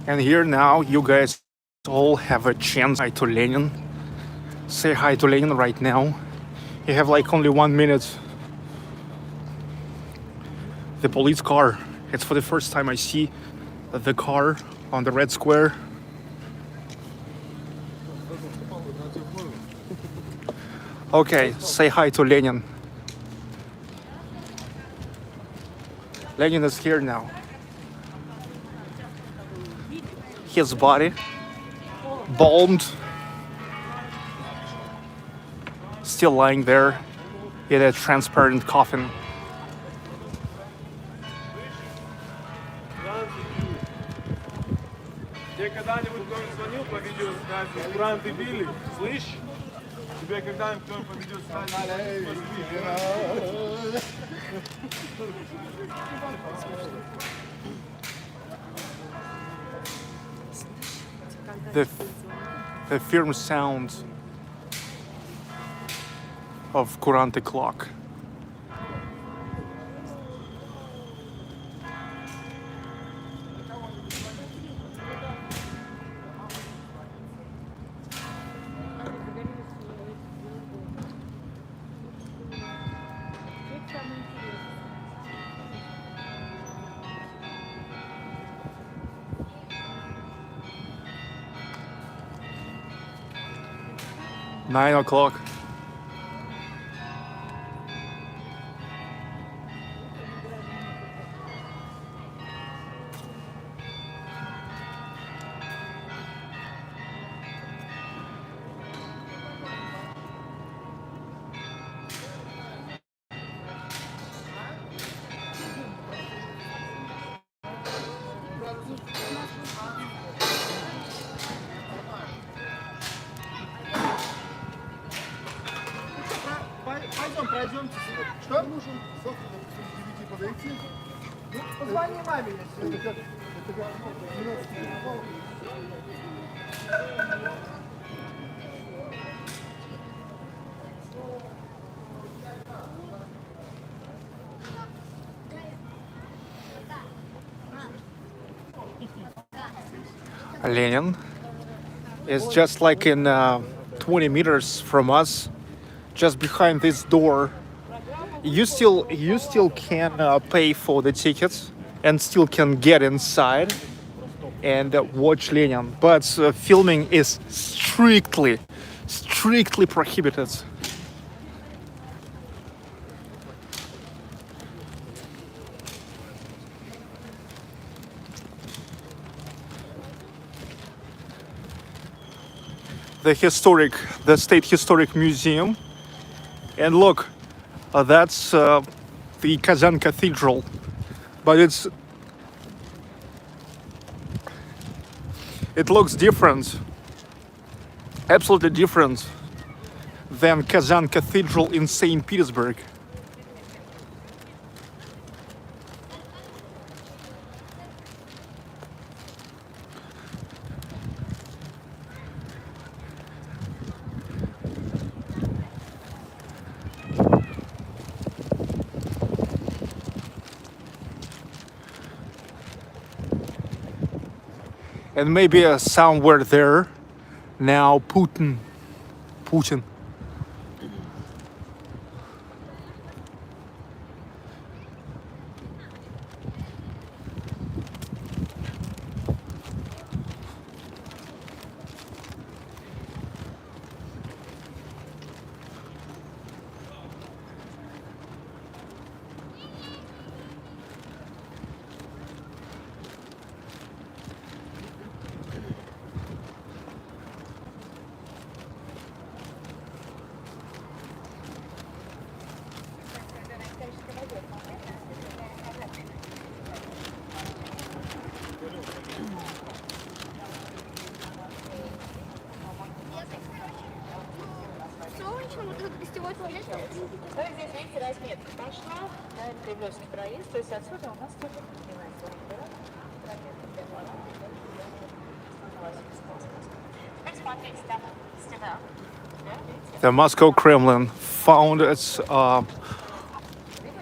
Speaker 1: And here now, you guys all have a chance. Hi to Lenin. Say hi to Lenin right now. You have like only 1 minute. The police car It's for the first time I see the car on the Red Square. Okay, say hi to Lenin. Lenin is here now. His body, bombed, still lying there in a transparent coffin.
Speaker 4: Тебе когда-нибудь кто-нибудь звонил по видеосвязи? Уран, ты били? Слышь? Тебе когда-нибудь кто-нибудь по видеосвязи?
Speaker 1: The firm sound of Kurante clock. Nine o'clock.
Speaker 4: Пойдем, пройдемте. Что нужен? Завтра, допустим, к 9 подойти. Ну, позвони маме, если это как 12 минут.
Speaker 1: Lenin is just like in 20 meters from us, just behind this door. You still can pay for the tickets and still can get inside and watch Lenin, but filming is strictly prohibited. The State Historic Museum, and look, that's the Kazan Cathedral, but it looks different, absolutely different than Kazan Cathedral in St. Petersburg. And maybe somewhere there now Putin.
Speaker 5: гостевой туалет. Да, здесь, видите, разметка пошла, да, Кремлевский проезд, то есть отсюда у нас тоже теперь смотрите, там стена.
Speaker 1: The Moscow Kremlin found its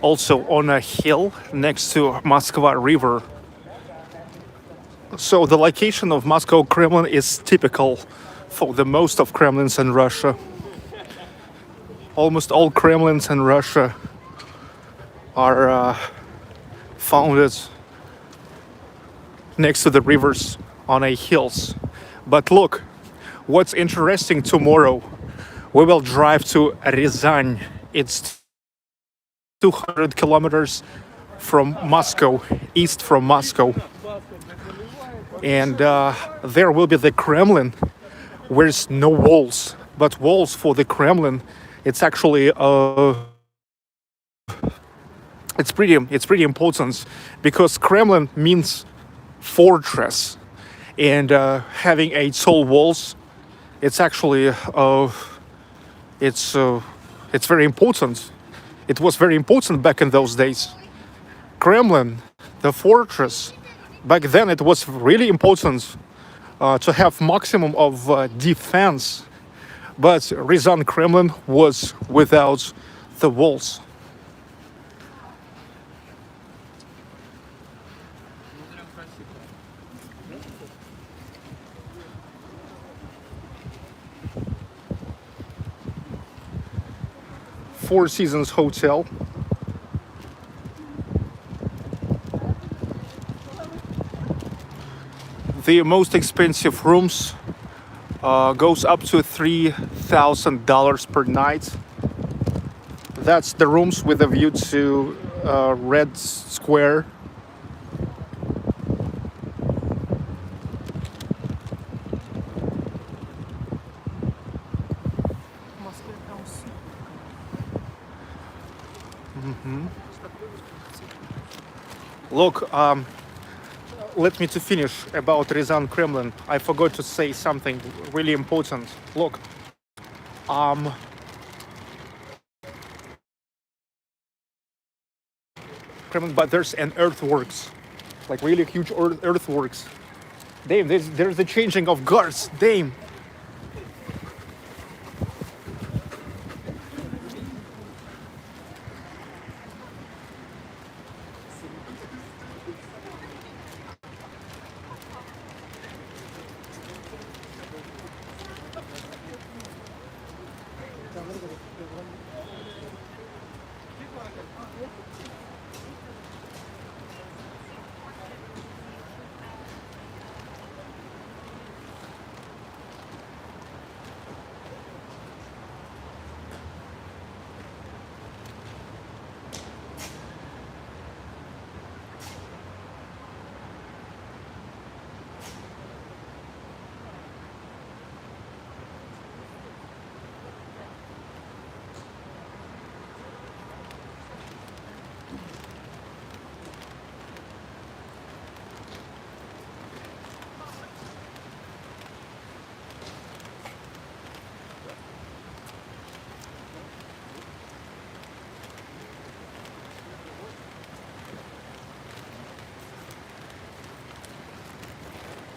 Speaker 1: also on a hill next to Moskva River. So the location of Moscow Kremlin is typical for the most of Kremlins in Russia. Almost all Kremlins in Russia are founded next to the rivers on a hills. But look, what's interesting, tomorrow we will drive to Ryazan. It's 200 kilometers from Moscow, east from Moscow. And there will be the Kremlin, where there's no walls, but walls for the Kremlin. It's actually it's pretty important, because Kremlin means fortress, and having a tall walls, it's actually it's very important. It was very important back in those days. Kremlin, the fortress, back then it was really important to have maximum of defense. But Ryazan Kremlin was without the walls. Four Seasons Hotel. The most expensive rooms goes up to $3,000 per night. That's the rooms with a view to Red Square. Look, let me to finish about Ryazan Kremlin. I forgot to say something really important. Look, Kremlin, but there's an earthworks, like really huge earthworks. Damn, there's the changing of guards. Damn.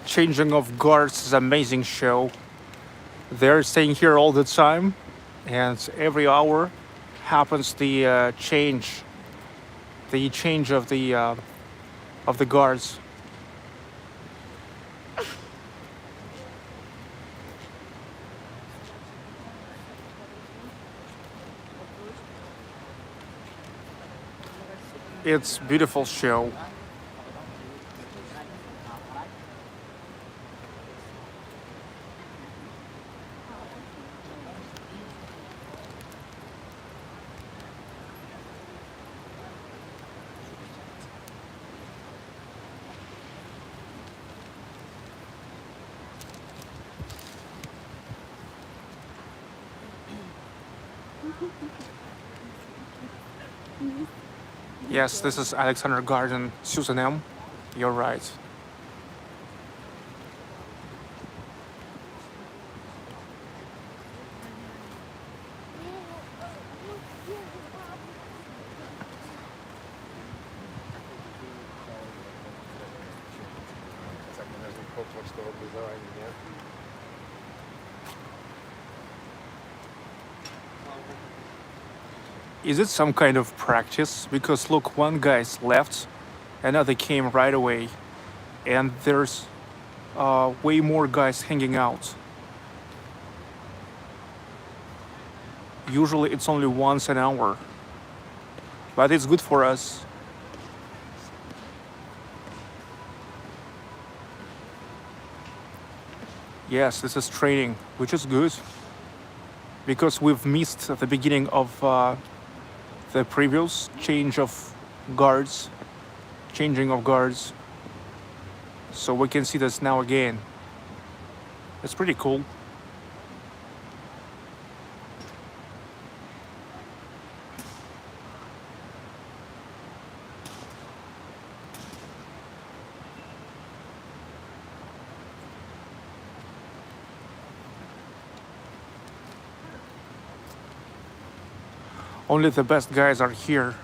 Speaker 1: Changing of guards is an amazing show. They're staying here all the time, and every hour happens the change of the guards. It's a beautiful show. Yes, this is Alexander Garden, Susan M. You're right. Is it some kind of practice? Because look, one guy's left, another came right away, and there's way more guys hanging out. Usually it's only once an hour, but it's good for us. Yes, this is training, which is good because we've missed the beginning of the previous guards, changing of guards. So we can see this now again. It's pretty cool. Only the best guys are here.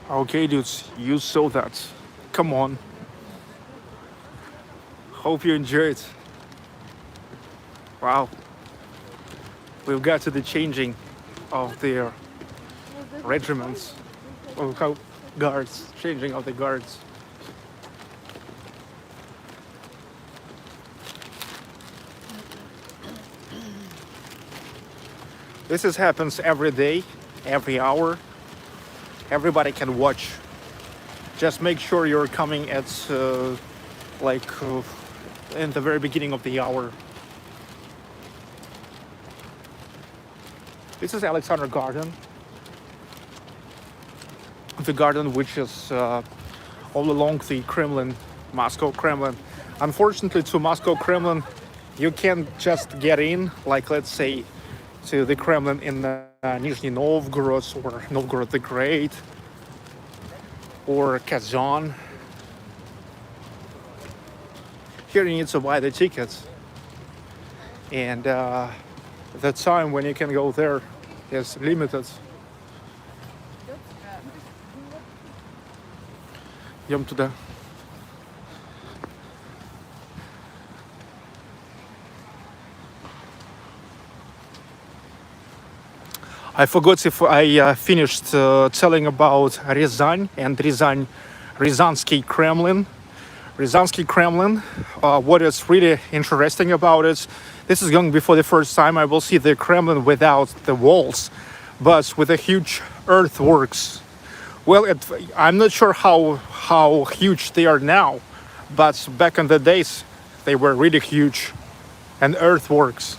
Speaker 1: Okay, dudes, you saw that. Come on. Hope you enjoyed. Wow. We've got to the changing of their regiments. Oh, how guards, changing of the guards. Happens every day, every hour. Everybody can watch. Just make sure you're coming at in the very beginning of the hour. This is Alexander Garden. The garden which is all along the Kremlin, Moscow Kremlin. Unfortunately, to Moscow Kremlin, you can't just get in, like let's say, to the Kremlin in Nizhny Novgorod or Novgorod the Great or Kazan. Here you need to buy the tickets, and the time when you can go there is limited. Идем туда. I forgot if I finished telling about Ryazan and Ryazansky Kremlin. Ryazansky Kremlin, what is really interesting about it, this is going to be for the first time I will see the Kremlin without the walls, but with the huge earthworks. Well, I'm not sure how huge they are now, but back in the days, they were really huge, and earthworks.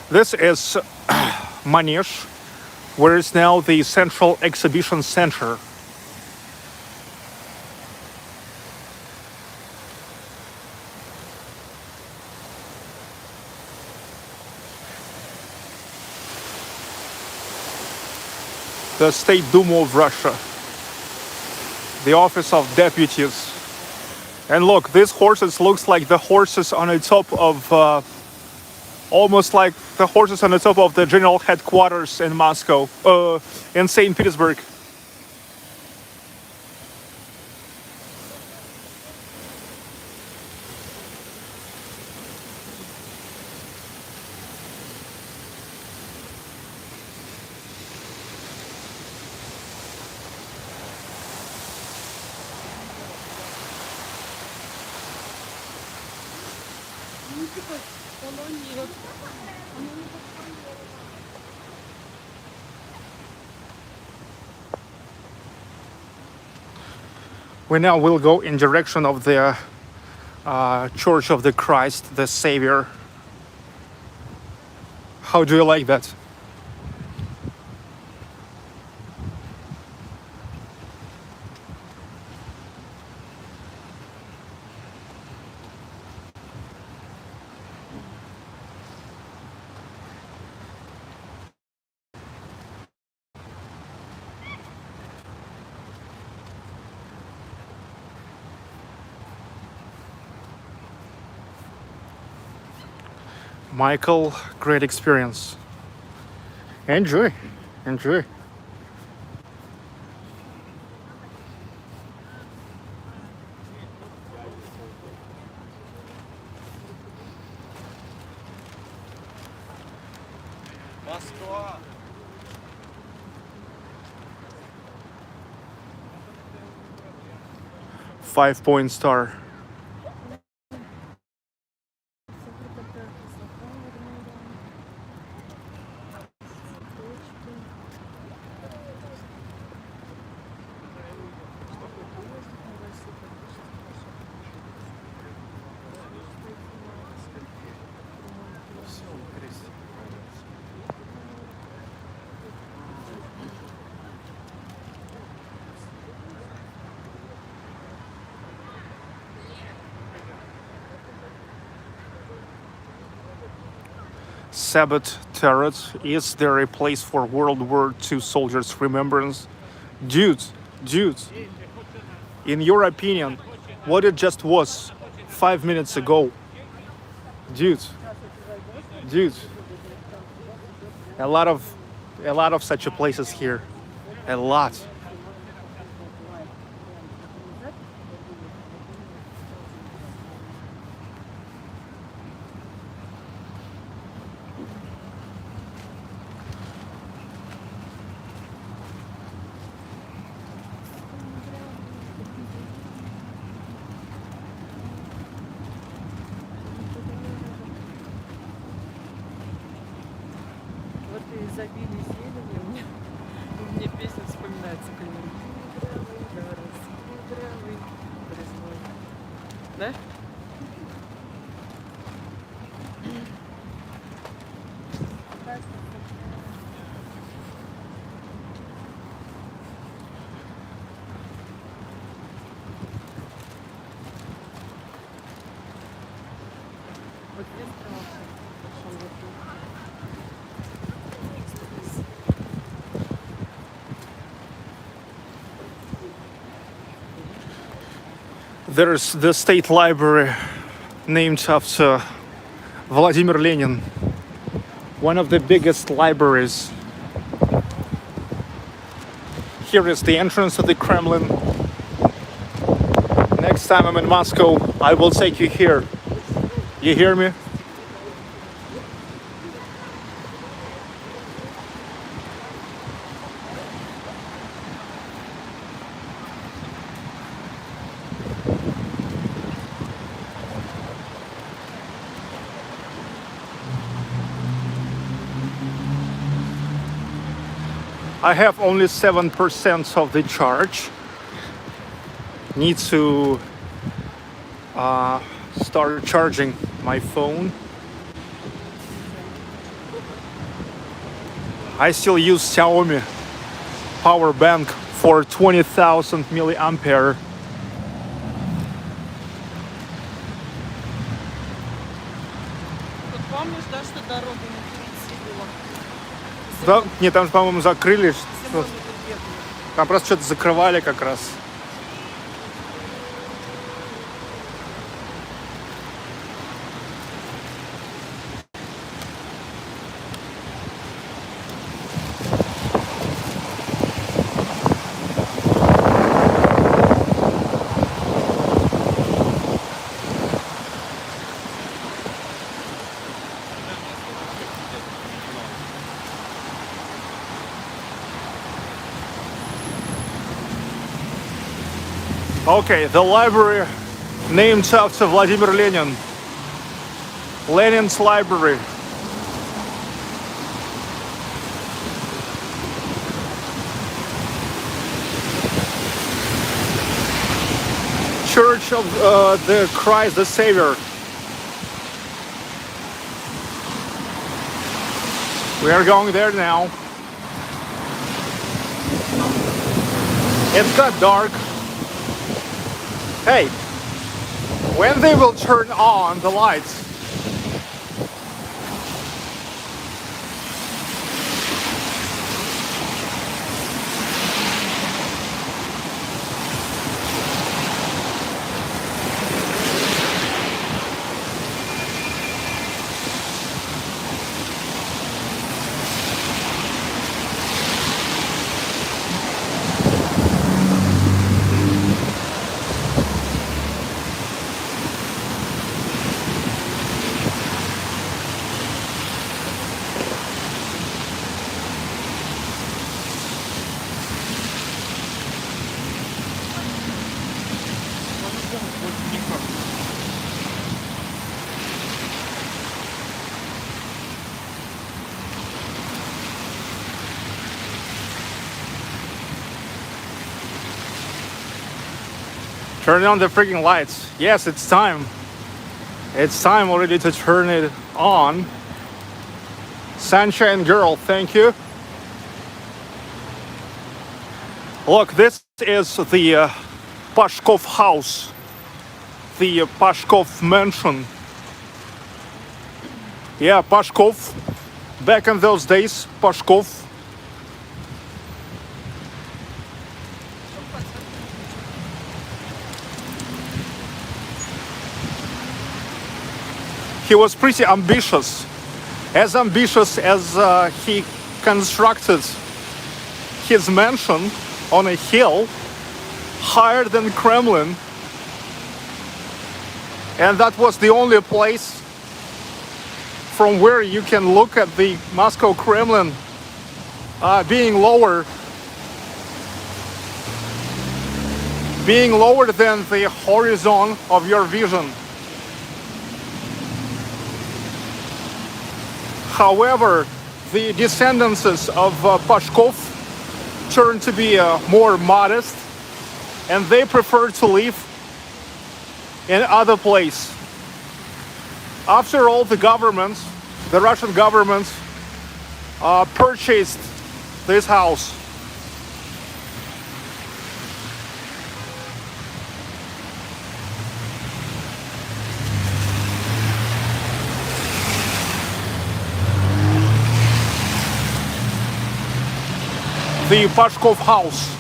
Speaker 1: This is Manege, where is now the Central Exhibition Center. The State Duma of Russia, the Office of Deputies. And look, these horses looks like the horses on the top of almost like the horses on the top of the general headquarters in Moscow, in St. Petersburg. We now will go in direction of the Church of the Christ, the Savior. How do you like that? Michael, great experience. Enjoy. 5-point star. Sabbath turret. Is there a place for World War II soldiers' remembrance? Dudes, in your opinion, what it just was 5 minutes ago? Dudes, a lot of such places here. A lot.
Speaker 2: Вот изобилие исследований мне песня вспоминается, да? Вот здесь пошел вот тут.
Speaker 1: There's the state library named after Vladimir Lenin, one of the biggest libraries. Here is the entrance to the Kremlin. Next time I'm in Moscow, I will take you here. You hear me? I have only 7% of the charge. Need to start charging my phone. I still use Xiaomi power bank for 20,000 milliampere.
Speaker 2: Тут помнишь, да, что дорогу на Тбилиси было?
Speaker 1: Да, нет, там, по-моему, закрыли.
Speaker 2: Зимой тут бегали.
Speaker 1: Там просто что-то закрывали как раз. Okay, the library named after Vladimir Lenin. Lenin's library. Church of the Christ the Savior. We are going there now. It's got dark. Hey, when they will turn on the lights? Turn on the freaking lights. Yes, it's time. It's time already to turn it on. Sunshine girl, thank you. Look, this is the Pashkov house. The Pashkov mansion. Yeah, Pashkov. Back in those days, Pashkov. He was pretty ambitious as he constructed his mansion on a hill higher than Kremlin, and that was the only place from where you can look at the Moscow Kremlin being lower than the horizon of your vision. However, the descendants of Pashkov turned to be more modest, and they prefer to live in other place. After all, the Russian government, purchased this house. The Pashkov house.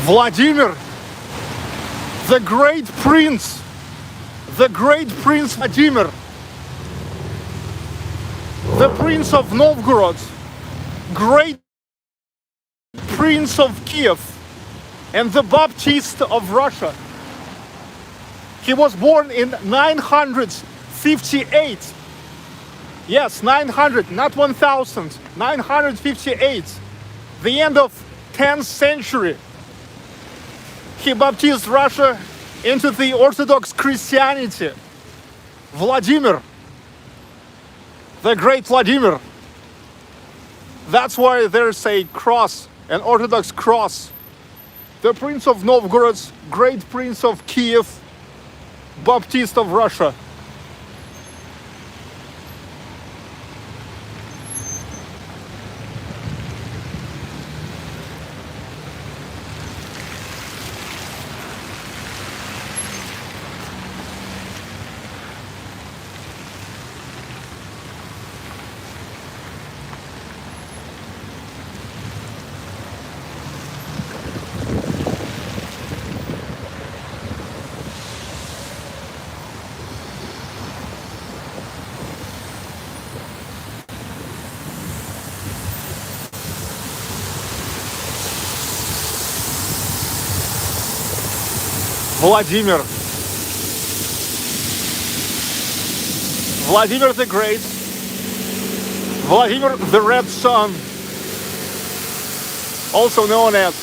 Speaker 1: Vladimir, the great prince Vladimir, the Prince of Novgorod, great Prince of Kiev, and the Baptist of Russia. He was born in 958. Yes, 900, not 1000, 958. The end of 10th century. He baptized Russia into the Orthodox Christianity. Vladimir, the great Vladimir. That's why there's a cross, an Orthodox cross. The Prince of Novgorod, great Prince of Kiev, Baptist of Russia. Vladimir the Great, Vladimir the Red Sun, also known as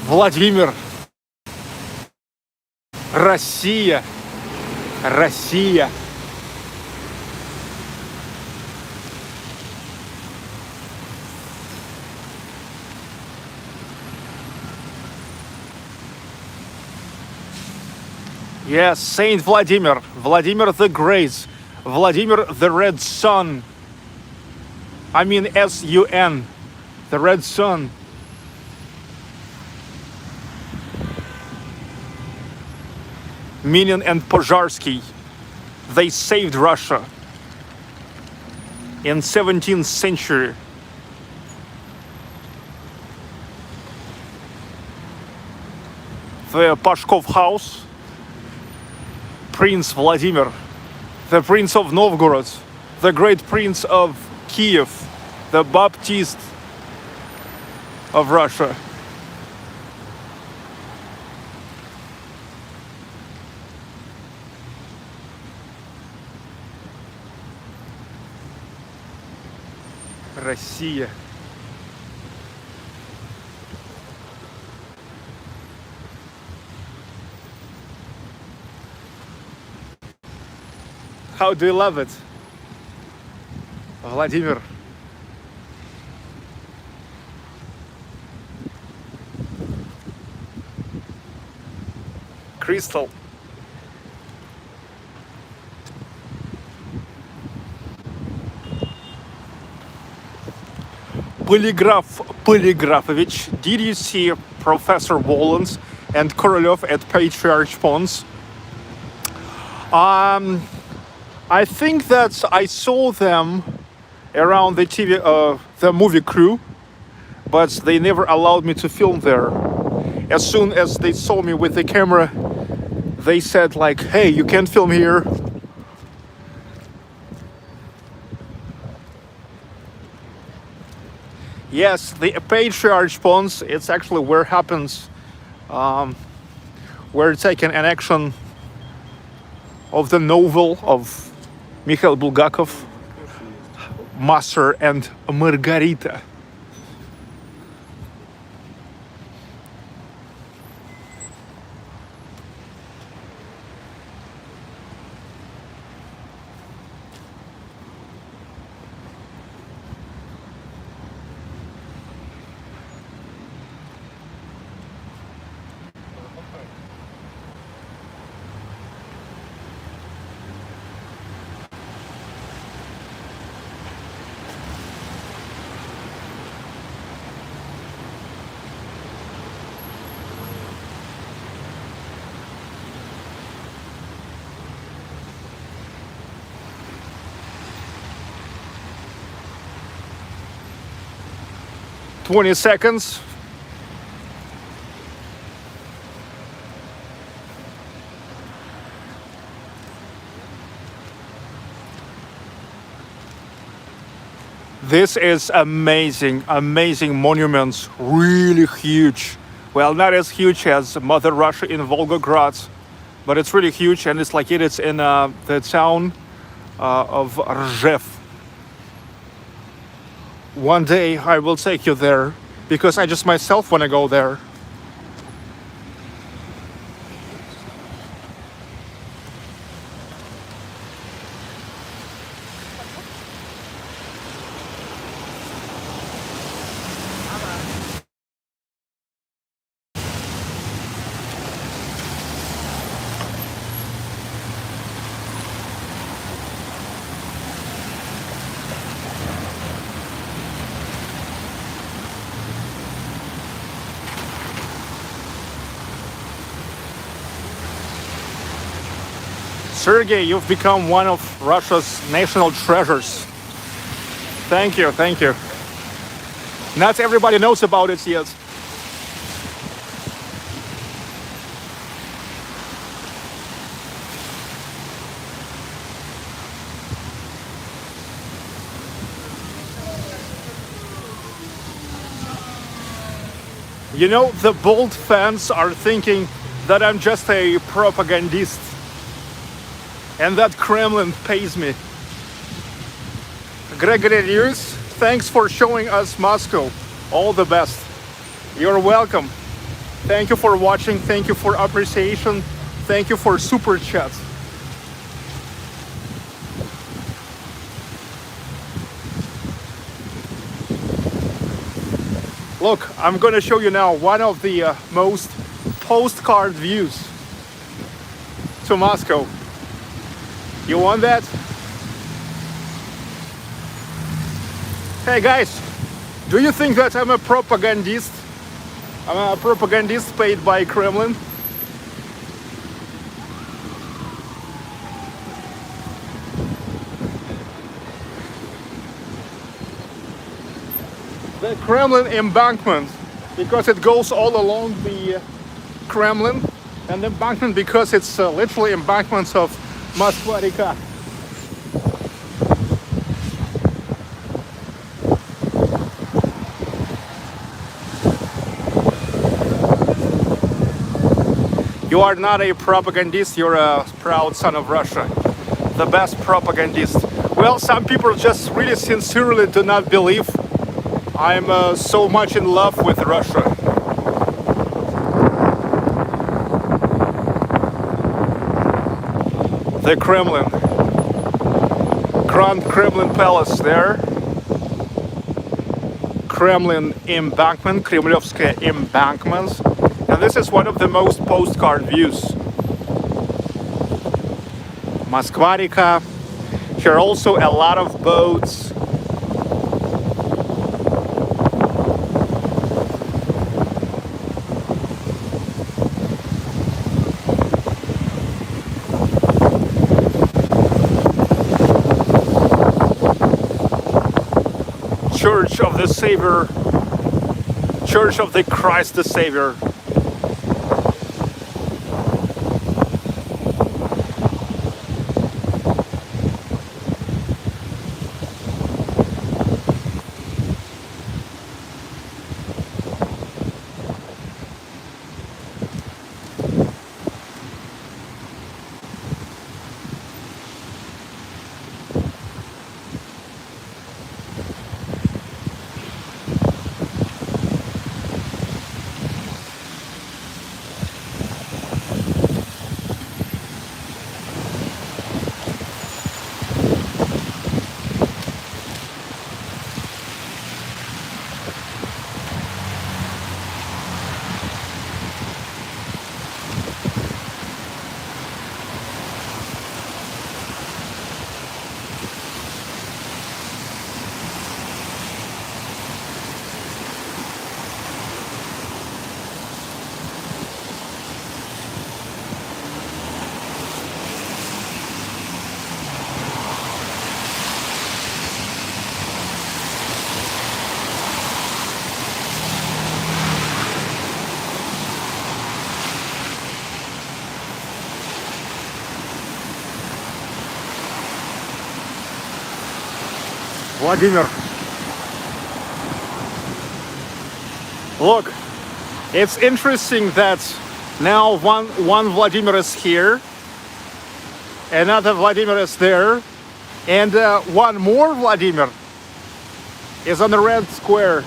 Speaker 1: Vladimir, Россия. Россия. Yes, Saint Vladimir, Vladimir the Great, Vladimir the Red Sun. I mean S-U-N, the Red Sun. Minin and Pozharsky, they saved Russia in 17th century. The Pashkov house, Prince Vladimir, the Prince of Novgorod, the great Prince of Kiev, the Baptist of Russia. Россия. How do you love it, Vladimir? Crystal. Polygrafovich, did you see Professor Wolans and Korolev at Patriarch Pons? I think that I saw them around the the movie crew, but they never allowed me to film there. As soon as they saw me with the camera, they said like, hey, you can't film here. Yes, the Patriarch Pons, it's actually where happens, we're taking an action of the novel of Mikhail Bulgakov, Master and Margarita. "20 seconds. This is amazing, amazing monuments, really huge. Well, not as huge as Mother Russia in Volgograd, but it's really huge, and it's located in the town of Rzhev. One day I will take you there, because I just myself want to go there. Sergey, you've become one of Russia's national treasures. Thank you, thank you. Not everybody knows about it yet. You know, the bold fans are thinking that I'm just a propagandist and that Kremlin pays me. Gregory Lewis, thanks for showing us Moscow. All the best. You're welcome. Thank you for watching. Thank you for appreciation. Thank you for super chats. Look, I'm gonna show you now one of the most postcard views to Moscow. You want that? Hey guys, do you think that I'm a propagandist? I'm a propagandist paid by Kremlin? The Kremlin embankment, because it goes all along the Kremlin, and embankment because it's literally embankments of Moskva-Reka. You are not a propagandist, you're a proud son of Russia. The best propagandist. Well, some people just really sincerely do not believe I'm so much in love with Russia. The Kremlin, Grand Kremlin Palace there. Kremlin embankment, Kremlevskaya embankments. And this is one of the most postcard views. Moskva-reka. Here are also a lot of boats. Church of the Savior, Church of the Christ the Savior. Vladimir. Look, it's interesting that now one Vladimir is here, another Vladimir is there, and one more Vladimir is on the red square.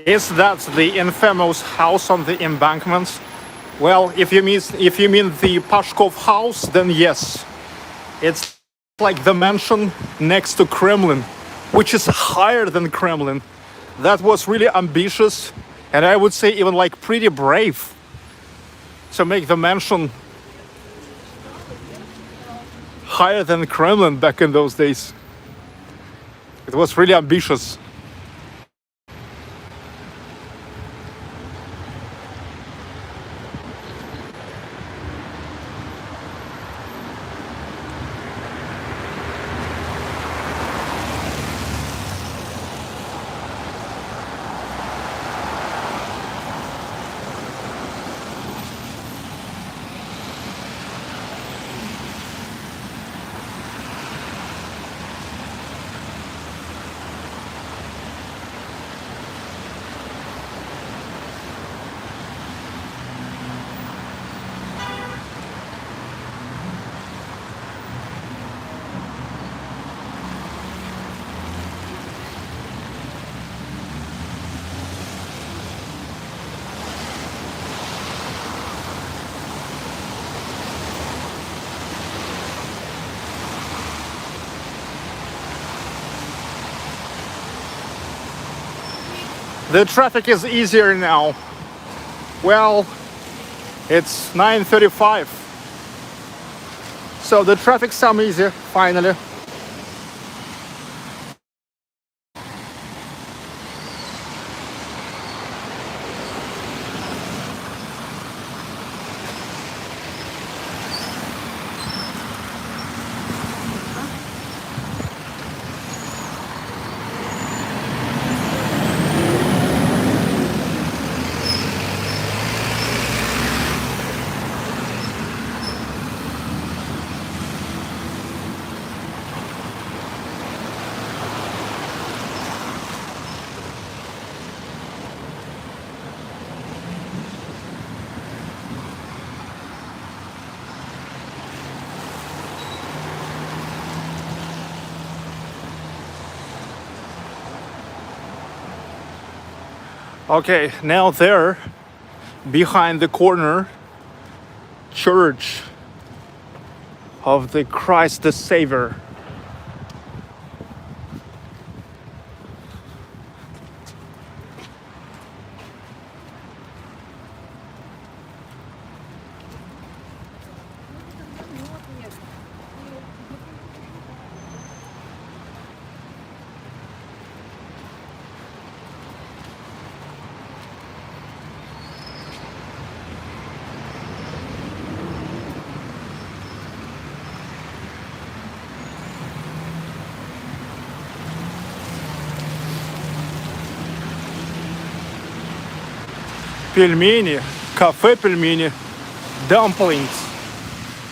Speaker 1: Is that the infamous house on the embankments? Well, if you mean the Pashkov house, then yes. It's like the mansion next to Kremlin, which is higher than Kremlin. That was really ambitious, and I would say even like pretty brave to make the mansion higher than Kremlin back in those days. It was really ambitious. The traffic is easier now. Well, it's 9:35. So the traffic's some easier, finally. Okay, now there, behind the corner, church of the Christ the Savior. Пельмени, cafe пельмени, dumplings.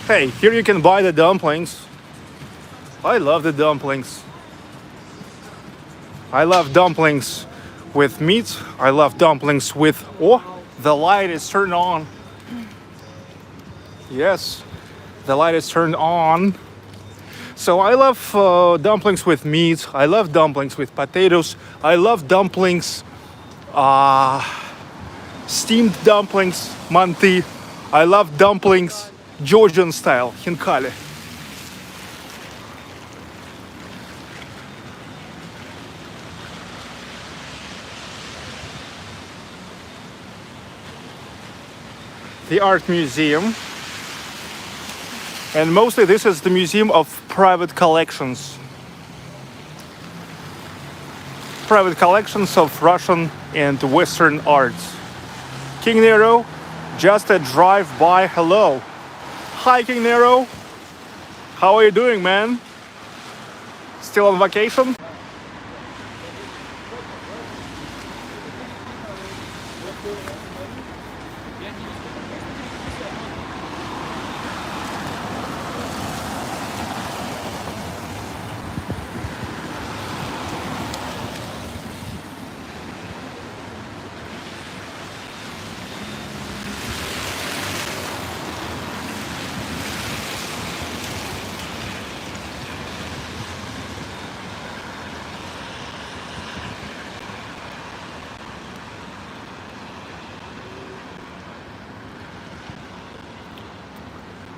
Speaker 1: Hey, here you can buy the dumplings. I love the dumplings. I love dumplings with meat. I love dumplings with... Oh, the light is turned on. Yes, the light is turned on. So I love dumplings with meat. I love dumplings with potatoes. I love dumplings, steamed dumplings, manti. I love dumplings, Georgian style, hinkali. The art museum. And mostly this is the museum of private collections. Private collections of Russian and Western arts. King Nero, just a drive-by hello. Hi, King Nero. How are you doing, man? Still on vacation?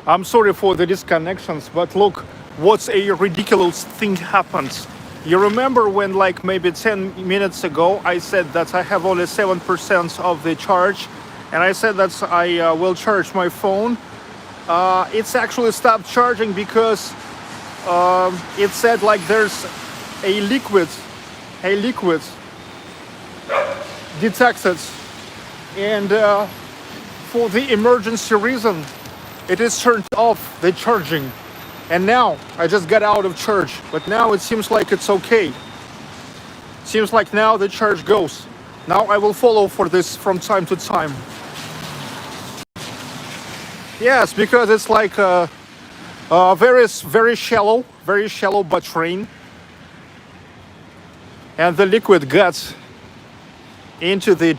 Speaker 1: I'm sorry for the disconnections, but look, what's a ridiculous thing happens. You remember when like maybe 10 minutes ago I said that I have only 7% of the charge, and I said that I will charge my phone. It's actually stopped charging because it said like there's a liquid detected, and for the emergency reason it is turned off the charging. And now I just got out of charge, but now it seems like it's okay. Seems like now the charge goes. Now I will follow for this from time to time. Yes, because it's like very shallow but rain, and the liquid gets into the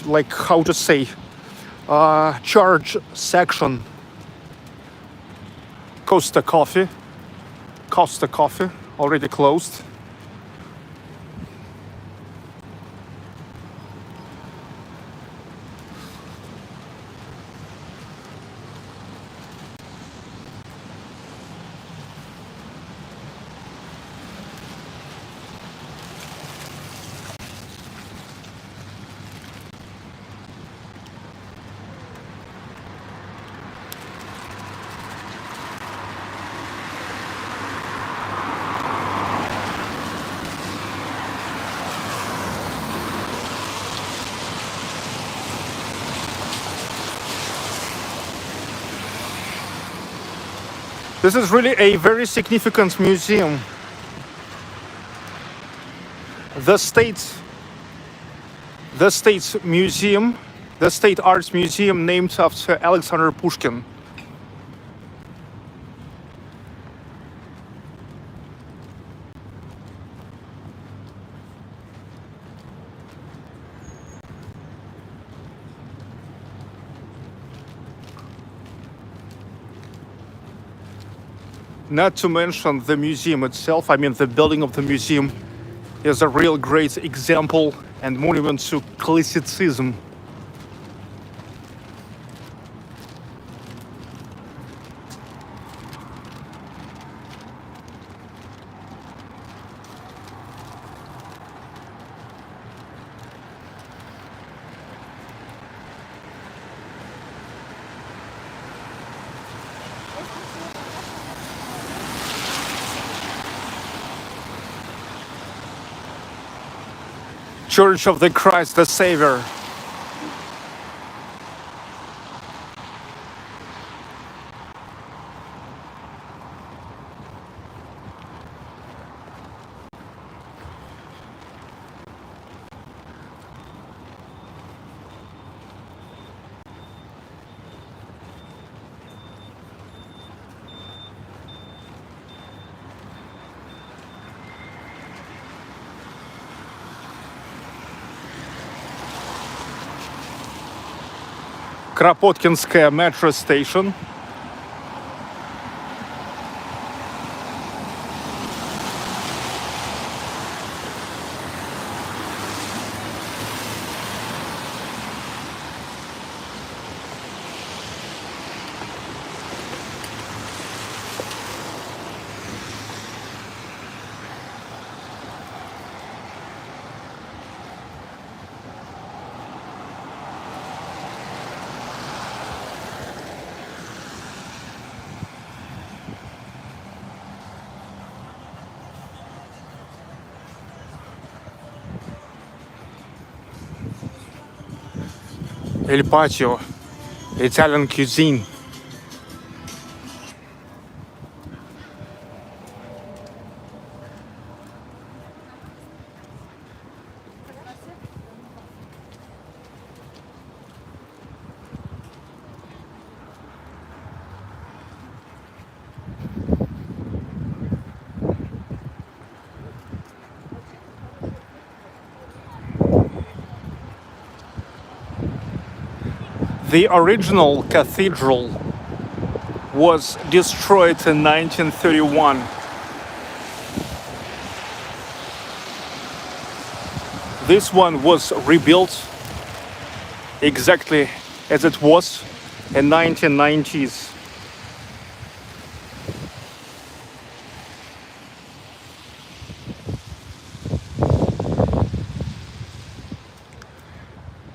Speaker 1: like, how to say, charge section. Costa Coffee already closed. This is really a very significant museum. The state museum, the State Arts Museum, named after Alexander Pushkin. Not to mention the museum itself. I mean, the building of the museum is a real great example and monument to classicism. Church of the Christ the Savior. Kropotkinskaya metro station. Il Patio, Italian cuisine. The original cathedral was destroyed in 1931. This one was rebuilt exactly as it was in 1990s.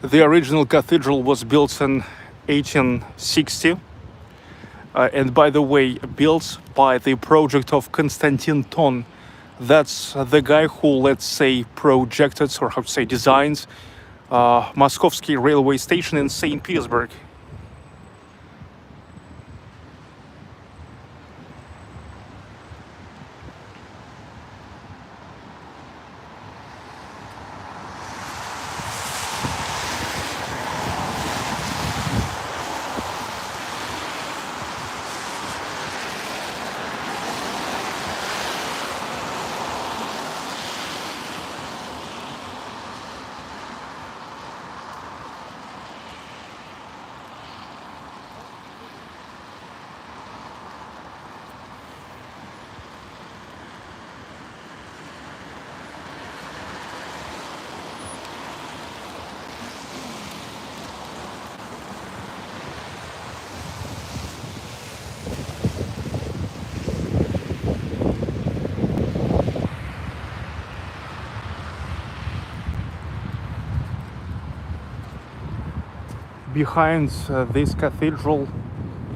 Speaker 1: The original cathedral was built in 1860, and by the way, built by the project of Konstantin Ton. That's the guy who, let's say, projected, or how to say, designed Moskovsky railway station in St. Petersburg. Behind this cathedral,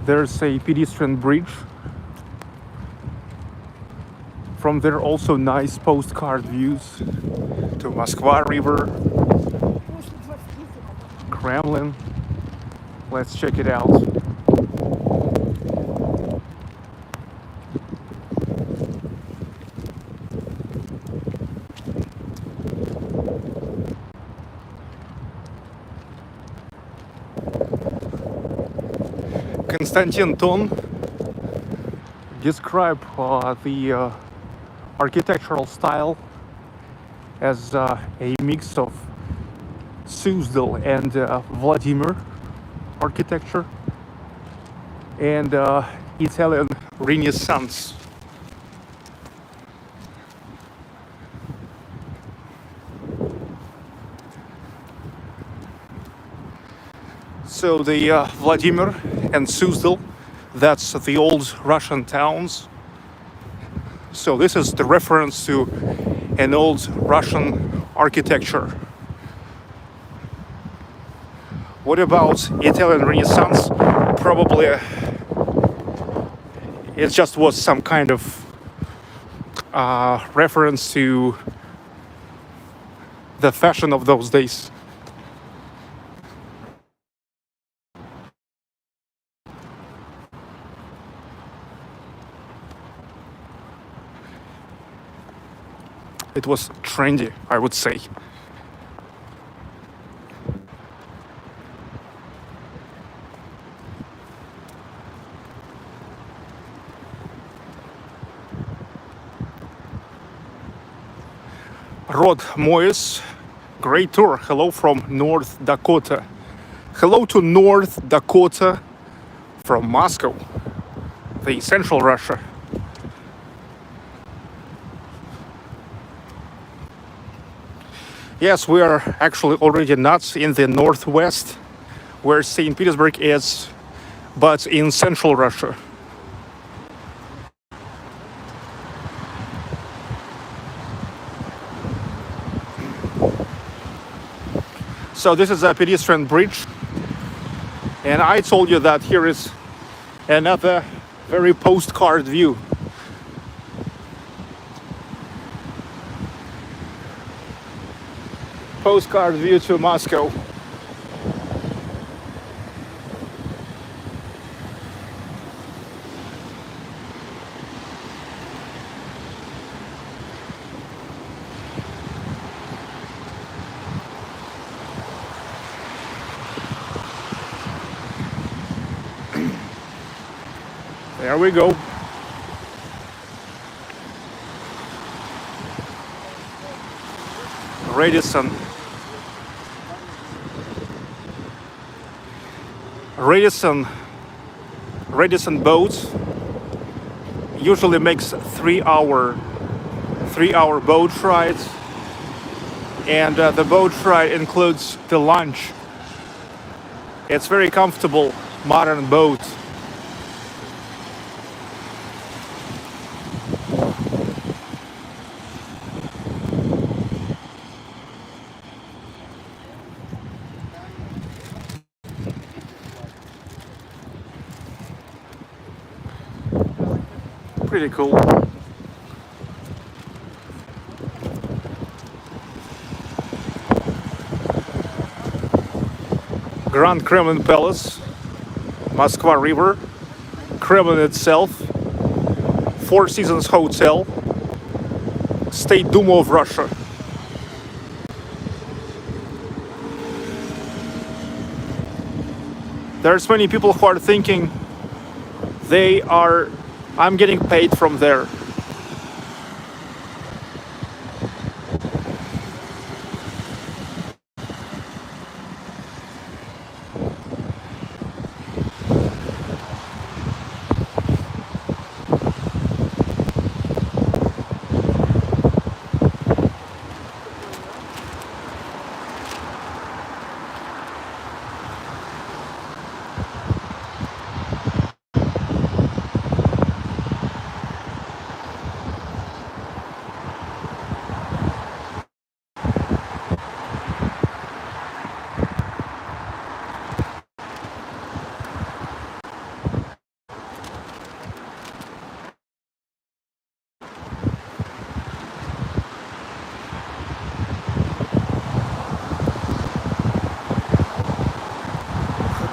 Speaker 1: there's a pedestrian bridge. From there, also nice postcard views to Moskva River, Kremlin. Let's check it out. Konstantin Ton described the architectural style as a mix of Suzdal and Vladimir architecture and Italian Renaissance. So the Vladimir and Suzdal, that's the old Russian towns. So this is the reference to an old Russian architecture. What about Italian Renaissance? Probably it just was some kind of reference to the fashion of those days. It was trendy, I would say. Rod Moyes, great tour. Hello from North Dakota. Hello to North Dakota from Moscow, the central Russia. Yes, we are actually already not in the northwest, where St. Petersburg is, but in central Russia. So this is a pedestrian bridge, and I told you that here is another very postcard view. Postcard view to Moscow. There we go. Radisson. Radisson boat usually makes 3-hour boat rides, and the boat ride includes the lunch. It's very comfortable, modern boat. Pretty cool. Grand Kremlin Palace, Moskva River, Kremlin itself, Four Seasons Hotel, State Duma of Russia. There's many people who are thinking I'm getting paid from there.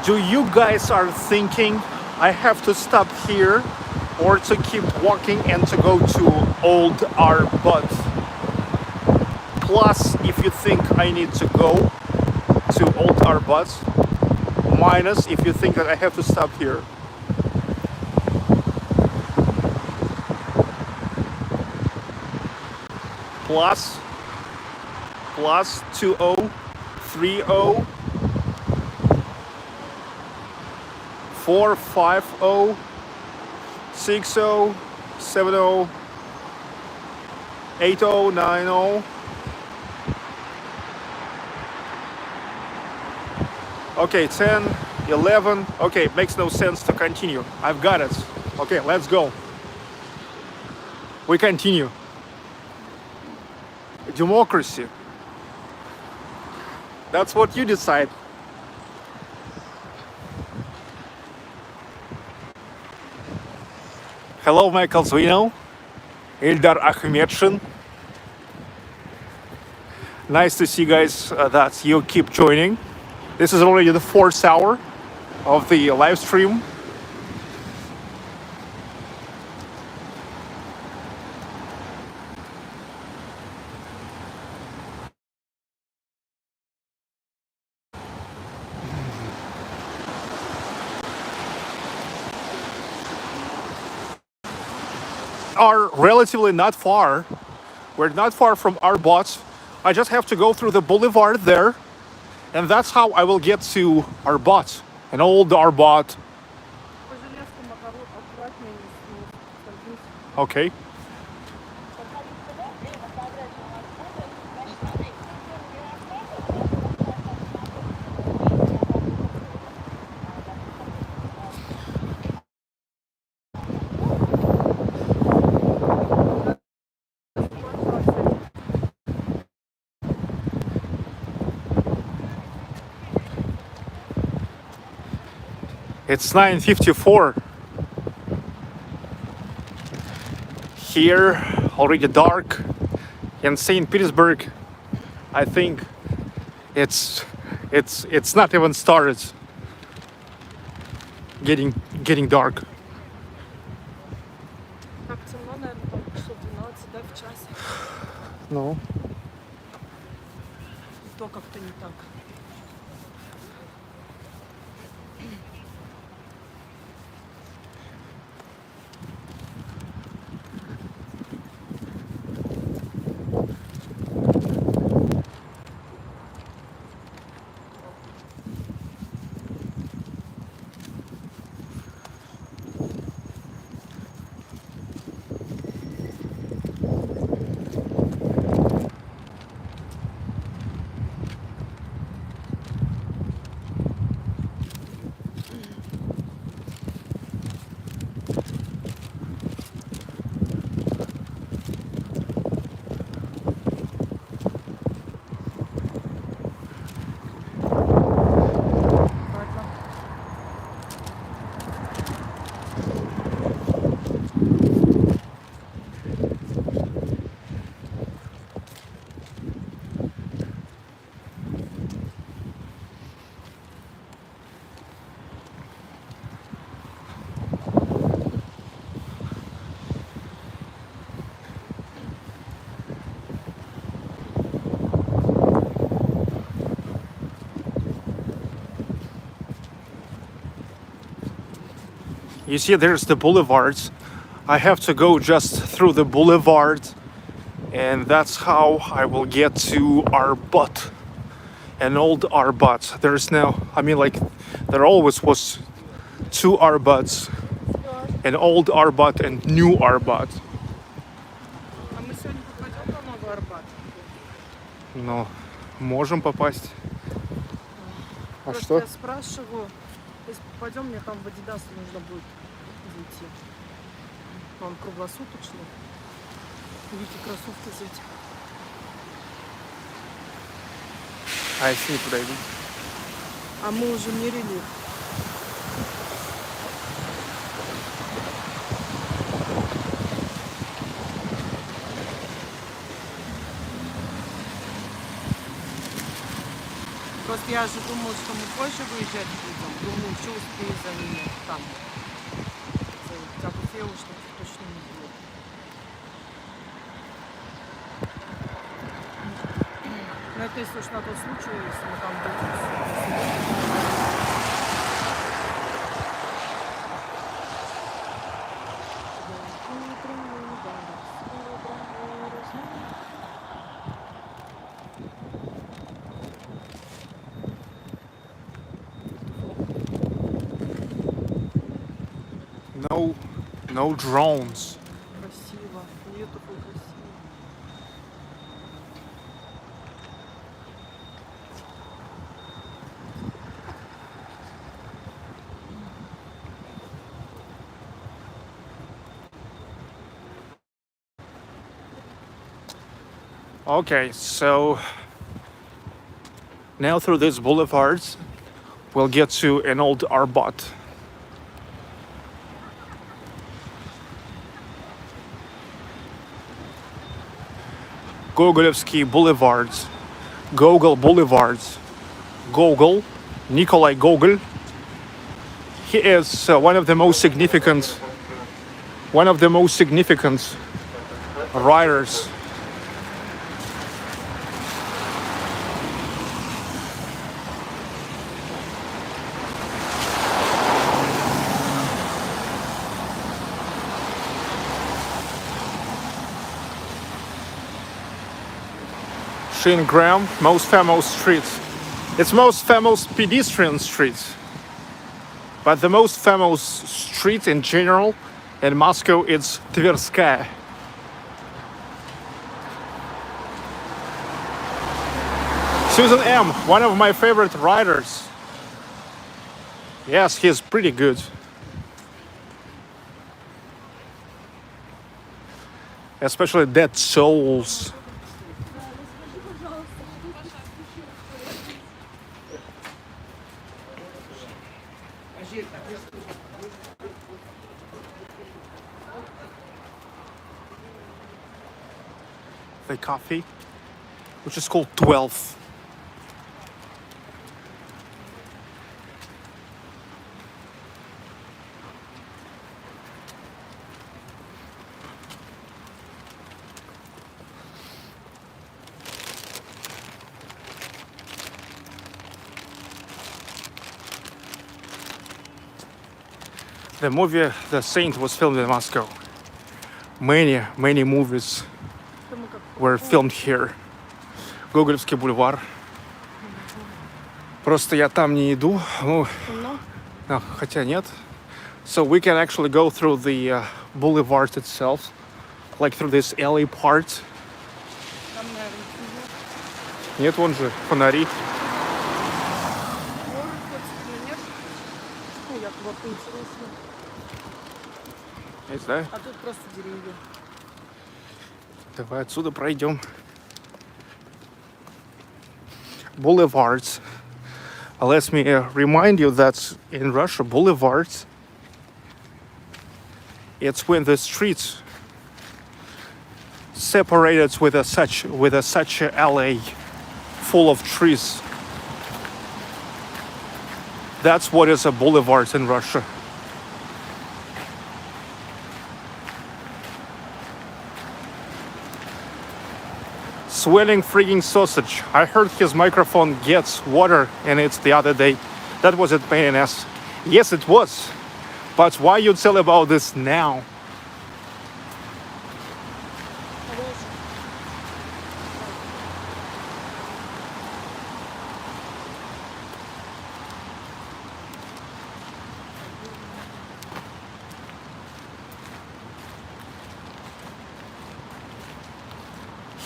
Speaker 1: Do you guys are thinking I have to stop here or to keep walking and to go to Old Arbot? Plus, if you think I need to go to Old Arbot, minus if you think that I have to stop here. plus 20 30 450 60 70 80 90. Okay, 10 11. Okay, makes no sense to continue. I've got it. Okay, let's go. We continue. Democracy. That's what you decide. Hello, Michael Zwino, Ildar Ahmedshin. Nice to see you guys that you keep joining. This is already the 4th hour of the live stream. Are relatively not far. We're not far from Arbot. I just have to go through the boulevard there, and that's how I will get to Arbot, an old Arbot.
Speaker 2: По железкам аккуратнее не скользнуть.
Speaker 1: Okay. It's 9:54. Here, already dark. In St. Petersburg, I think it's not even started getting dark.
Speaker 2: Так темно, наверное, там часов 12, да, в час.
Speaker 1: No.
Speaker 2: И то как-то не так.
Speaker 1: You see, there's the boulevards. I have to go just through the boulevard, and that's how I will get to Arbot, an old Arbot. There's now, I mean, like, there always was two Arbots, an old Arbot and new Arbot.
Speaker 2: А мы сегодня попадем на Новый Арбат?
Speaker 1: Но можем попасть. А
Speaker 2: Просто
Speaker 1: что?
Speaker 2: я спрашиваю, если попадем, мне там в Адидас нужно будет зайти. Он круглосуточный. Видите, кроссовки зайти.
Speaker 1: А если не подойду?
Speaker 2: А мы уже мерили. Просто я же думаю, что мы позже выезжать будем. Думаю, что успею за ними там. Хотя бы девушек точно не будет. Но это если уж на тот случай, если мы там будем.
Speaker 1: No drones.
Speaker 2: Красиво. Beautiful, красиво.
Speaker 1: Okay, so now through these boulevards, we'll get to an old Arbot. Gogolevsky boulevards, Gogol boulevards, Gogol, Nikolai Gogol. He is one of the most significant writers. Graham, most famous street. It's most famous pedestrian street. But the most famous street in general in Moscow is Tverskaya. Susan M., one of my favorite writers. Yes, he's pretty good. Especially Dead Souls. The coffee, which is called 12. The movie The Saint was filmed in Moscow. Many movies were filmed here. Гоголевский бульвар. Просто я там не иду. Ну, хотя нет. So we can actually go through the boulevard itself, like through this alley part. Нет, вон же фонари. Есть, да?
Speaker 2: А тут просто деревья.
Speaker 1: Давай отсюда пройдем. Boulevards. Let me remind you that in Russia, boulevards, it's when the streets separated with a such alley full of trees. That's what is a boulevard in Russia. Swelling freaking sausage. I heard his microphone gets water in it the other day. That was at pain in ass. Yes, it was. But why you tell about this now?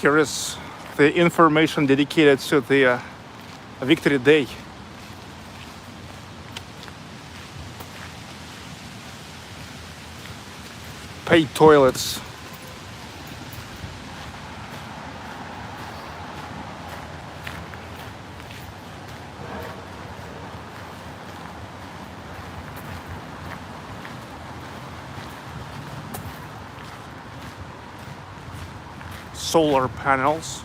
Speaker 1: Here is the information dedicated to the Victory Day. Paid toilets. Solar panels.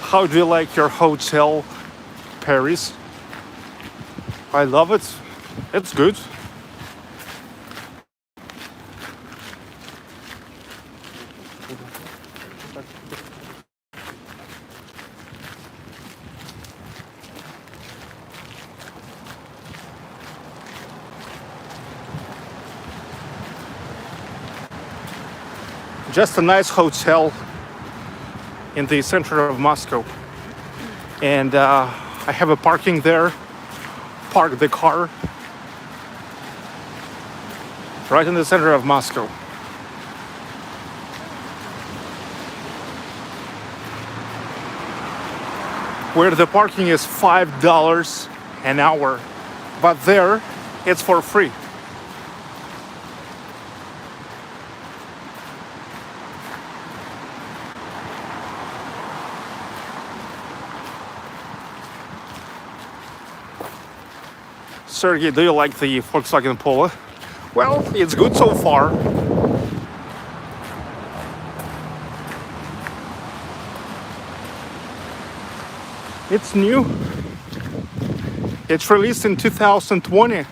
Speaker 1: How do you like your hotel, Paris? I love it. It's good. Just a nice hotel in the center of Moscow. And I have a parking there. Park the car right in the center of Moscow. Where the parking is $5 an hour, but there it's for free. Sergey, do you like the Volkswagen Polo? Well, it's good so far. It's new. It's released in 2020,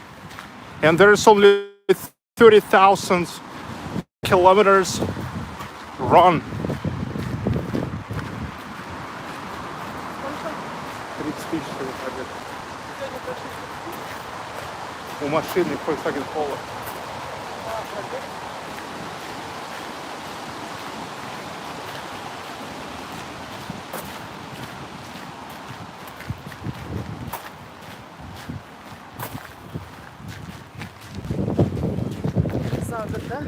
Speaker 1: and there's only 30,000 kilometers run. У машины Volkswagen Polo.
Speaker 2: Задор, да?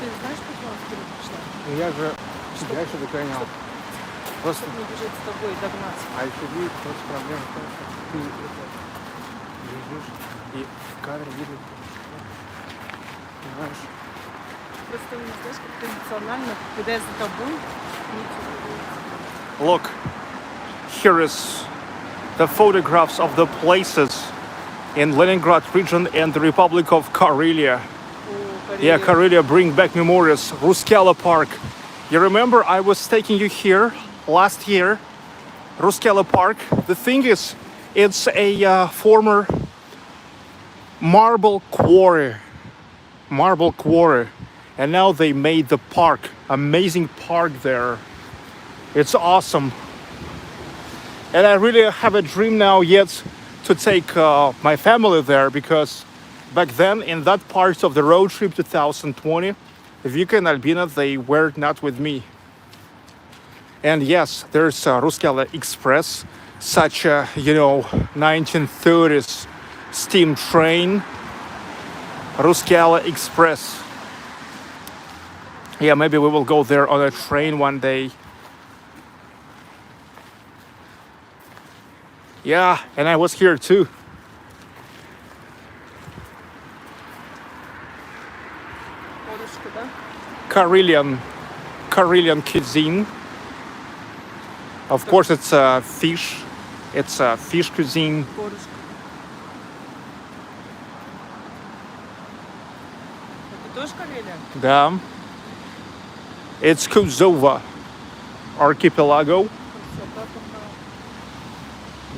Speaker 2: Ты знаешь, почему я вперед пришла?
Speaker 1: Я же тебя еще догонял. Просто
Speaker 2: Чтобы не бежать с тобой и догнаться.
Speaker 1: а еще видишь, просто проблема в том, что ты это лежишь и в кадре видно, понимаешь?
Speaker 2: Просто не знаешь, как эмоционально, когда я за тобой, ничего.
Speaker 1: Look, here is the photographs of the places in Leningrad region and the Republic of Karelia. Yeah, Karelia, bring back memories. Ruskela Park. You remember I was taking you here last year, Ruskela Park. The thing is, it's a former marble quarry. And now they made the park. Amazing park there. It's awesome. And I really have a dream now yet to take my family there, because back then in that part of the road trip 2020, Vika and Albina, they were not with me. And yes, there's Ruskela Express, such a, 1930s steam train. Ruskela Express. Yeah, maybe we will go there on a train one day. Yeah, and I was here too.
Speaker 2: Корюшка, да?
Speaker 1: Karelian cuisine. Of course, it's fish. It's fish cuisine.
Speaker 2: Корюшка. Это тоже Карелия?
Speaker 1: Да. It's Kuzova archipelago.
Speaker 2: Красота какая.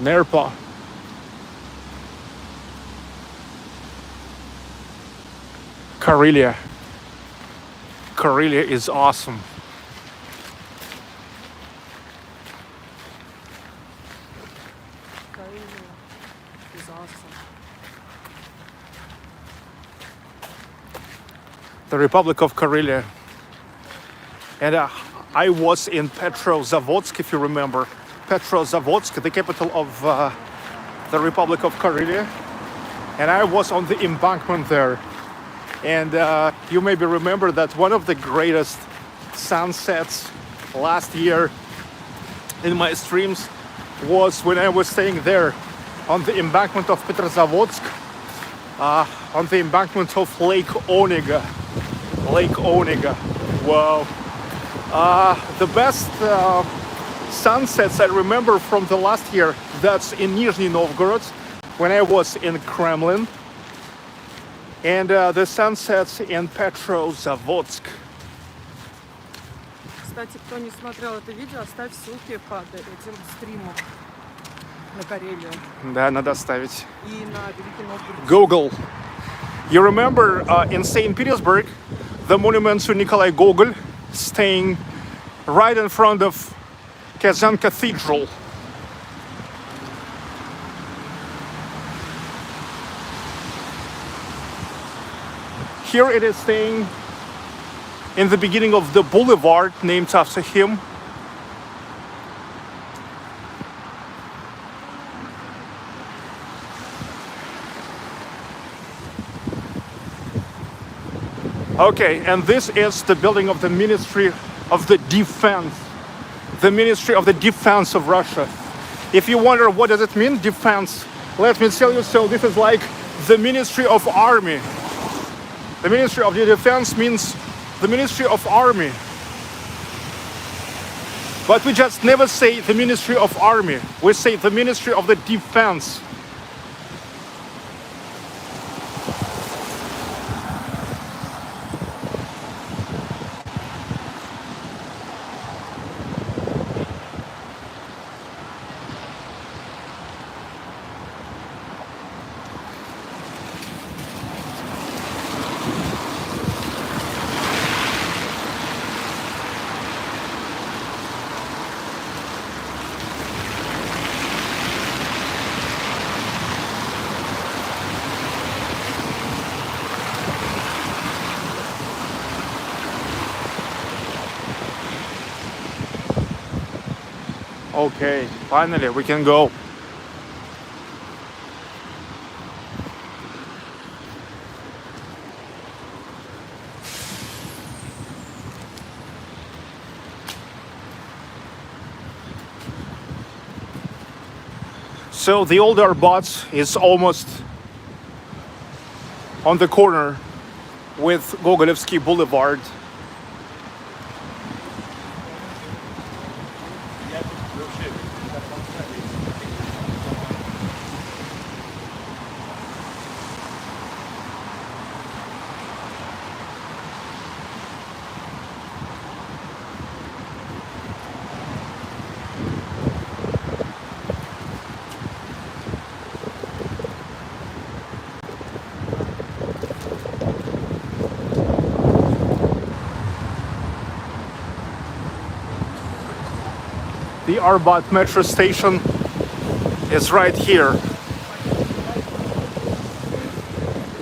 Speaker 1: Nerpa. Karelia. Karelia is awesome.
Speaker 2: Карелия is awesome.
Speaker 1: The Republic of Karelia. And I was in Petrozavodsk, if you remember. Petrozavodsk, the capital of the Republic of Karelia. And I was on the embankment there. And you maybe remember that one of the greatest sunsets last year in my streams was when I was staying there on the embankment of Petrozavodsk, on the embankment of Lake Onega. Wow. The best sunsets I remember from the last year, that's in Nizhny Novgorod, when I was in Kremlin. And the sunsets in Petrozavodsk.
Speaker 2: Кстати, кто не смотрел это видео, оставь ссылки под этим стримом на Карелию
Speaker 1: Да, надо ставить.
Speaker 2: и на Великий Новгород.
Speaker 1: Google. You remember in St. Petersburg, the monument to Nikolai Gogu staying right in front of Kazan Cathedral. Here it is staying in the beginning of the boulevard named after him. Okay, and this is the building of the Ministry of the Defense. The Ministry of the Defense of Russia. If you wonder what does it mean, defense, let me tell you, so this is like the Ministry of Army. The Ministry of the Defense means the Ministry of Army. But we just never say the Ministry of Army. We say the Ministry of the Defense. Okay, finally we can go. So the old Arbot is almost on the corner with Gogolevsky Boulevard. The Arbot metro station is right here.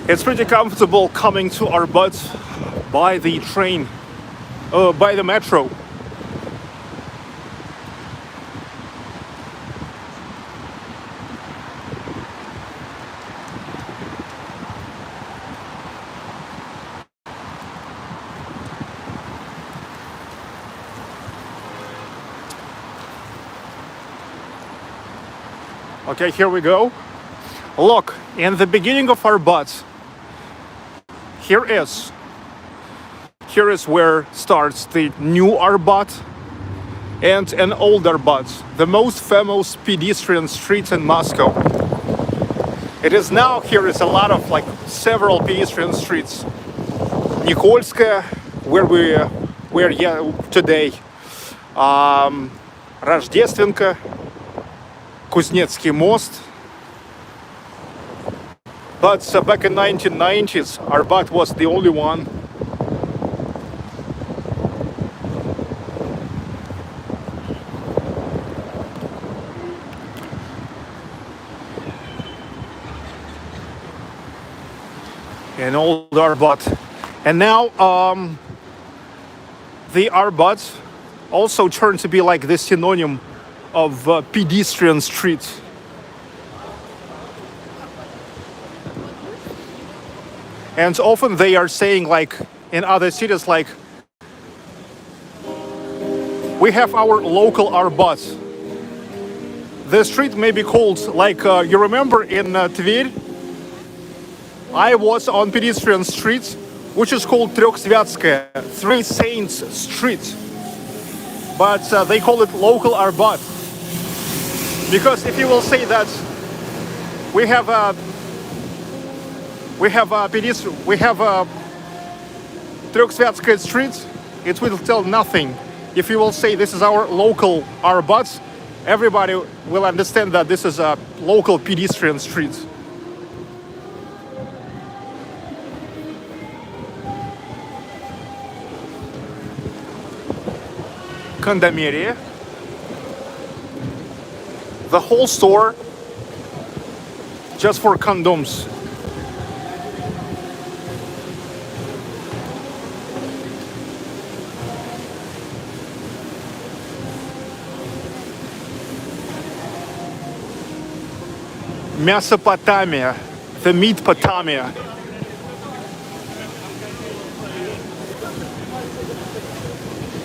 Speaker 1: It's pretty comfortable coming to Arbot by the train, by the metro. Okay, here we go. Look, in the beginning of Arbot, here is where starts the new Arbot and an old Arbot, the most famous pedestrian street in Moscow. It is now, here is a lot of several pedestrian streets. Nikolskaya, where we are today, Рождественка, Kuznetsky Most. But back in 1990s, Arbot was the only one. An old Arbot. And now the Arbot also turned to be like the synonym of pedestrian street. And often they are saying, like in other cities, like we have our local Arbot. The street may be called, like you remember in Tver, I was on pedestrian street, which is called Трехсвятская, Three Saints Street. but they call it local Arbot. Because if you will say that we have a Tryoksvyatskaya street, it will tell nothing. If you will say this is our local Arbot, everybody will understand that this is a local pedestrian street. Kondomeria. The whole store just for condoms. Mesopotamia, the Meatpotamia.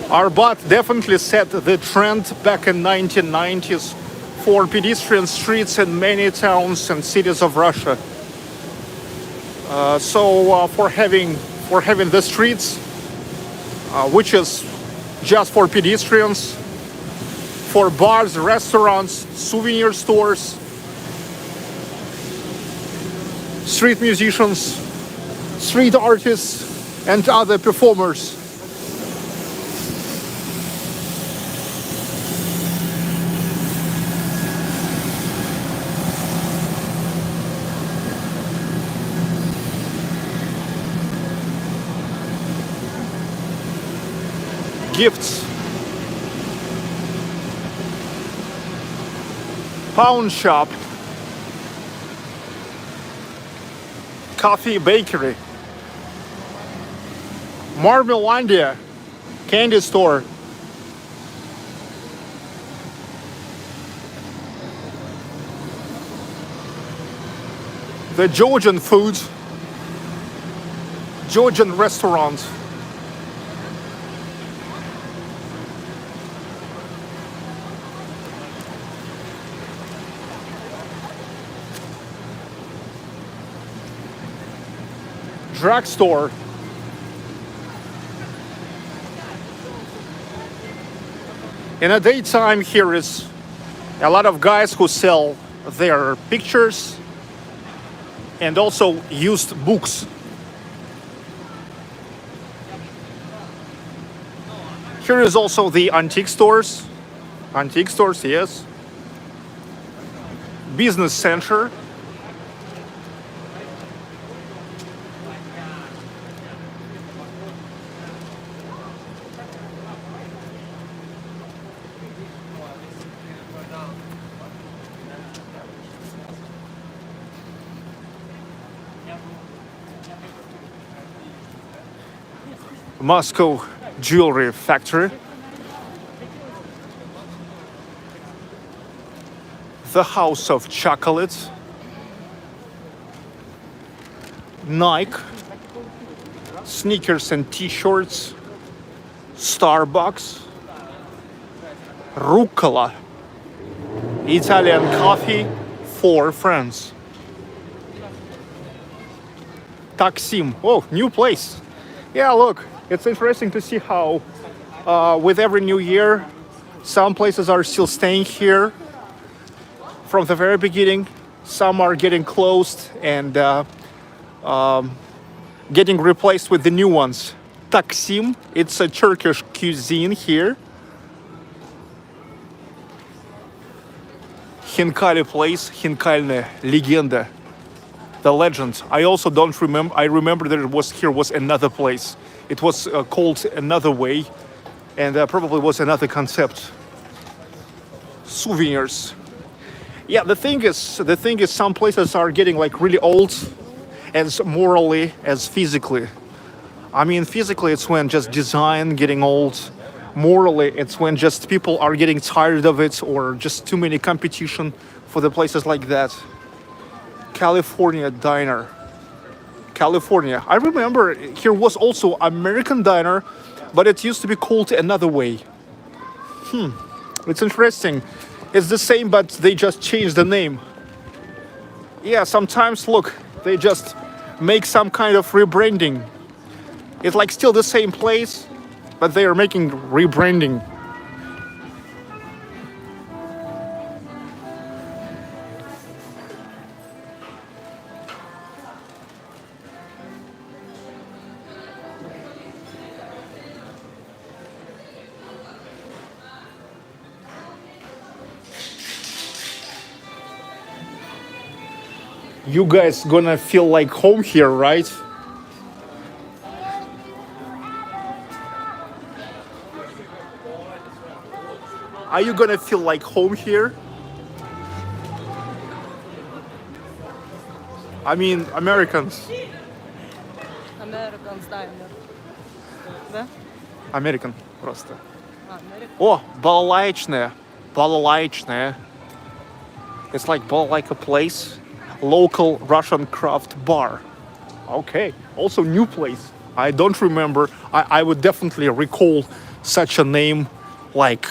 Speaker 1: Arbot definitely set the trend back in 1990s for pedestrian streets in many towns and cities of Russia. For having the streets, which is just for pedestrians, for bars, restaurants, souvenir stores, street musicians, street artists, and other performers. Gifts. Pawn shop. Coffee bakery. Marmelandia. Candy store. The Georgian food. Georgian restaurant. Drugstore. In the daytime, here is a lot of guys who sell their pictures and also used books. Here is also the antique stores. Antique stores, yes. Business center. Moscow jewelry factory. The House of Chocolate. Nike. Sneakers and t-shirts. Starbucks. Rucola. Italian coffee for friends. Taksim. Oh, new place. Yeah, look. It's interesting to see how with every new year, some places are still staying here from the very beginning. Some are getting closed and getting replaced with the new ones. Taksim, it's a Turkish cuisine here. Hinkali place, Hinkalne, legenda, the legend. I also don't remember. I remember that here was another place. It was called another way, and probably was another concept. Souvenirs. Yeah, the thing is, some places are getting like really old, as morally as physically. I mean, physically, it's when just design getting old. Morally, it's when just people are getting tired of it, or just too many competition for the places like that. California diner. California. I remember here was also American diner, but it used to be called another way. It's interesting. It's the same, but they just changed the name. Yeah, sometimes, look, they just make some kind of rebranding. It's like still the same place, but they are making rebranding. You guys gonna feel like home here, right? Are you gonna feel like home here? I mean, Americans.
Speaker 2: Americans, да?
Speaker 1: American просто.
Speaker 2: American.
Speaker 1: О, балалаечная. Балалаечная. It's like balalaika place. Local Russian craft bar. Okay. Also new place. I don't remember. I would definitely recall such a name like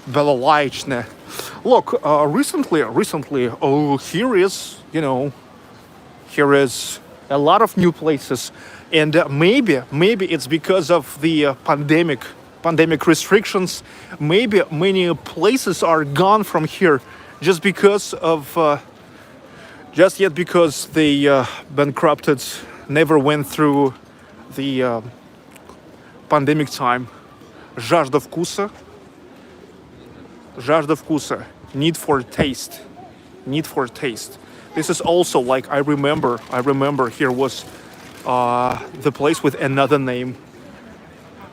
Speaker 1: Balalaичная. Look, recently, here is, here is a lot of new places, and maybe it's because of the pandemic restrictions. Maybe many places are gone from here just because they bankrupted, never went through the pandemic time. Жажда вкуса. Жажда вкуса. Need for taste. This is also like I remember here was the place with another name.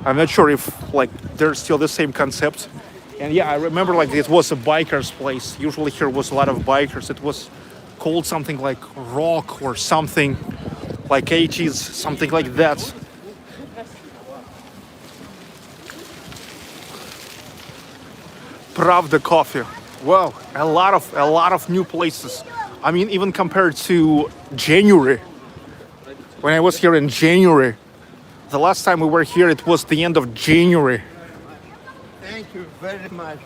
Speaker 1: I'm not sure if like they're still the same concept. And yeah, I remember like it was a biker's place. Usually here was a lot of bikers. It was called something like Rock or something like 80s, something like that. Pravda coffee. Wow, a lot of new places. I mean, even compared to January, when I was here in January, the last time we were here, it was the end of January.
Speaker 4: Thank you very much.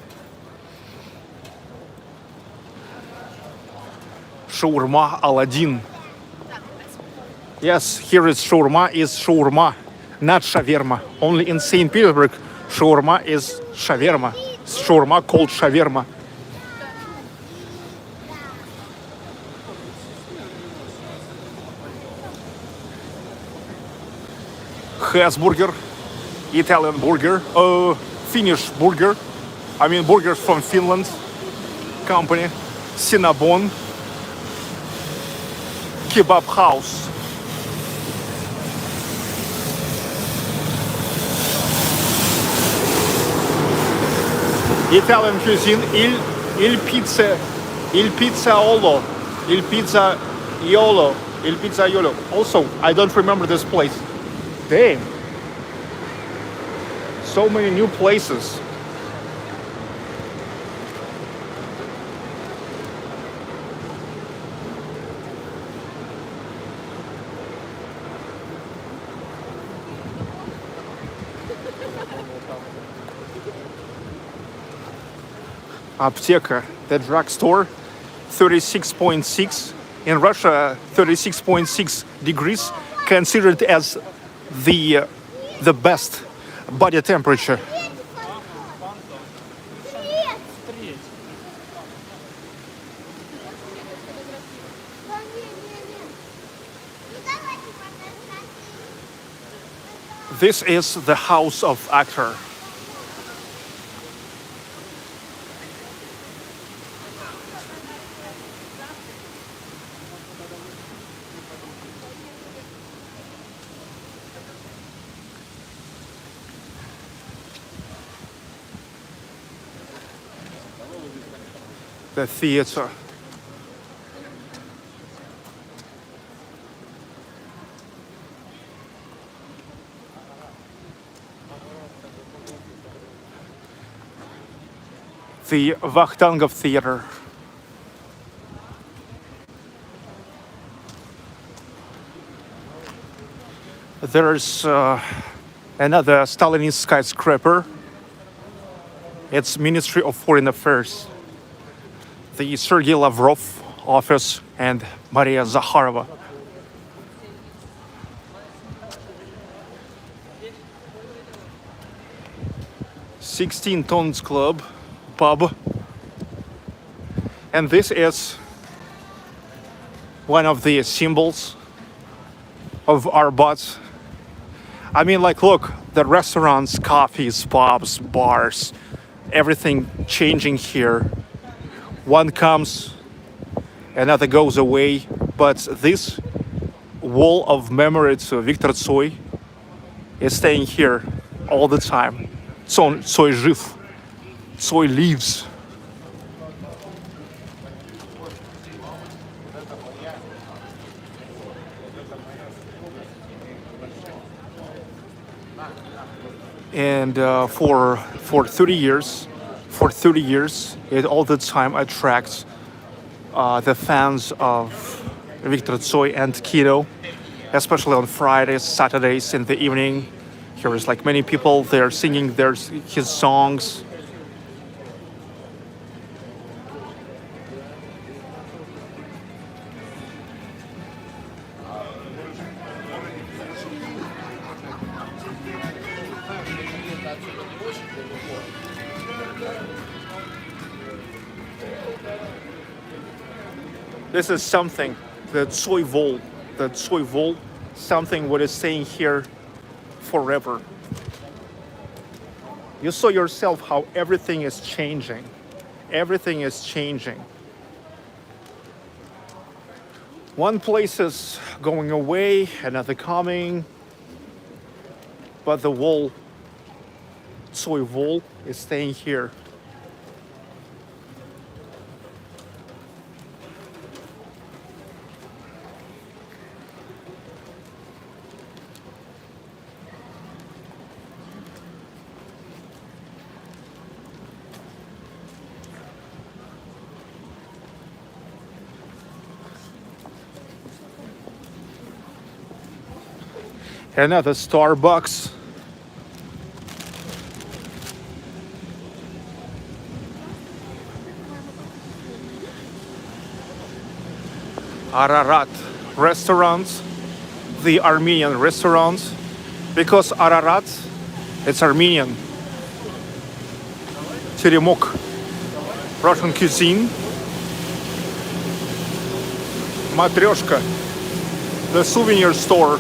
Speaker 1: Shawarma Aladdin. Yes, here is shawarma, not shawarma. Only in St. Petersburg, shawarma is shawarma. Shawarma called shawarma. Hasburger, Italian burger, Finnish burger. I mean burgers from Finland company. Cinnabon, kebab house. Italian cuisine, il pizzaiolo. Also, I don't remember this place. Damn. So many new places. Apteka, the drugstore, 36.6. In Russia, 36.6 degrees, considered as the best body temperature. This is the house of actor. The theater. The Vakhtangov Theater. There's another Stalinist skyscraper. It's Ministry of Foreign Affairs. The Sergei Lavrov office and Maria Zakharova. "16 Tons Club" pub. And this is one of the symbols of Arbot. I mean, like, look, the restaurants, coffees, pubs, bars, everything changing here. One comes another goes away. But this wall of memory to Viktor Tsoi is staying here all the time. Tsoi жив. Tsoi lives. And for 30 years, it all the time attracts the fans of Viktor Tsoi and Kino, especially on Fridays, Saturdays in the evening. Here is like many people, they're singing his songs. This is something, the Tsoi Wall, something what is staying here forever. You saw yourself how everything is changing. Everything is changing. One place is going away, another coming, but the wall, Tsoi Wall, is staying here. Another Starbucks. Ararat restaurant, the Armenian restaurant, because Ararat, it's Armenian. Teremok, Russian cuisine. Matryoshka, the souvenir store.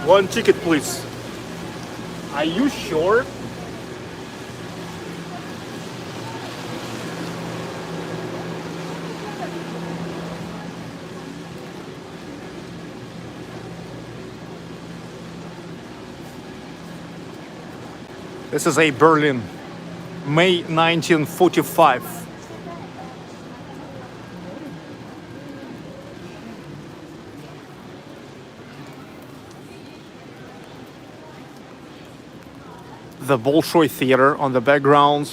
Speaker 1: One ticket, please. Are you sure? This is a Berlin, May 1945. The Bolshoi Theater on the background.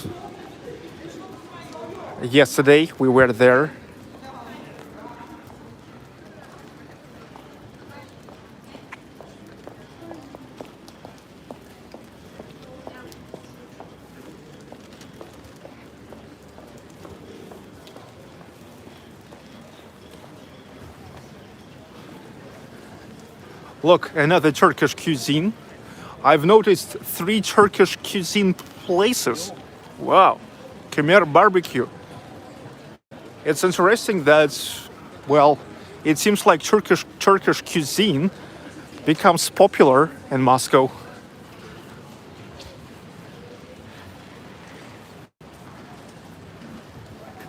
Speaker 1: Yesterday we were there. Look, another Turkish cuisine. I've noticed 3 Turkish cuisine places. Wow. Khmer barbecue. It's interesting that, well, it seems like Turkish cuisine becomes popular in Moscow.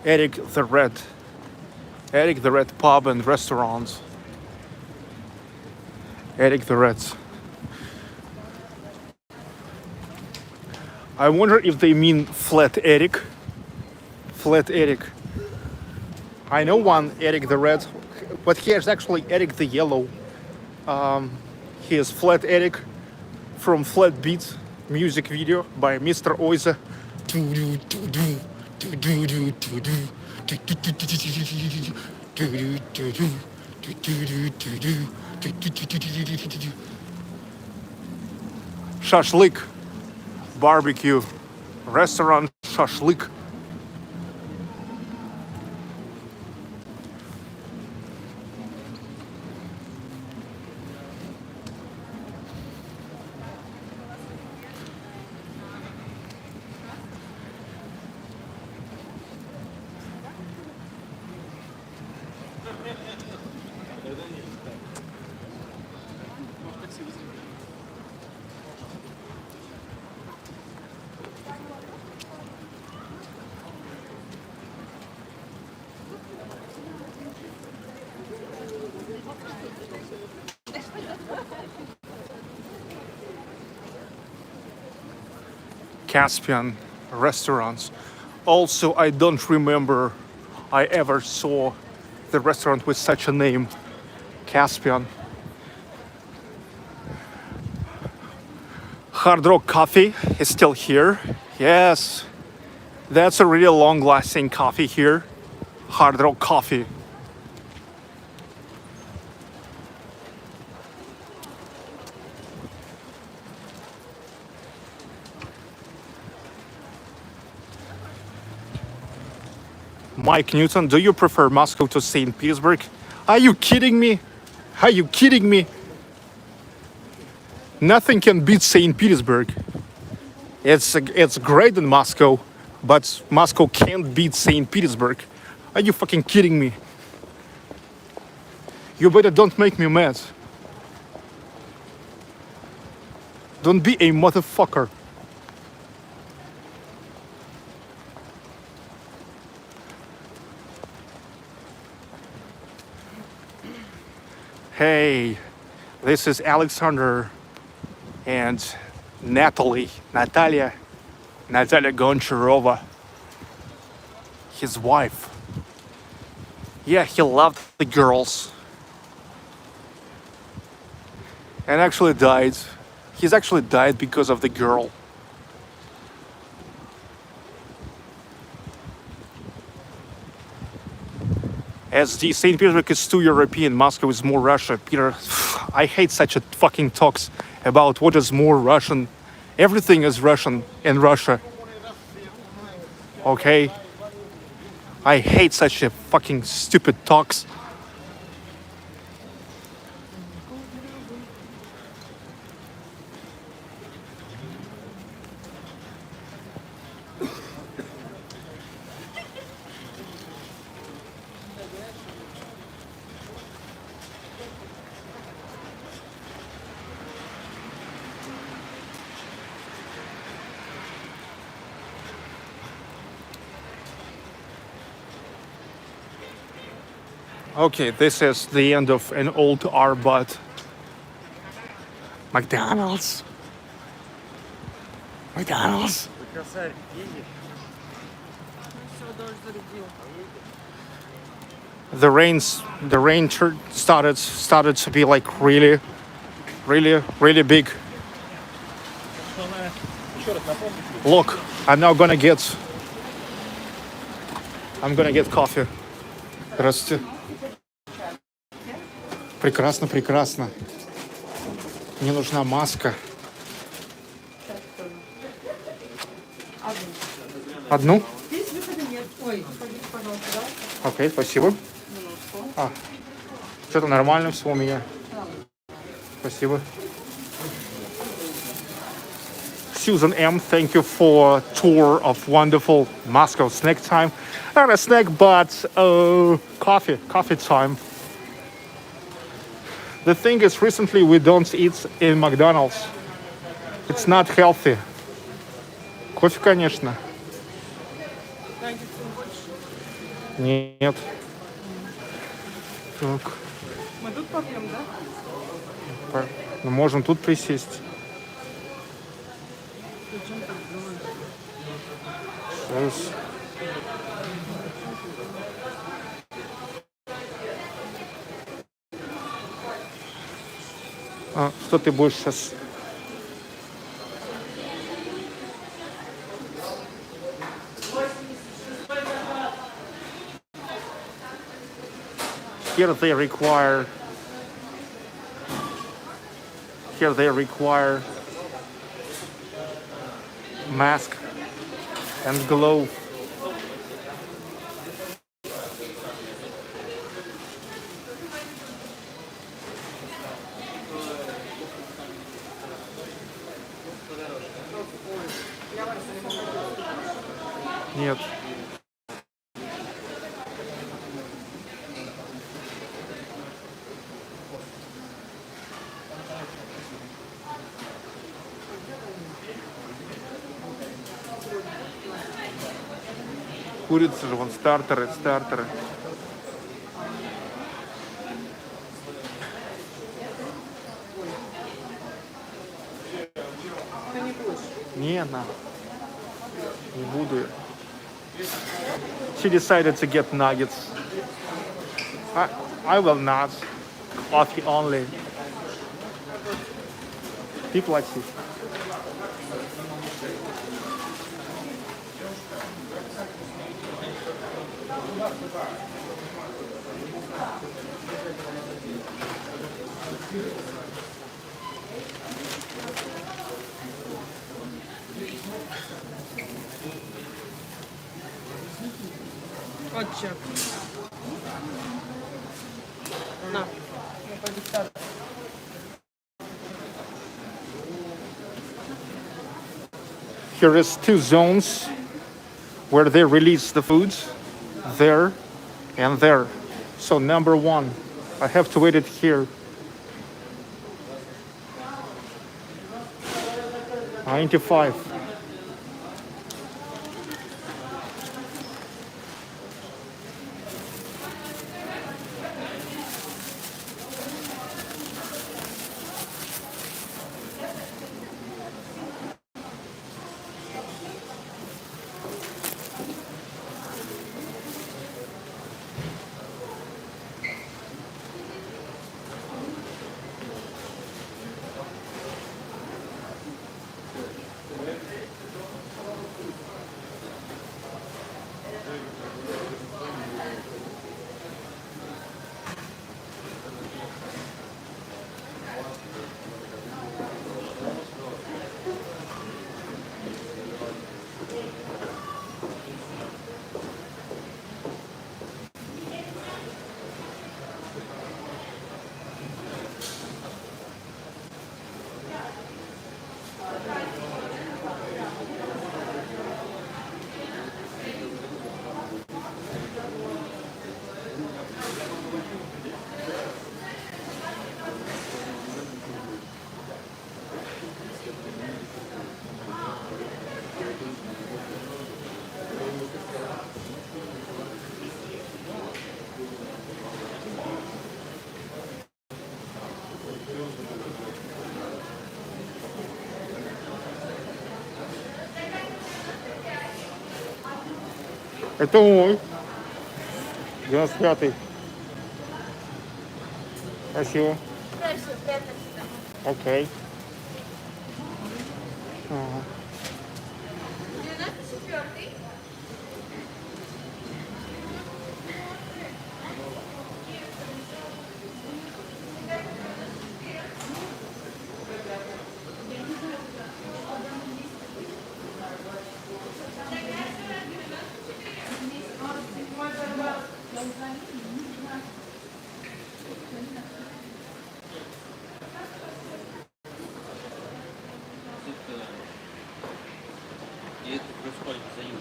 Speaker 1: Eric the Red pub and restaurant. Eric the Red. I wonder if they mean Flat Eric. Flat Eric. I know one Eric the Red, but here's actually Eric the Yellow. He is Flat Eric from Flat Beat music video by Mr. Oiza. Shashlik. Barbecue restaurant Shashlik. Caspian restaurants. Also, I don't remember I ever saw the restaurant with such a name, Caspian. Hard Rock Coffee is still here. Yes, that's a really long-lasting coffee here. Hard Rock Coffee. Mike Newton, do you prefer Moscow to St. Petersburg? Are you kidding me? Are you kidding me? Nothing can beat St. Petersburg. It's great in Moscow, but Moscow can't beat St. Petersburg. Are you fucking kidding me? You better don't make me mad. Don't be a motherfucker. Hey, this is Alexander and Natalia Goncharova, his wife. Yeah, he loved the girls and actually died. He's actually died because of the girl. As the St. Petersburg is too European, Moscow is more Russia. Peter, I hate such a fucking talks about what is more Russian. Everything is Russian in Russia. Okay? I hate such a fucking stupid talks. Okay, this is the end of an old Arbot. McDonald's. McDonald's.
Speaker 2: Все, дождь зарядил.
Speaker 1: The rain started to be like really big. Look, I'm gonna get coffee. Здравствуйте. Прекрасно, прекрасно. Мне нужна маска. Одну?
Speaker 2: Здесь выхода нет. Ой, ходите, пожалуйста, да?
Speaker 1: Окей, спасибо. Что-то нормально все у меня. Спасибо. Susan M, thank you for tour of wonderful Moscow snack time. Not a snack, but coffee time. The thing is, recently we don't eat in McDonald's. It's not healthy. Кофе, конечно. Нет. Так.
Speaker 2: Мы тут попьем, да?
Speaker 1: Ну, можем тут присесть.
Speaker 2: Зачем так делать?
Speaker 1: Сейчас. Что ты будешь сейчас? Here they require mask and glove. Нет. Курица же, вон стартеры.
Speaker 2: Ты не будешь?
Speaker 1: Не, на. Voodoo. She decided to get nuggets. I will not. Coffee only. People like this.
Speaker 2: Отче. На.
Speaker 1: Here is 2 zones where they release the foods, there and there. So number 1, I have to wait it here. 95. Это мой. 95-й. Спасибо. Окей. Ага.
Speaker 3: 94-й.
Speaker 6: И это происходит взаимно.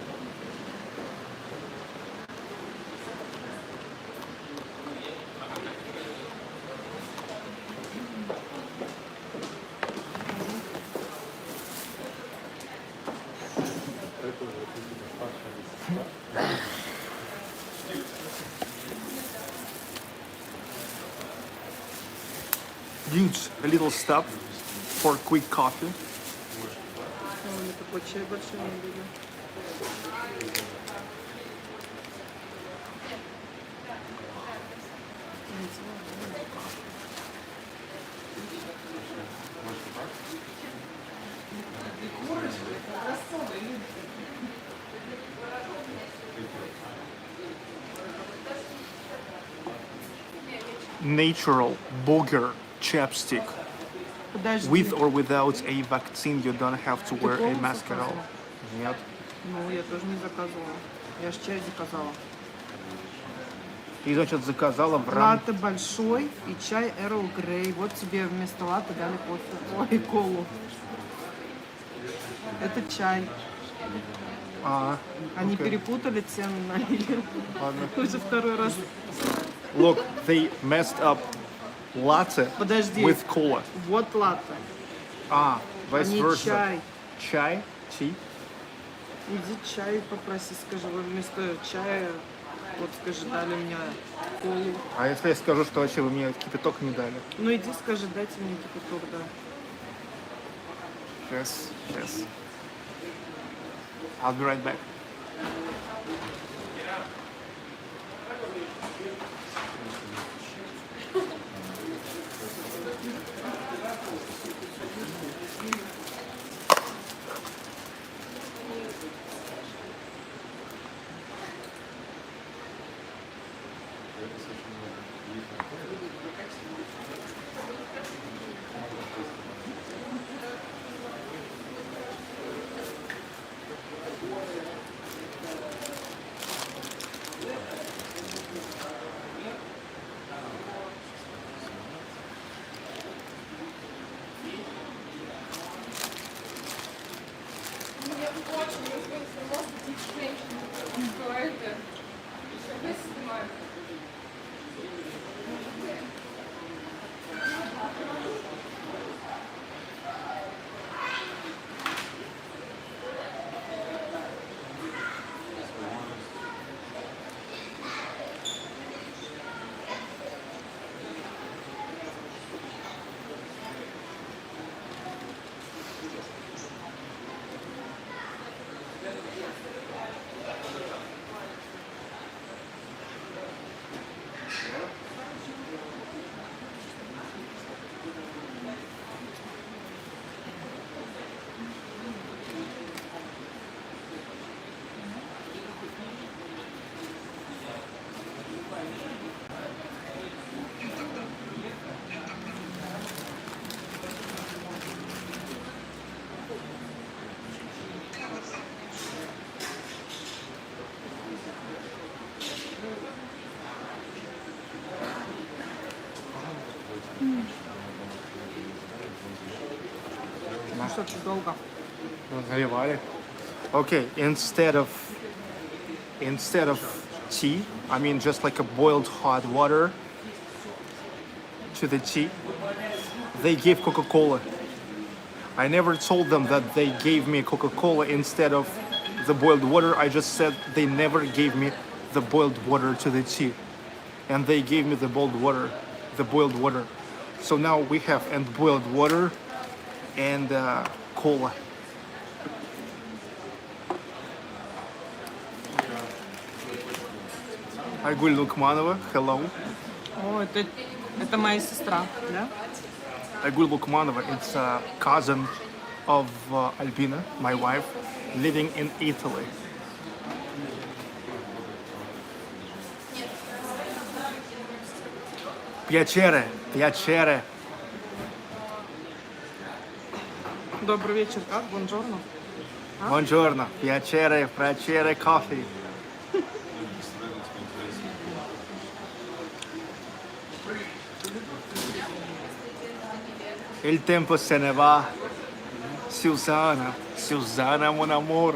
Speaker 1: Huge, a little stop for quick coffee.
Speaker 2: Мы такой чай большой не любим.
Speaker 1: Natural burger chapstick.
Speaker 2: Подожди.
Speaker 1: With or without a vaccine, you don't have to wear a
Speaker 2: полностью
Speaker 1: mask at all.
Speaker 2: заказывала?
Speaker 1: Нет.
Speaker 2: Ну, я тоже не заказывала. Я ж чай заказала.
Speaker 1: Ты, значит, заказала в рамках...
Speaker 2: Латте большой и чай Эрл Грей. Вот тебе вместо латте дали кофе. Ой, колу. Это чай. Они
Speaker 1: окей.
Speaker 2: перепутали цены, налили.
Speaker 1: Ладно.
Speaker 2: Уже второй раз.
Speaker 1: Look, they messed up latte
Speaker 2: Подожди.
Speaker 1: with cola.
Speaker 2: Вот латте.
Speaker 1: Vice
Speaker 2: Они
Speaker 1: versa.
Speaker 2: чай.
Speaker 1: Чай? Tea?
Speaker 2: Иди чай попроси, скажи, вы вместо чая, вот скажи, дали мне колу.
Speaker 1: А если я скажу, что вообще вы мне кипяток не дали?
Speaker 2: Ну иди скажи, дайте мне кипяток, да.
Speaker 1: Сейчас. I'll be right back.
Speaker 2: Ну что, ты долго?
Speaker 1: Наливали. Okay, instead of tea, I mean just like a boiled hot water to the tea, they gave Coca-Cola. I never told them that they gave me Coca-Cola instead of the boiled water. I just said they never gave me the boiled water to the tea. And they gave me the boiled water. So now we have boiled water and cola. Айгуль Лукманова, hello.
Speaker 2: О, это моя сестра, да?
Speaker 1: Айгуль Lukmanova, it's a cousin of Albina, my wife, living in Italy. Piacere.
Speaker 2: Добрый вечер, как? Бонжорно.
Speaker 1: Buongiorno, piacere, coffee. Il tempo se ne va. Susanna, mon amour.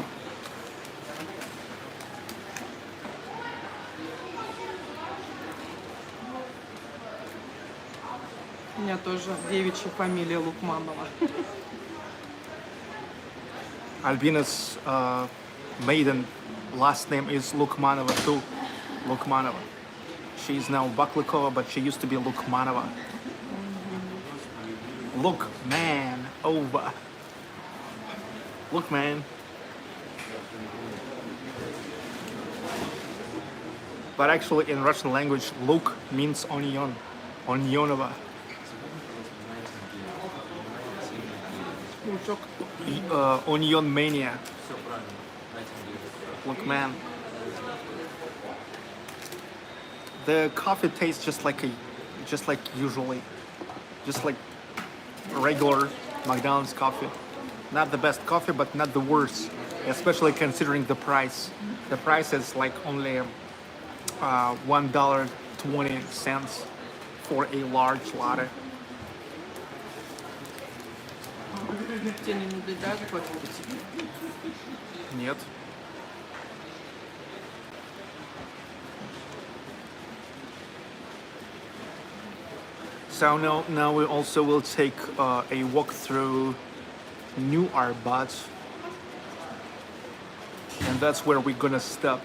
Speaker 2: У меня тоже девичья фамилия Лукманова.
Speaker 1: Albina's maiden last name is Lukmanova too. Lukmanova. She's now Baklykova, but she used to be Lukmanova. Look, man, over. Look, man. But actually, in Russian language, luk means onion. Onionova.
Speaker 2: Лучок.
Speaker 1: Onion mania. Look, man. The coffee tastes just like usually, just like regular McDonald's coffee. Not the best coffee, but not the worst, especially considering the price. The price is like only $1.20 for a large latte.
Speaker 2: Тебе не надоедает кофе пить?
Speaker 1: Нет. So now we also will take a walk through New Arbot, and that's where we're gonna stop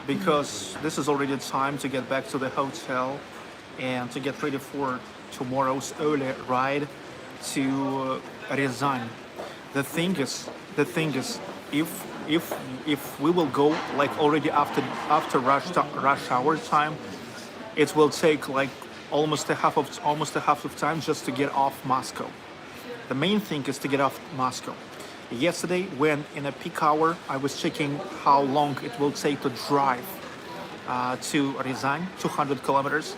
Speaker 1: because this is already time to get back to the hotel and to get ready for tomorrow's early ride to Ryazan. The thing is, if we will go like already after rush hour time, it will take like almost a half of time just to get off Moscow. The main thing is to get off Moscow. Yesterday, when in a peak hour, I was checking how long it will take to drive to Ryazan, 200 kilometers.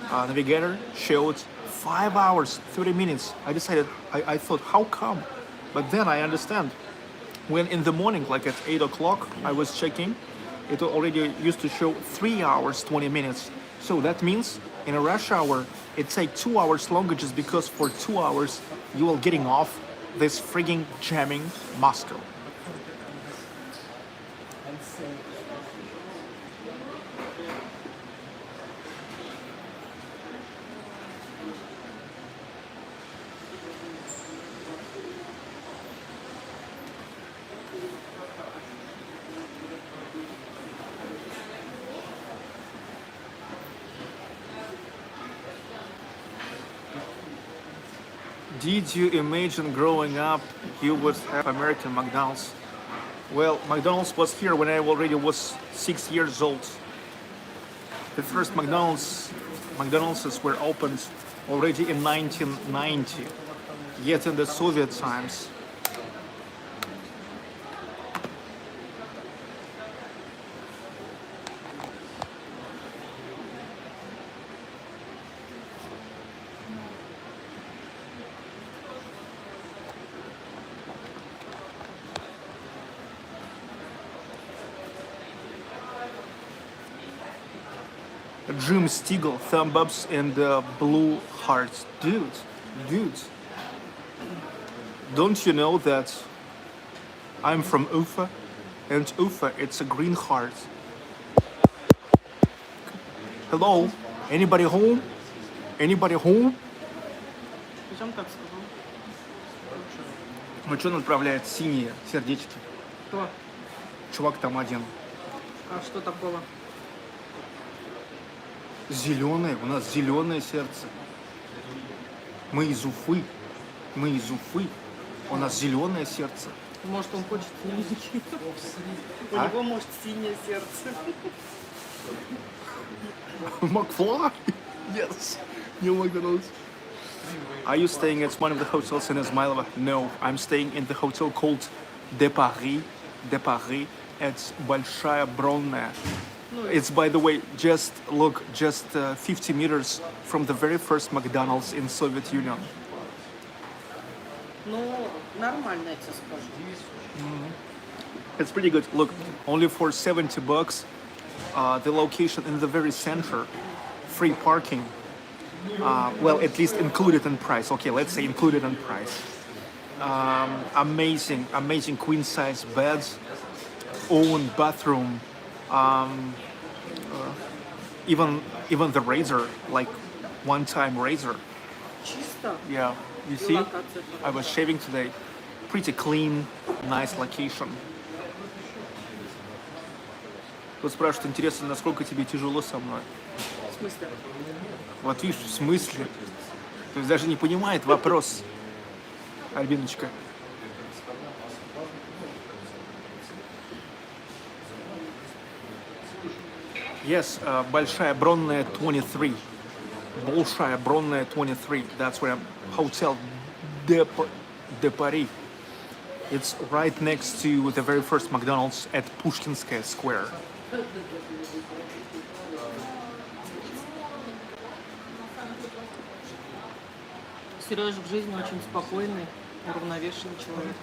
Speaker 1: Navigator showed 5 hours, 30 minutes. I thought, how come? But then I understand. When in the morning, like at 8 o'clock, I was checking, it already used to show 3 hours, 20 minutes. So that means in a rush hour, it takes 2 hours longer just because for 2 hours you are getting off this frigging jamming Moscow. Did you imagine growing up you would have American McDonald's? Well, McDonald's was here when I already was 6 years old. The first McDonald's were opened already in 1990, yet in the Soviet times. Jim Stiegel, thumb ups and blue hearts. Dude, don't you know that I'm from Ufa? And Ufa, it's a green heart. Hello? Anybody home? Anybody home?
Speaker 2: Зачем так сказал?
Speaker 1: Ну что он отправляет синие сердечки?
Speaker 2: Кто?
Speaker 1: Чувак там один.
Speaker 2: А что такого?
Speaker 1: Зеленое, у нас зеленое сердце. Мы из Уфы. У нас зеленое сердце.
Speaker 2: Может, он хочет синенький? У него, может, синее сердце.
Speaker 1: McFly? Yes. New McDonald's. Are you staying at one of the hotels in Izmailova? No, I'm staying in the hotel called De Paris. It's Большая Бронная. It's, by the way, just 50 meters from the very first McDonald's in Soviet Union.
Speaker 2: Ну, нормально, я тебе скажу.
Speaker 1: It's pretty good. Look, only for $70, the location in the very center, free parking. Well, at least included in price. Okay, let's say included in price. Amazing queen-size beds, own bathroom. Even the razor, like one-time razor.
Speaker 2: Чисто.
Speaker 1: Yeah, you see, I was shaving today. Pretty clean, nice location. Тут спрашивают, интересно, насколько тебе тяжело со мной?
Speaker 2: В смысле?
Speaker 1: Вот видишь, в смысле? То есть даже не понимает вопрос, Альбиночка. Yes, Большая Бронная 23. Большая Бронная 23. That's where I'm. Hotel de Paris. It's right next to the very first McDonald's at Pushkinskaya Square.
Speaker 2: Сережа в жизни очень спокойный, уравновешенный человек.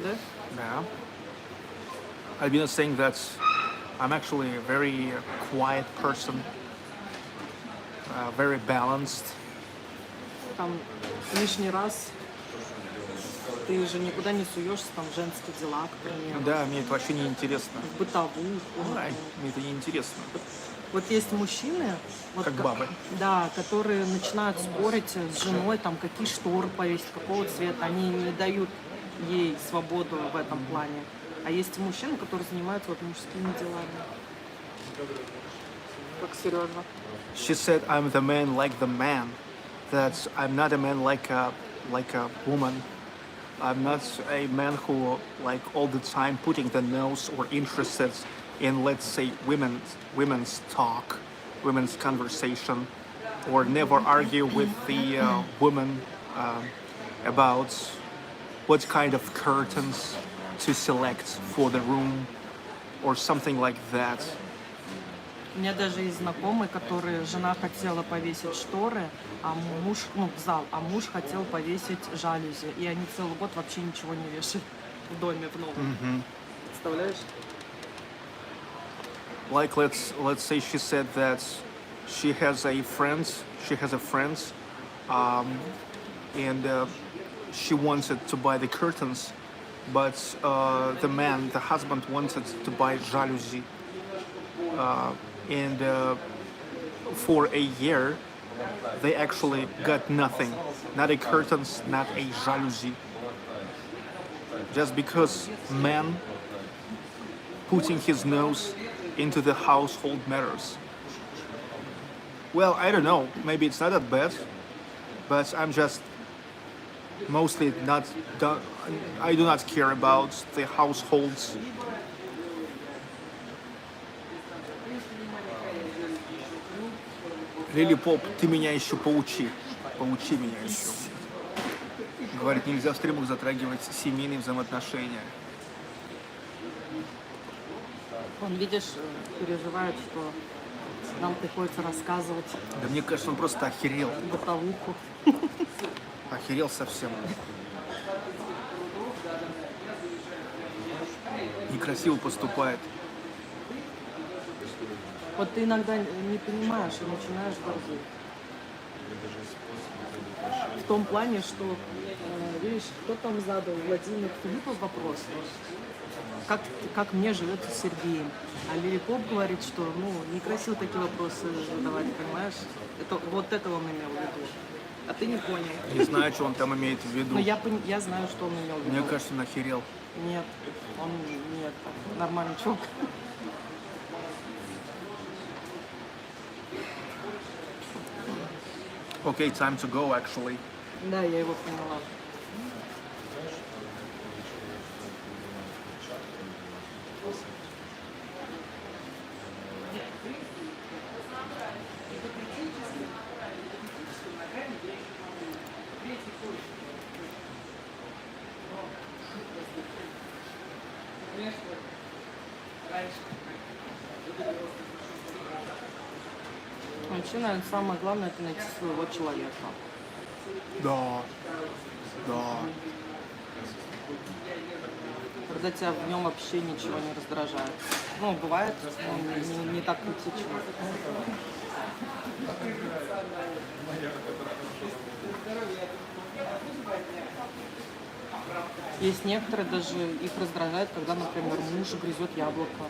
Speaker 2: Да?
Speaker 1: Yeah. Albina is saying that I'm actually a very quiet person, very balanced.
Speaker 2: Там лишний раз ты же никуда не суешься, там женские дела, к примеру,
Speaker 1: Да, мне это вообще не интересно.
Speaker 2: в бытовуху.
Speaker 1: Ай, мне это не интересно.
Speaker 2: Вот есть мужчины, вот
Speaker 1: Как бабы.
Speaker 2: Да, которые начинают спорить с женой, там, какие шторы повесить, какого цвета. Они не дают ей свободу в этом плане. А есть и мужчины, которые занимаются вот мужскими делами. Как Сережа.
Speaker 1: She said, "I'm the man like the man. That I'm not a man like a woman. I'm not a man who like all the time putting the nose or interested in, let's say, women's talk, women's conversation, or never argue with the woman about what kind of curtains to select for the room or something like that.
Speaker 2: У меня даже есть знакомые, которые жена хотела повесить шторы, а муж, ну, в зал, а муж хотел повесить жалюзи. И они целый год вообще ничего не вешали в доме в новом. Представляешь?
Speaker 1: Like let's say she said that she has a friend, and she wanted to buy the curtains, but the husband wanted to buy jalousie. And for a year, they actually got nothing. Not a curtains, not a jalousie. Just because man putting his nose into the household matters. Well, I don't know. Maybe it's not that bad, but I'm just mostly not. I do not care about the households. Лили Поп, ты меня еще поучи. Поучи меня еще. Говорит, нельзя в стримах затрагивать семейные взаимоотношения.
Speaker 2: Он, видишь, переживает, что нам приходится рассказывать
Speaker 1: Да мне кажется, он просто охерел.
Speaker 2: бытовуху.
Speaker 1: Охерел совсем. Некрасиво поступает.
Speaker 2: Вот ты иногда не понимаешь и начинаешь борзеть. В том плане, что, видишь, кто там задал, Владимир Филиппов, вопрос, как мне живется с Сергеем. А Лили Поп говорит, что, ну, некрасиво такие вопросы задавать, понимаешь? Вот это он имел в виду. А ты не понял.
Speaker 1: Не знаю, что он там имеет в виду.
Speaker 2: Но я знаю, что он имел в виду.
Speaker 1: Мне кажется, он охерел.
Speaker 2: Нет, нет, нормальный чувак.
Speaker 1: Okay, time to go, actually.
Speaker 2: Да, я его поняла. Вообще, наверное, самое главное — это найти своего человека.
Speaker 1: Да. Да.
Speaker 2: Когда тебя в нем вообще ничего не раздражает. Ну, бывает, но не так критично. Есть некоторые, даже их раздражает, когда, например, муж грызет яблоко.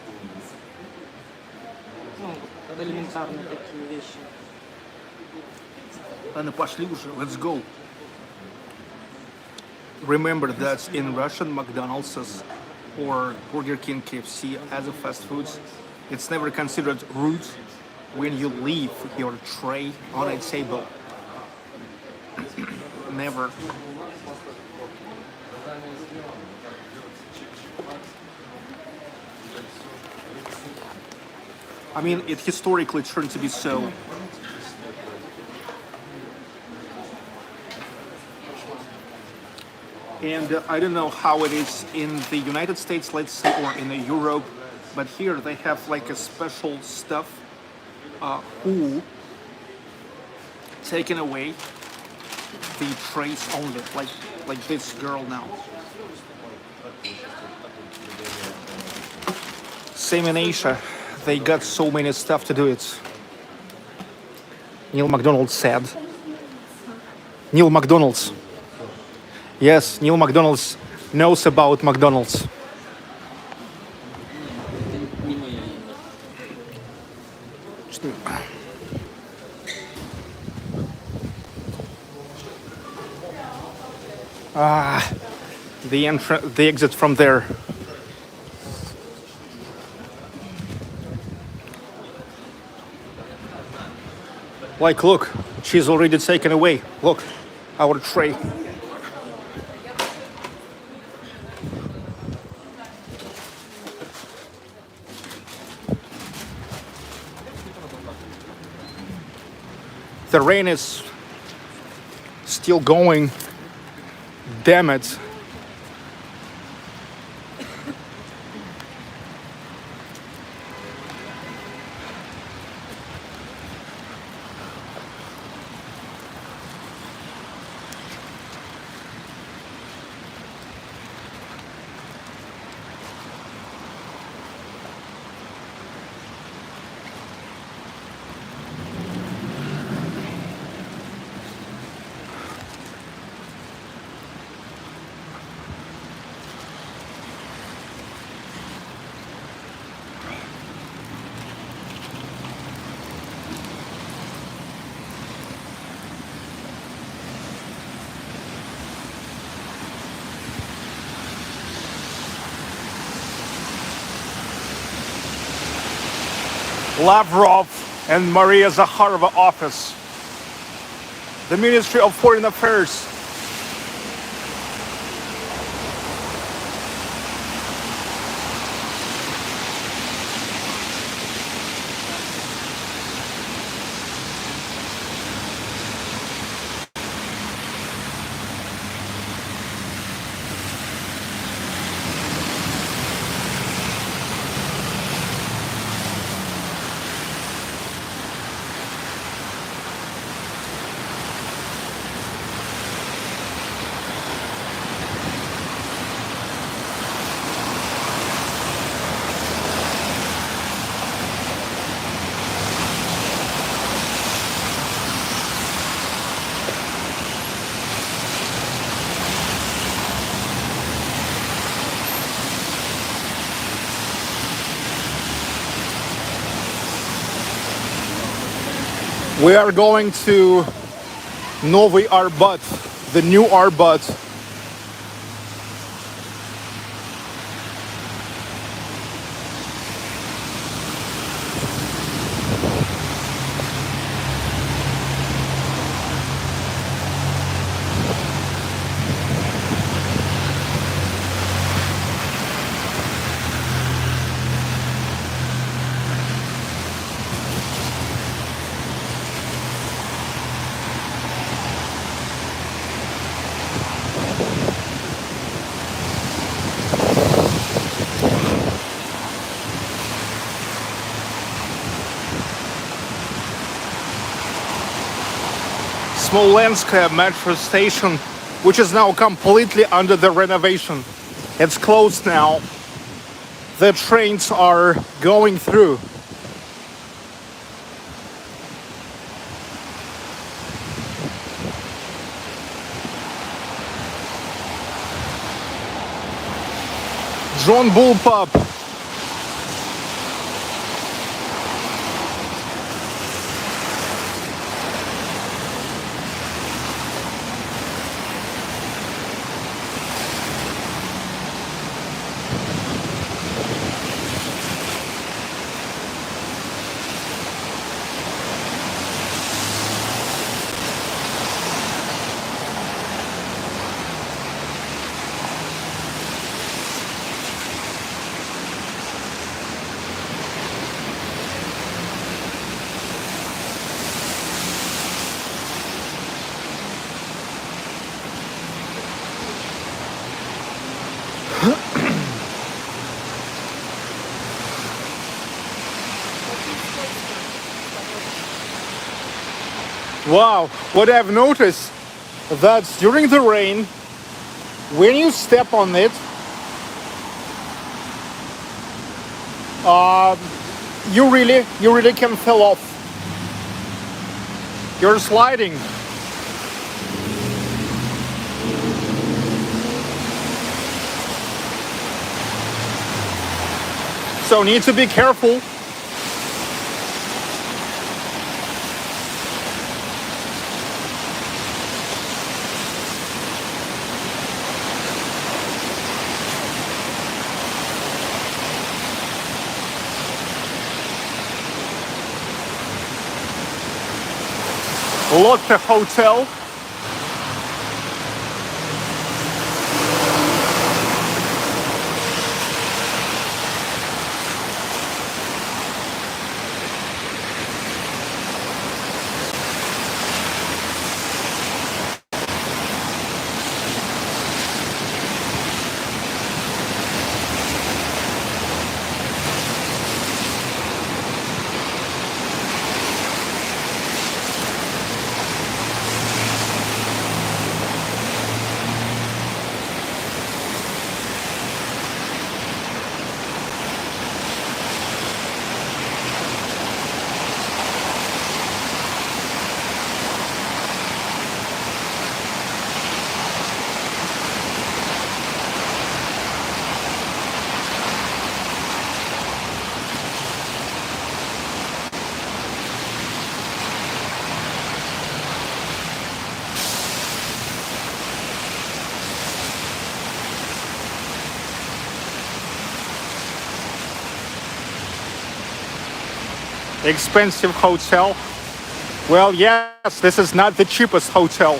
Speaker 2: Ну, элементарные такие вещи.
Speaker 1: Ладно, пошли уже. Let's go. Remember that in Russian McDonald's or Burger King, KFC as a fast food, it's never considered rude when you leave your tray on a table. Never. I mean, it historically turned to be so. And I don't know how it is in the United States, let's say, or in Europe, but here they have like a special stuff who taken away the trays only, like this girl now. Same in Asia, they got so many stuff to do it. Neil MacDonald said. Neil MacDonald's. Yes, Neil MacDonald knows about McDonald's. The exit from there. Like, look, she's already taken away. Look, our tray. The rain is still going. Damn it. Lavrov and Maria Zakharova office. The Ministry of Foreign Affairs. We are going to Новый Arbot, the new Arbot. Smolensk metro station, which is now completely under the renovation. It's closed now. The trains are going through. John Bullpup. Wow, what I've noticed that during the rain, when you step on it, you really can fall off. You're sliding. So need to be careful. Lotte Hotel. Expensive hotel. Well, yes, this is not the cheapest hotel.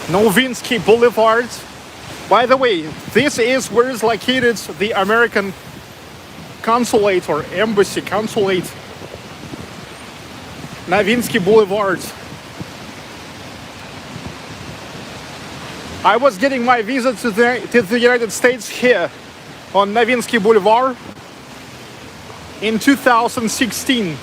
Speaker 1: Novinsky Boulevard. By the way, this is where is located the American consulate or embassy consulate. Novinsky Boulevard. I was getting my visa to the United States here on Novinsky Boulevard in 2016.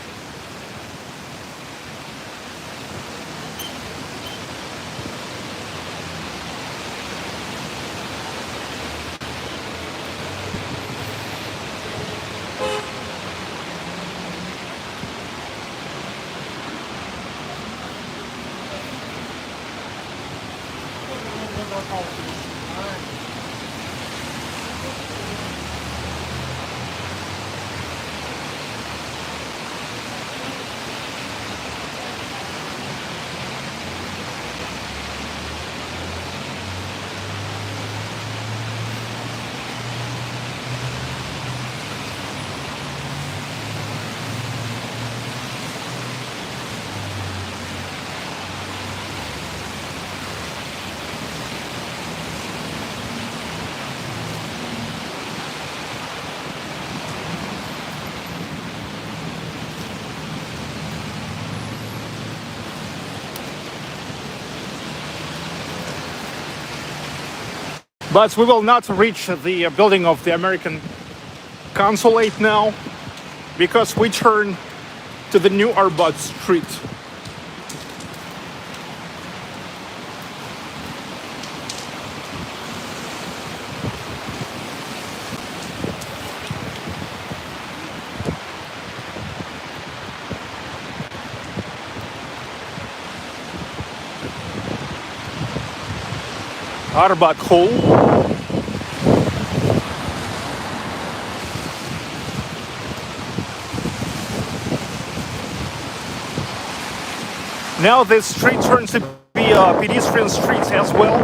Speaker 1: But we will not reach the building of the American consulate now because we turn to the new Arbot street. Arbot Hall. Now this street turns to be a pedestrian street as well.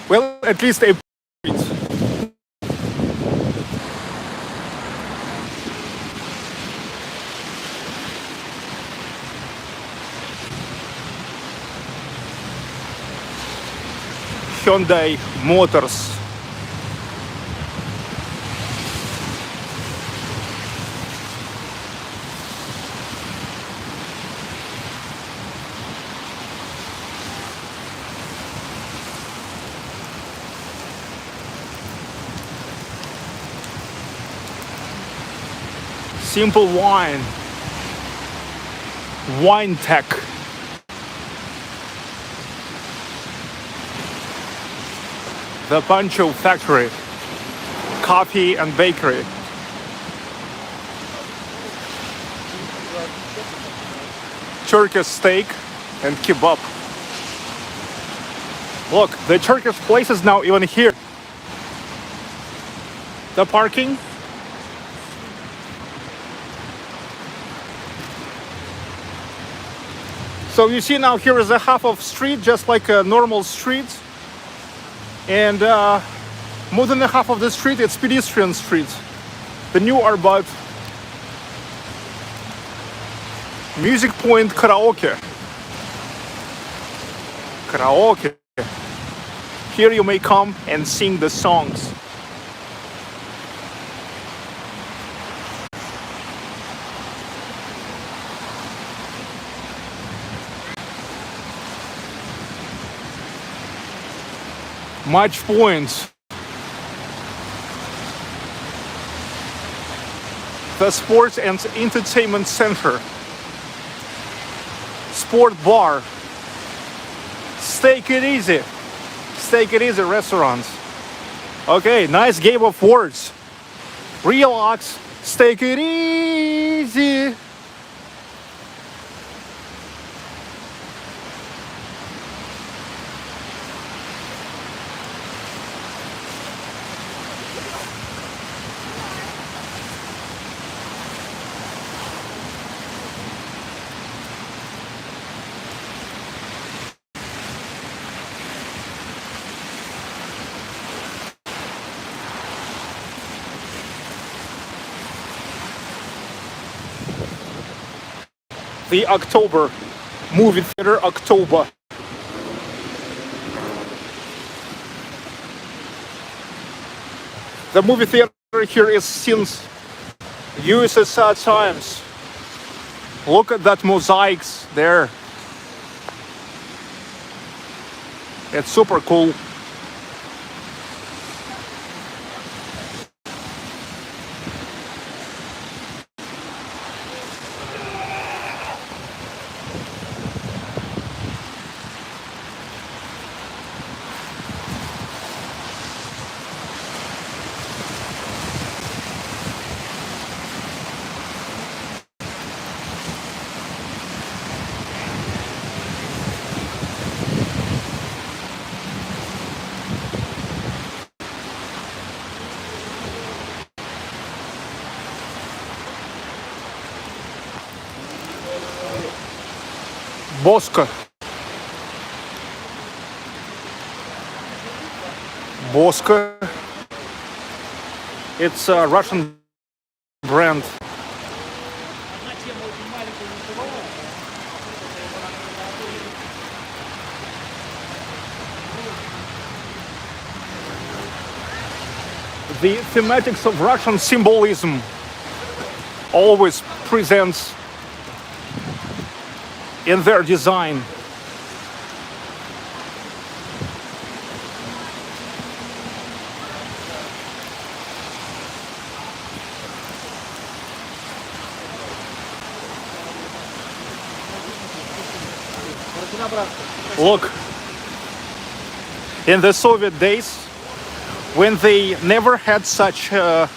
Speaker 1: Well, at least a street. Hyundai Motors. Simple Wine. Wine Tech. The Pancho Factory, coffee and bakery. Turkish steak and kebab. Look, the Turkish place is now even here. The parking. So you see now here is a half of street, just like a normal street. And more than the half of the street, it's pedestrian street. The new Arbot. Music point karaoke. Karaoke. Here you may come and sing the songs. Match points. The Sports and Entertainment Center. Sport Bar. Take it easy. Take it easy restaurants. Okay, nice game of words. Relax. Take it easy. the October movie theater, October. The movie theater here is since USSR times. Look at that mosaics there. It's super cool. Boska. Boska. It's a Russian brand. The thematics of Russian symbolism always presents in their design. Look, in the Soviet days, when they never had such an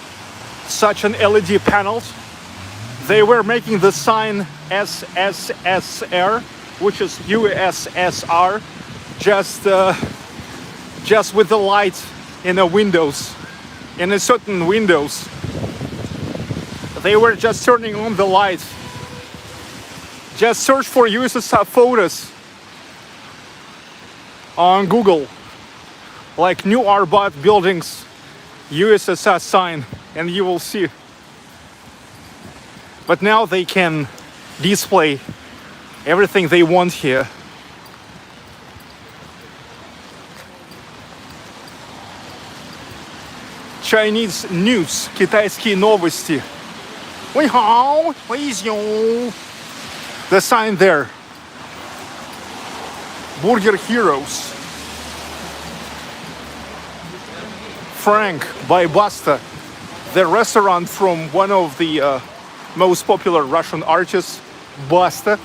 Speaker 1: LED panels, they were making the sign SSSR, which is USSR, just with the light in the windows, in a certain windows. They were just turning on the light. Just search for USSR photos on Google, like new Arbot buildings, USSR sign, and you will see. But now they can display everything they want here. Chinese news, китайские новости. 你好，微笑. The sign there. Burger Heroes. Frank by Basta. The restaurant from one of the most popular Russian artists, Basta.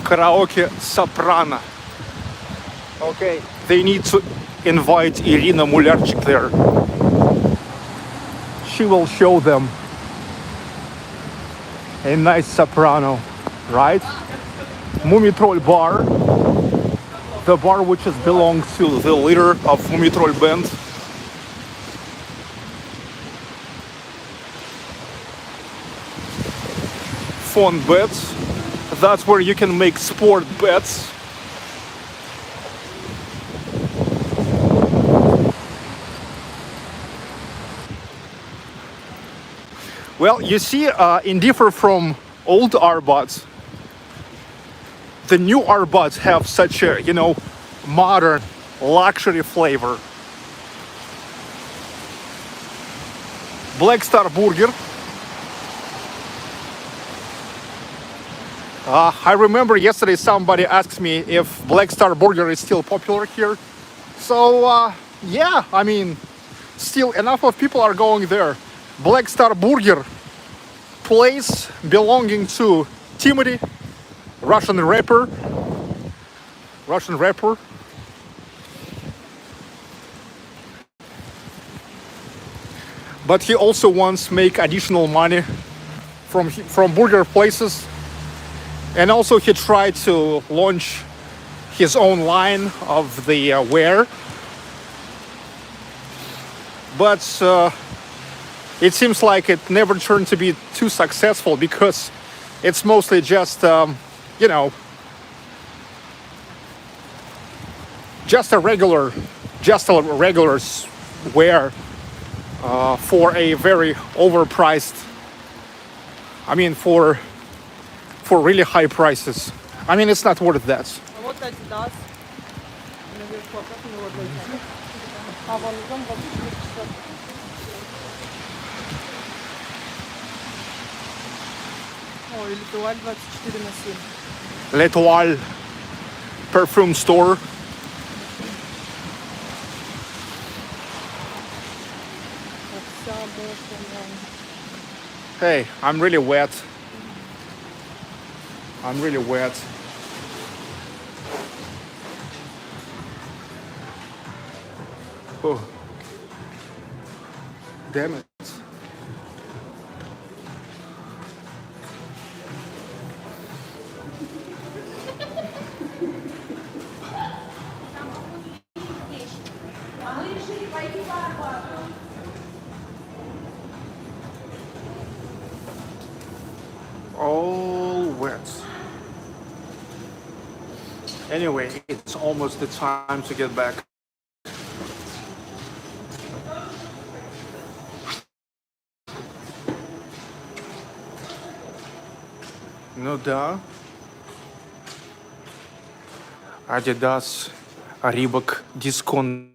Speaker 1: Karaoke soprano. Okay, they need to invite Irina Mularchik there. She will show them a nice soprano, right? Mumitrol bar, the bar which has belonged to the leader of Mumitrol band. Phone bets. That's where you can make sport bets. Well, you see, in differ from old Arbots, the new Arbots have such a, modern luxury flavor. Black Star Burger. I remember yesterday somebody asked me if Black Star Burger is still popular here. So, yeah, I mean, still enough of people are going there. Black Star Burger, place belonging to Timothy, Russian rapper. But he also wants to make additional money from burger places. And also he tried to launch his own line of the wear, but it seems like it never turned to be too successful because it's mostly just you know, just a regular wear for a very overpriced. I mean, for really high prices. I mean, it's not worth that.
Speaker 2: А вот Adidas. Наверху, как у него дойти? А вон идем в 4 часа. Ой, Литуаль 24/7.
Speaker 1: L'Etoile perfume store.
Speaker 2: Вся можно.
Speaker 1: Hey, I'm really wet. I'm really wet. Oh. Damn it. All wet. Anyway, it's almost the time to get back. Ну да. Adidas, Reebok, Discount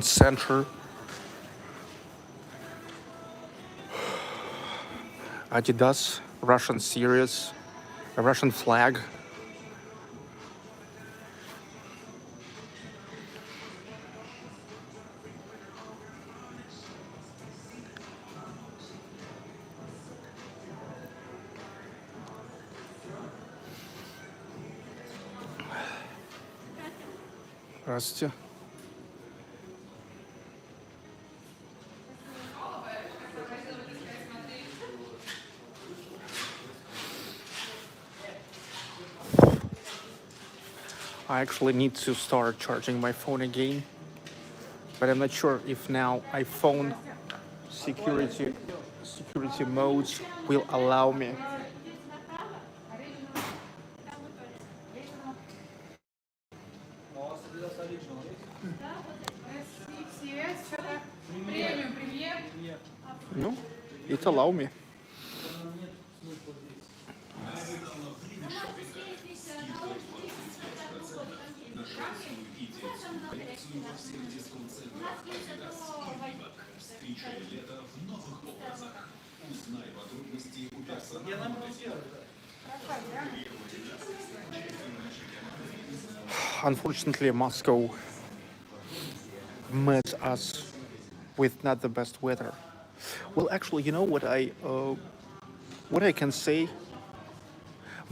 Speaker 1: Center. Adidas, Russian series, a Russian flag. Здравствуйте. I actually need to start charging my phone again, but I'm not sure if now iPhone security modes will allow me. No, it allow me. Unfortunately, Moscow met us with not the best weather. Well, actually, you know what I can say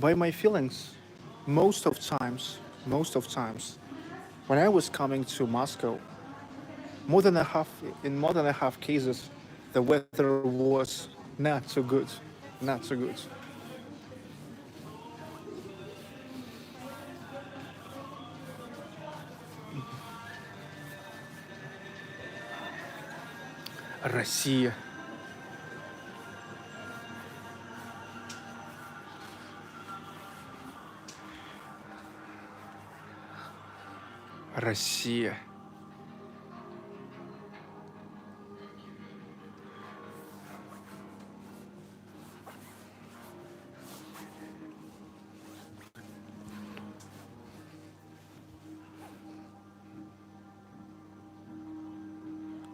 Speaker 1: by my feelings. Most of times, when I was coming to Moscow, in more than a half cases, the weather was not so good, not so good. Россия. Россия.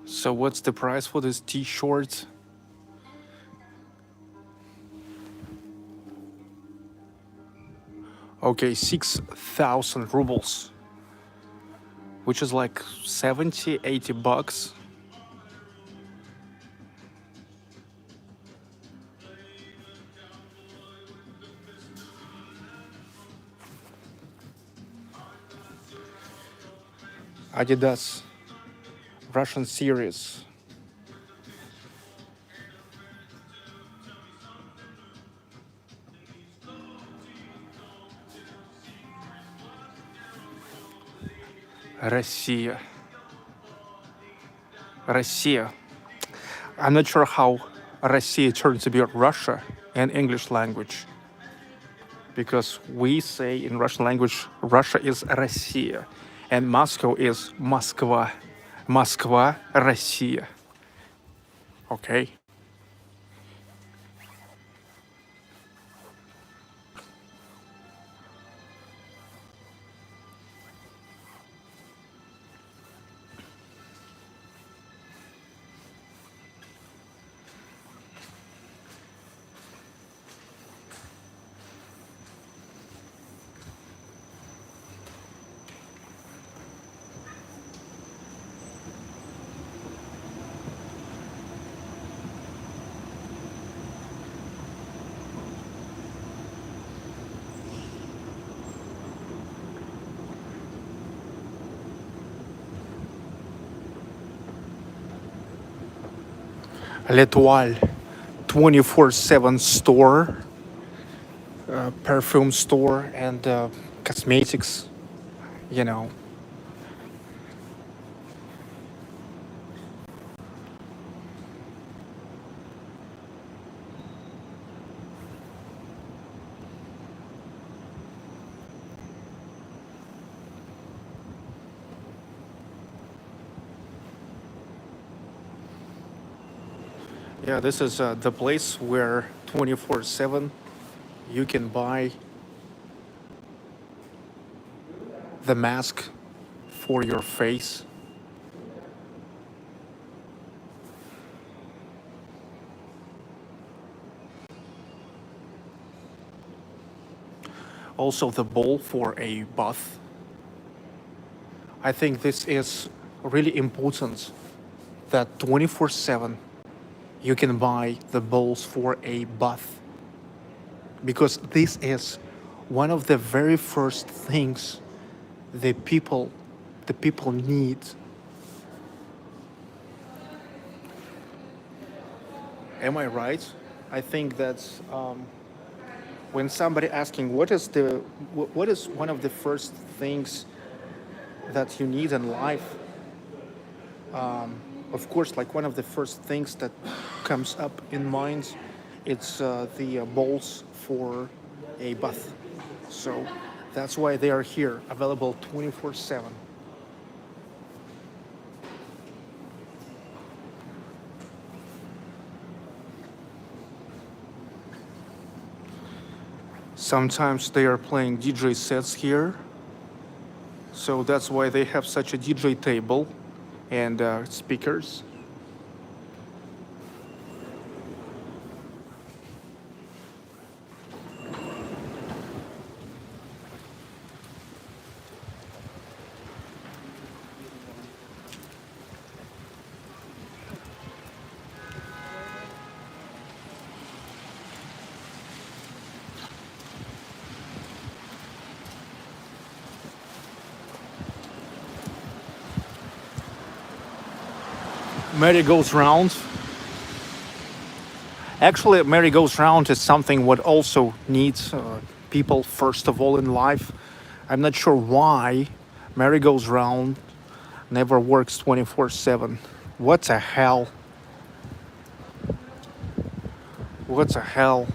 Speaker 1: So what's the price for this t-shirt? Okay, 6,000 rubles, which is like 70, 80 bucks. Adidas, Russian series. Россия. Россия. I'm not sure how Россия turns to be Russia in English language. Because we say in Russian language, Russia is Россия. And Moscow is Москва. Москва, Россия. Okay? L'Etoile 24/7 store, perfume store, and cosmetics, you know. Yeah, this is the place where 24/7 you can buy the mask for your face. Also the bowl for a bath. I think this is really important that 24/7 you can buy the bowls for a bath, because this is one of the very first things the people need. Am I right? I think that when somebody asking what is one of the first things that you need in life, of course, like one of the first things that comes up in mind, it's the bowls for a bath. So that's why they are here, available 24/7. Sometimes they are playing DJ sets here, so that's why they have such a DJ table and speakers. Merry goes round. Actually, merry goes round is something what also needs people first of all in life. I'm not sure why merry goes round never works 24/7. What the hell? What the hell?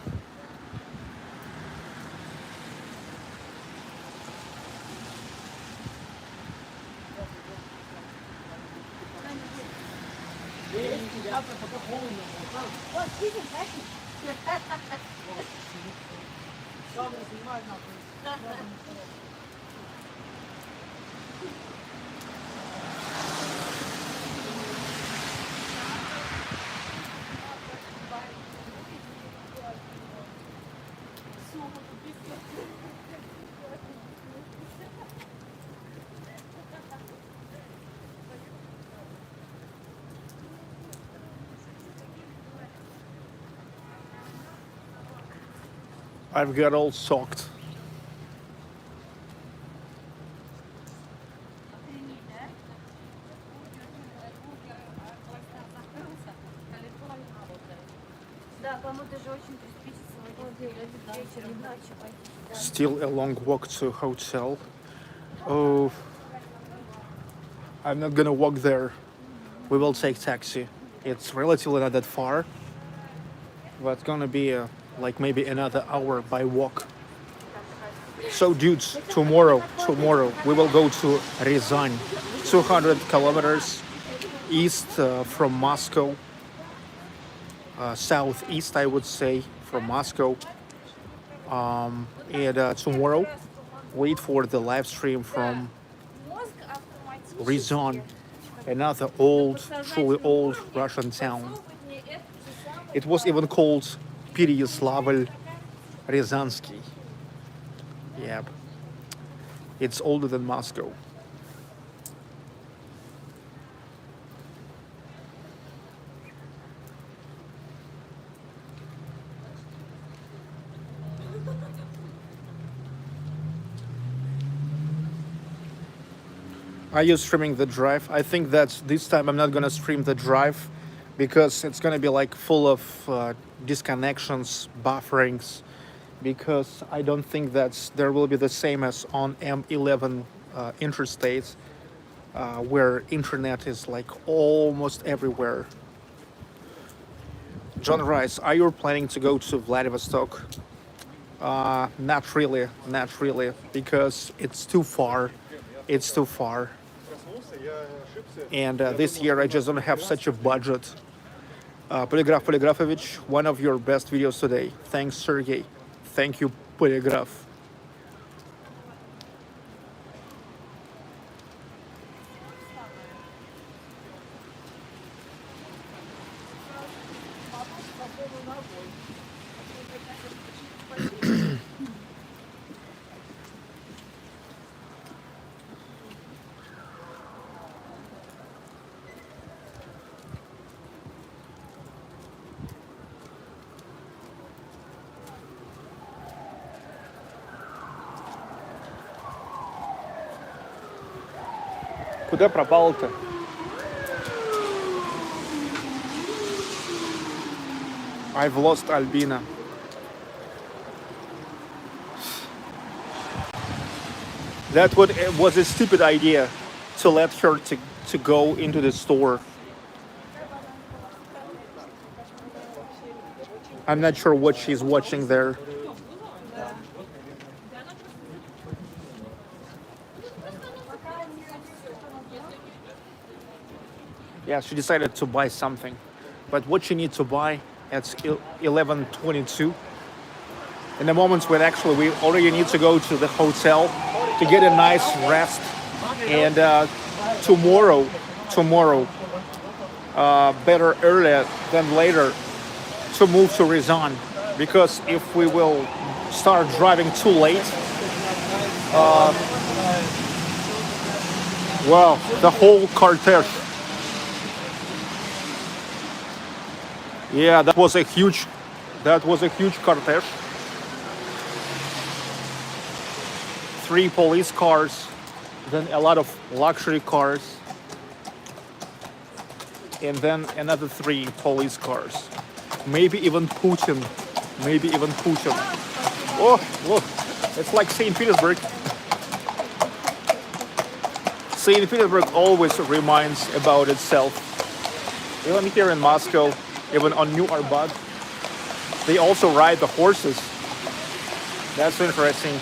Speaker 1: I've got all soaked. Still a long walk to hotel. Oh, I'm not gonna walk there. We will take taxi. It's relatively not that far, but it's gonna be like maybe another hour by walk. So dudes, tomorrow we will go to Ryazan, 200 kilometers east from Moscow, southeast I would say from Moscow. And tomorrow, wait for the live stream from Ryazan, another old, truly old Russian town. It was even called Переяславль Рязанский. Yep. It's older than Moscow. Are you streaming the drive? I think that this time I'm not gonna stream the drive because it's gonna be like full of disconnections, bufferings, because I don't think that there will be the same as on M11 interstates where internet is like almost everywhere. John Rice, are you planning to go to Vladivostok? Not really, because it's too far. It's too far. And this year I just don't have such a budget. Polygraph Polygrafovich, one of your best videos today. Thanks, Sergey. Thank you, Polygraph. Куда пропал-то? I've lost Albina. That was a stupid idea to let her to go into the store. I'm not sure what she's watching there. Yeah, she decided to buy something. But what she needs to buy at 11:22. In the moments when actually we already need to go to the hotel to get a nice rest. And tomorrow, better earlier than later to move to Ryazan. Because if we will start driving too late, well, the whole cortege. Yeah, that was a huge cortege. 3 police cars, then a lot of luxury cars, and then another 3 police cars. Maybe even Putin. Oh, look, it's like St. Petersburg. St. Petersburg always reminds about itself. Even here in Moscow, even on New Arbot, they also ride the horses. That's interesting.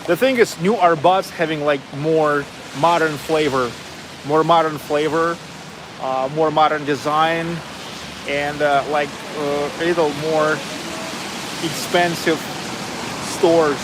Speaker 1: The thing is, New Arbot's having like more modern flavor, more modern design, and a little more expensive stores.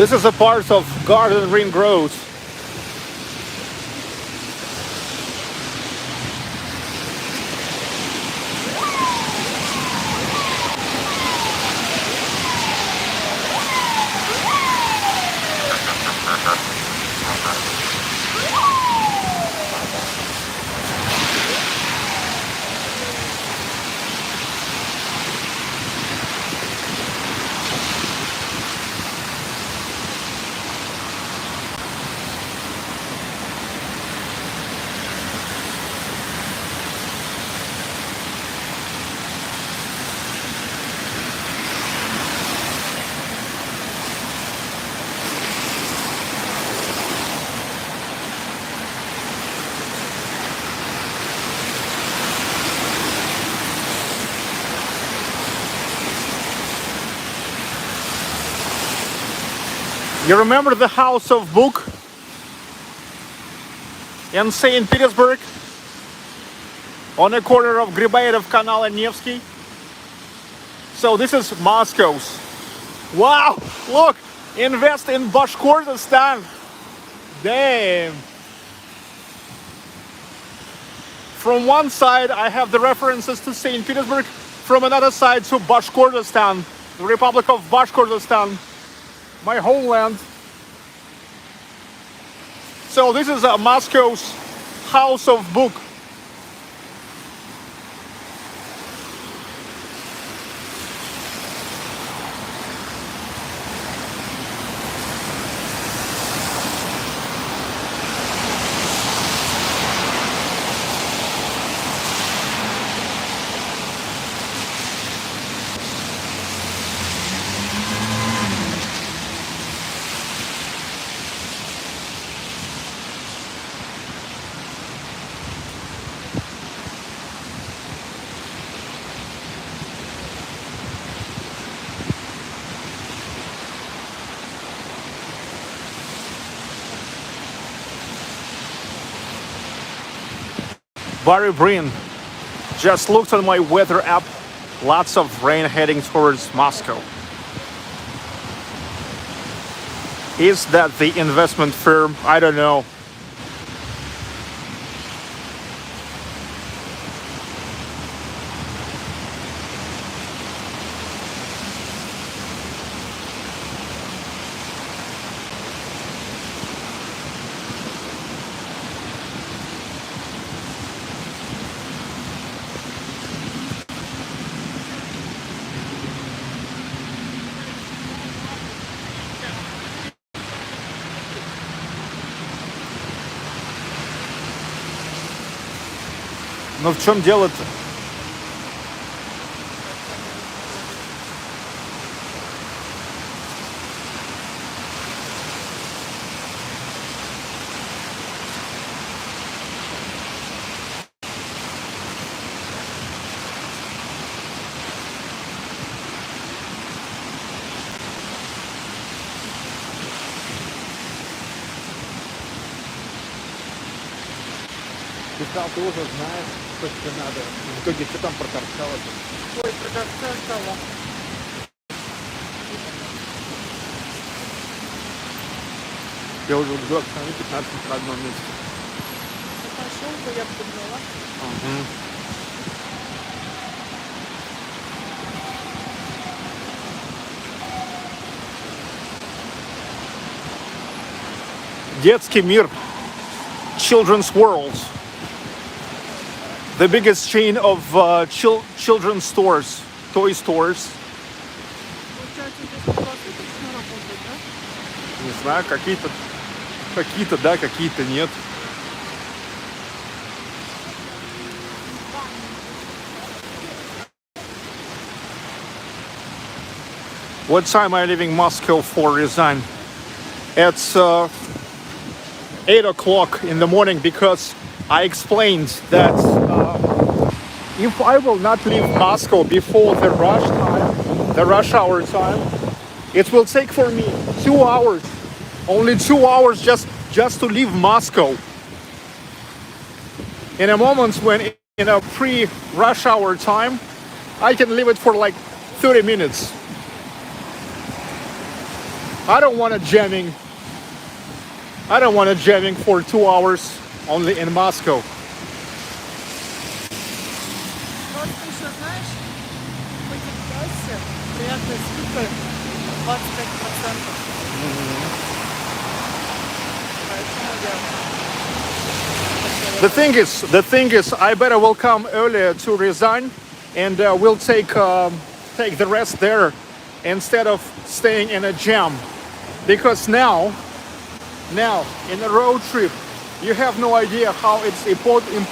Speaker 1: This is a part of Garden Ring Road. You remember the House of Book in St. Petersburg on the corner of Gribayev Canal and Nevsky? So this is Moscow's. Wow, look, invest in Bashkortostan. Damn. From one side, I have the references to St. Petersburg. From another side to Bashkortostan, the Republic of Bashkortostan, my homeland. So this is Moscow's House of Book. Barry Breen just looked on my weather app. Lots of rain heading towards Moscow. Is that the investment firm? I don't know. Но в чем дело-то? Ты уже знаешь, что тебе надо. В итоге что там проторчало?
Speaker 2: Ой, проторчало.
Speaker 1: Я уже жду остановить 15 на одном месте.
Speaker 2: Пошел бы, я бы подняла.
Speaker 1: Угу. Детский мир. Children's World. The biggest chain of children's stores, toy stores.
Speaker 2: Получается, здесь классно точно работает, да?
Speaker 1: Не знаю, какие-то да, какие-то нет. What time are you leaving Moscow for Ryazan? It's 8 o'clock in the morning because I explained that if I will not leave Moscow before the rush hour time, it will take for me 2 hours, only 2 hours just to leave Moscow. In a moment when in a pre-rush hour time, I can leave it for like 30 minutes. I don't want to jamming. I don't want to jamming for 2 hours only in Moscow.
Speaker 2: Просто еще, знаешь, в этих кассе приятная скидка 25%. Поэтому я...
Speaker 1: The thing is, I better will come earlier to resign, and we'll take the rest there instead of staying in a jam, because now in a road trip, you have no idea how it's important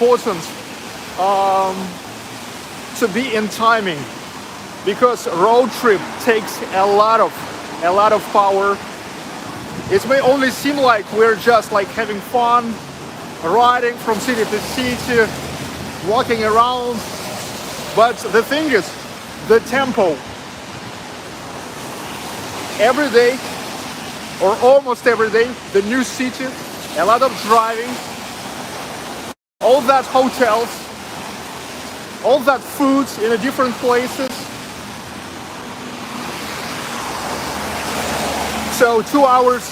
Speaker 1: to be in timing, because road trip takes a lot of power. It may only seem like we're just like having fun, riding from city to city, walking around, but the thing is, the tempo. Every day, or almost every day, the new city, a lot of driving, all that hotels, all that food in a different places. So 2 hours,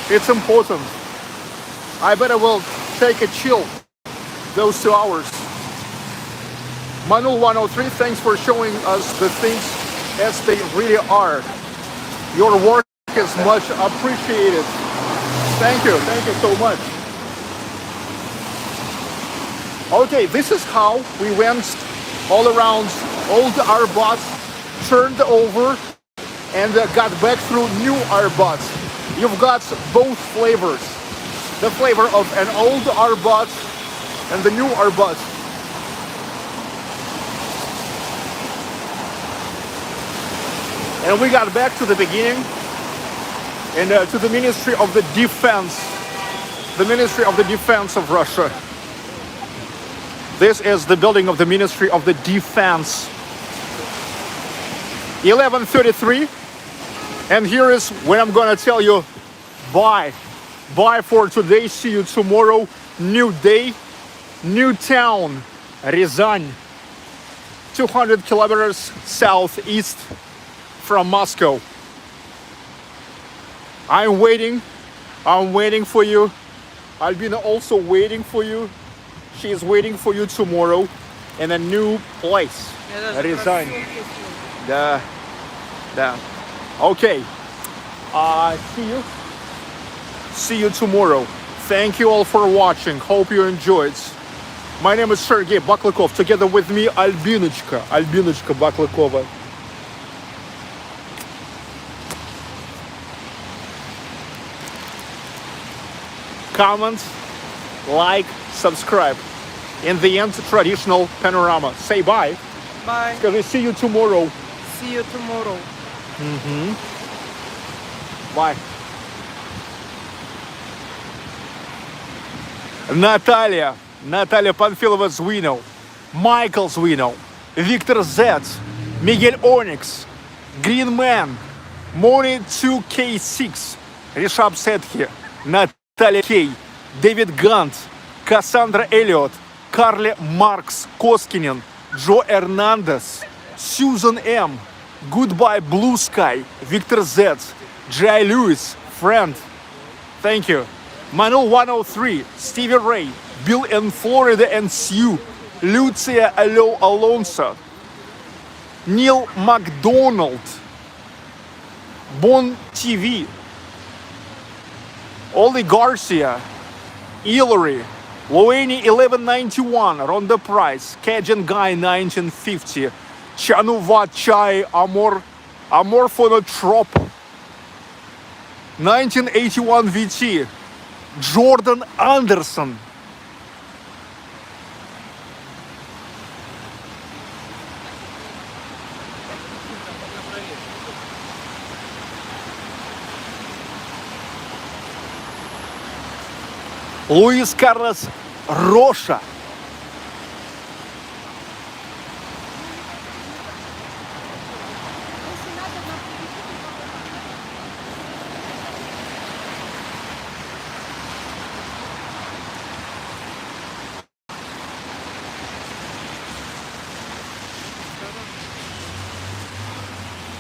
Speaker 1: it's important. I better will take a chill those 2 hours. Manul 103, thanks for showing us the things as they really are. Your work is much appreciated. Thank you so much. Okay, this is how we went all around old Arbot, turned over, and got back through new Arbot. You've got both flavors. The flavor of an old Arbot and the new Arbot. And we got back to the beginning and to the Ministry of the Defense. The Ministry of the Defense of Russia. This is the building of the Ministry of the Defense. 11:33. And here is when I'm gonna tell you bye. Bye for today. See you tomorrow. New day, new town, Ryazan. 200 kilometers southeast from Moscow. I'm waiting for you. Albina also waiting for you. She is waiting for you tomorrow in a new place. Ryazan. Да. Okay. See you tomorrow. Thank you all for watching. Hope you enjoyed. My name is Sergey Baklykov. Together with me, Albinочка Baklykova. Comment, like, subscribe. In the end, traditional panorama. Say bye.
Speaker 2: Bye.
Speaker 1: Скажи, see you tomorrow.
Speaker 2: See you tomorrow.
Speaker 1: Bye. Наталья Панфилова Звинов, Майкл Звинов, Виктор Зет, Мигель Оникс, Greenman, Money 2K6, Ришаб Сетхи, Наталья Кей, Дэвид Гант, Кассандра Эллиот, Карли Маркс Коскинен, Джо Эрнандес, Сьюзан М, Goodbye Blue Sky, Victor Z, Jay Lewis, Friend. Thank you. Manul 103, Stevie Ray, Bill in Florida and Sue, Lucia Alo Alonso, Neil McDonald, Bon TV, Oli Garcia, Hillary, Loeni 1191, Ronda Price, Cajun Guy 1950, Chanuva Chai Amorphonotrop 1981 VT, Jordan Anderson, Luis Carlos Rocha,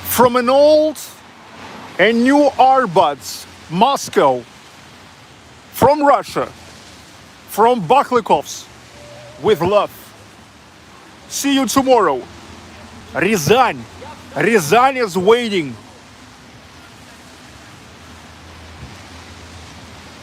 Speaker 1: from an old and new Arbots, Moscow, from Russia, from Baklykovs, with love. See you tomorrow. Rязань is waiting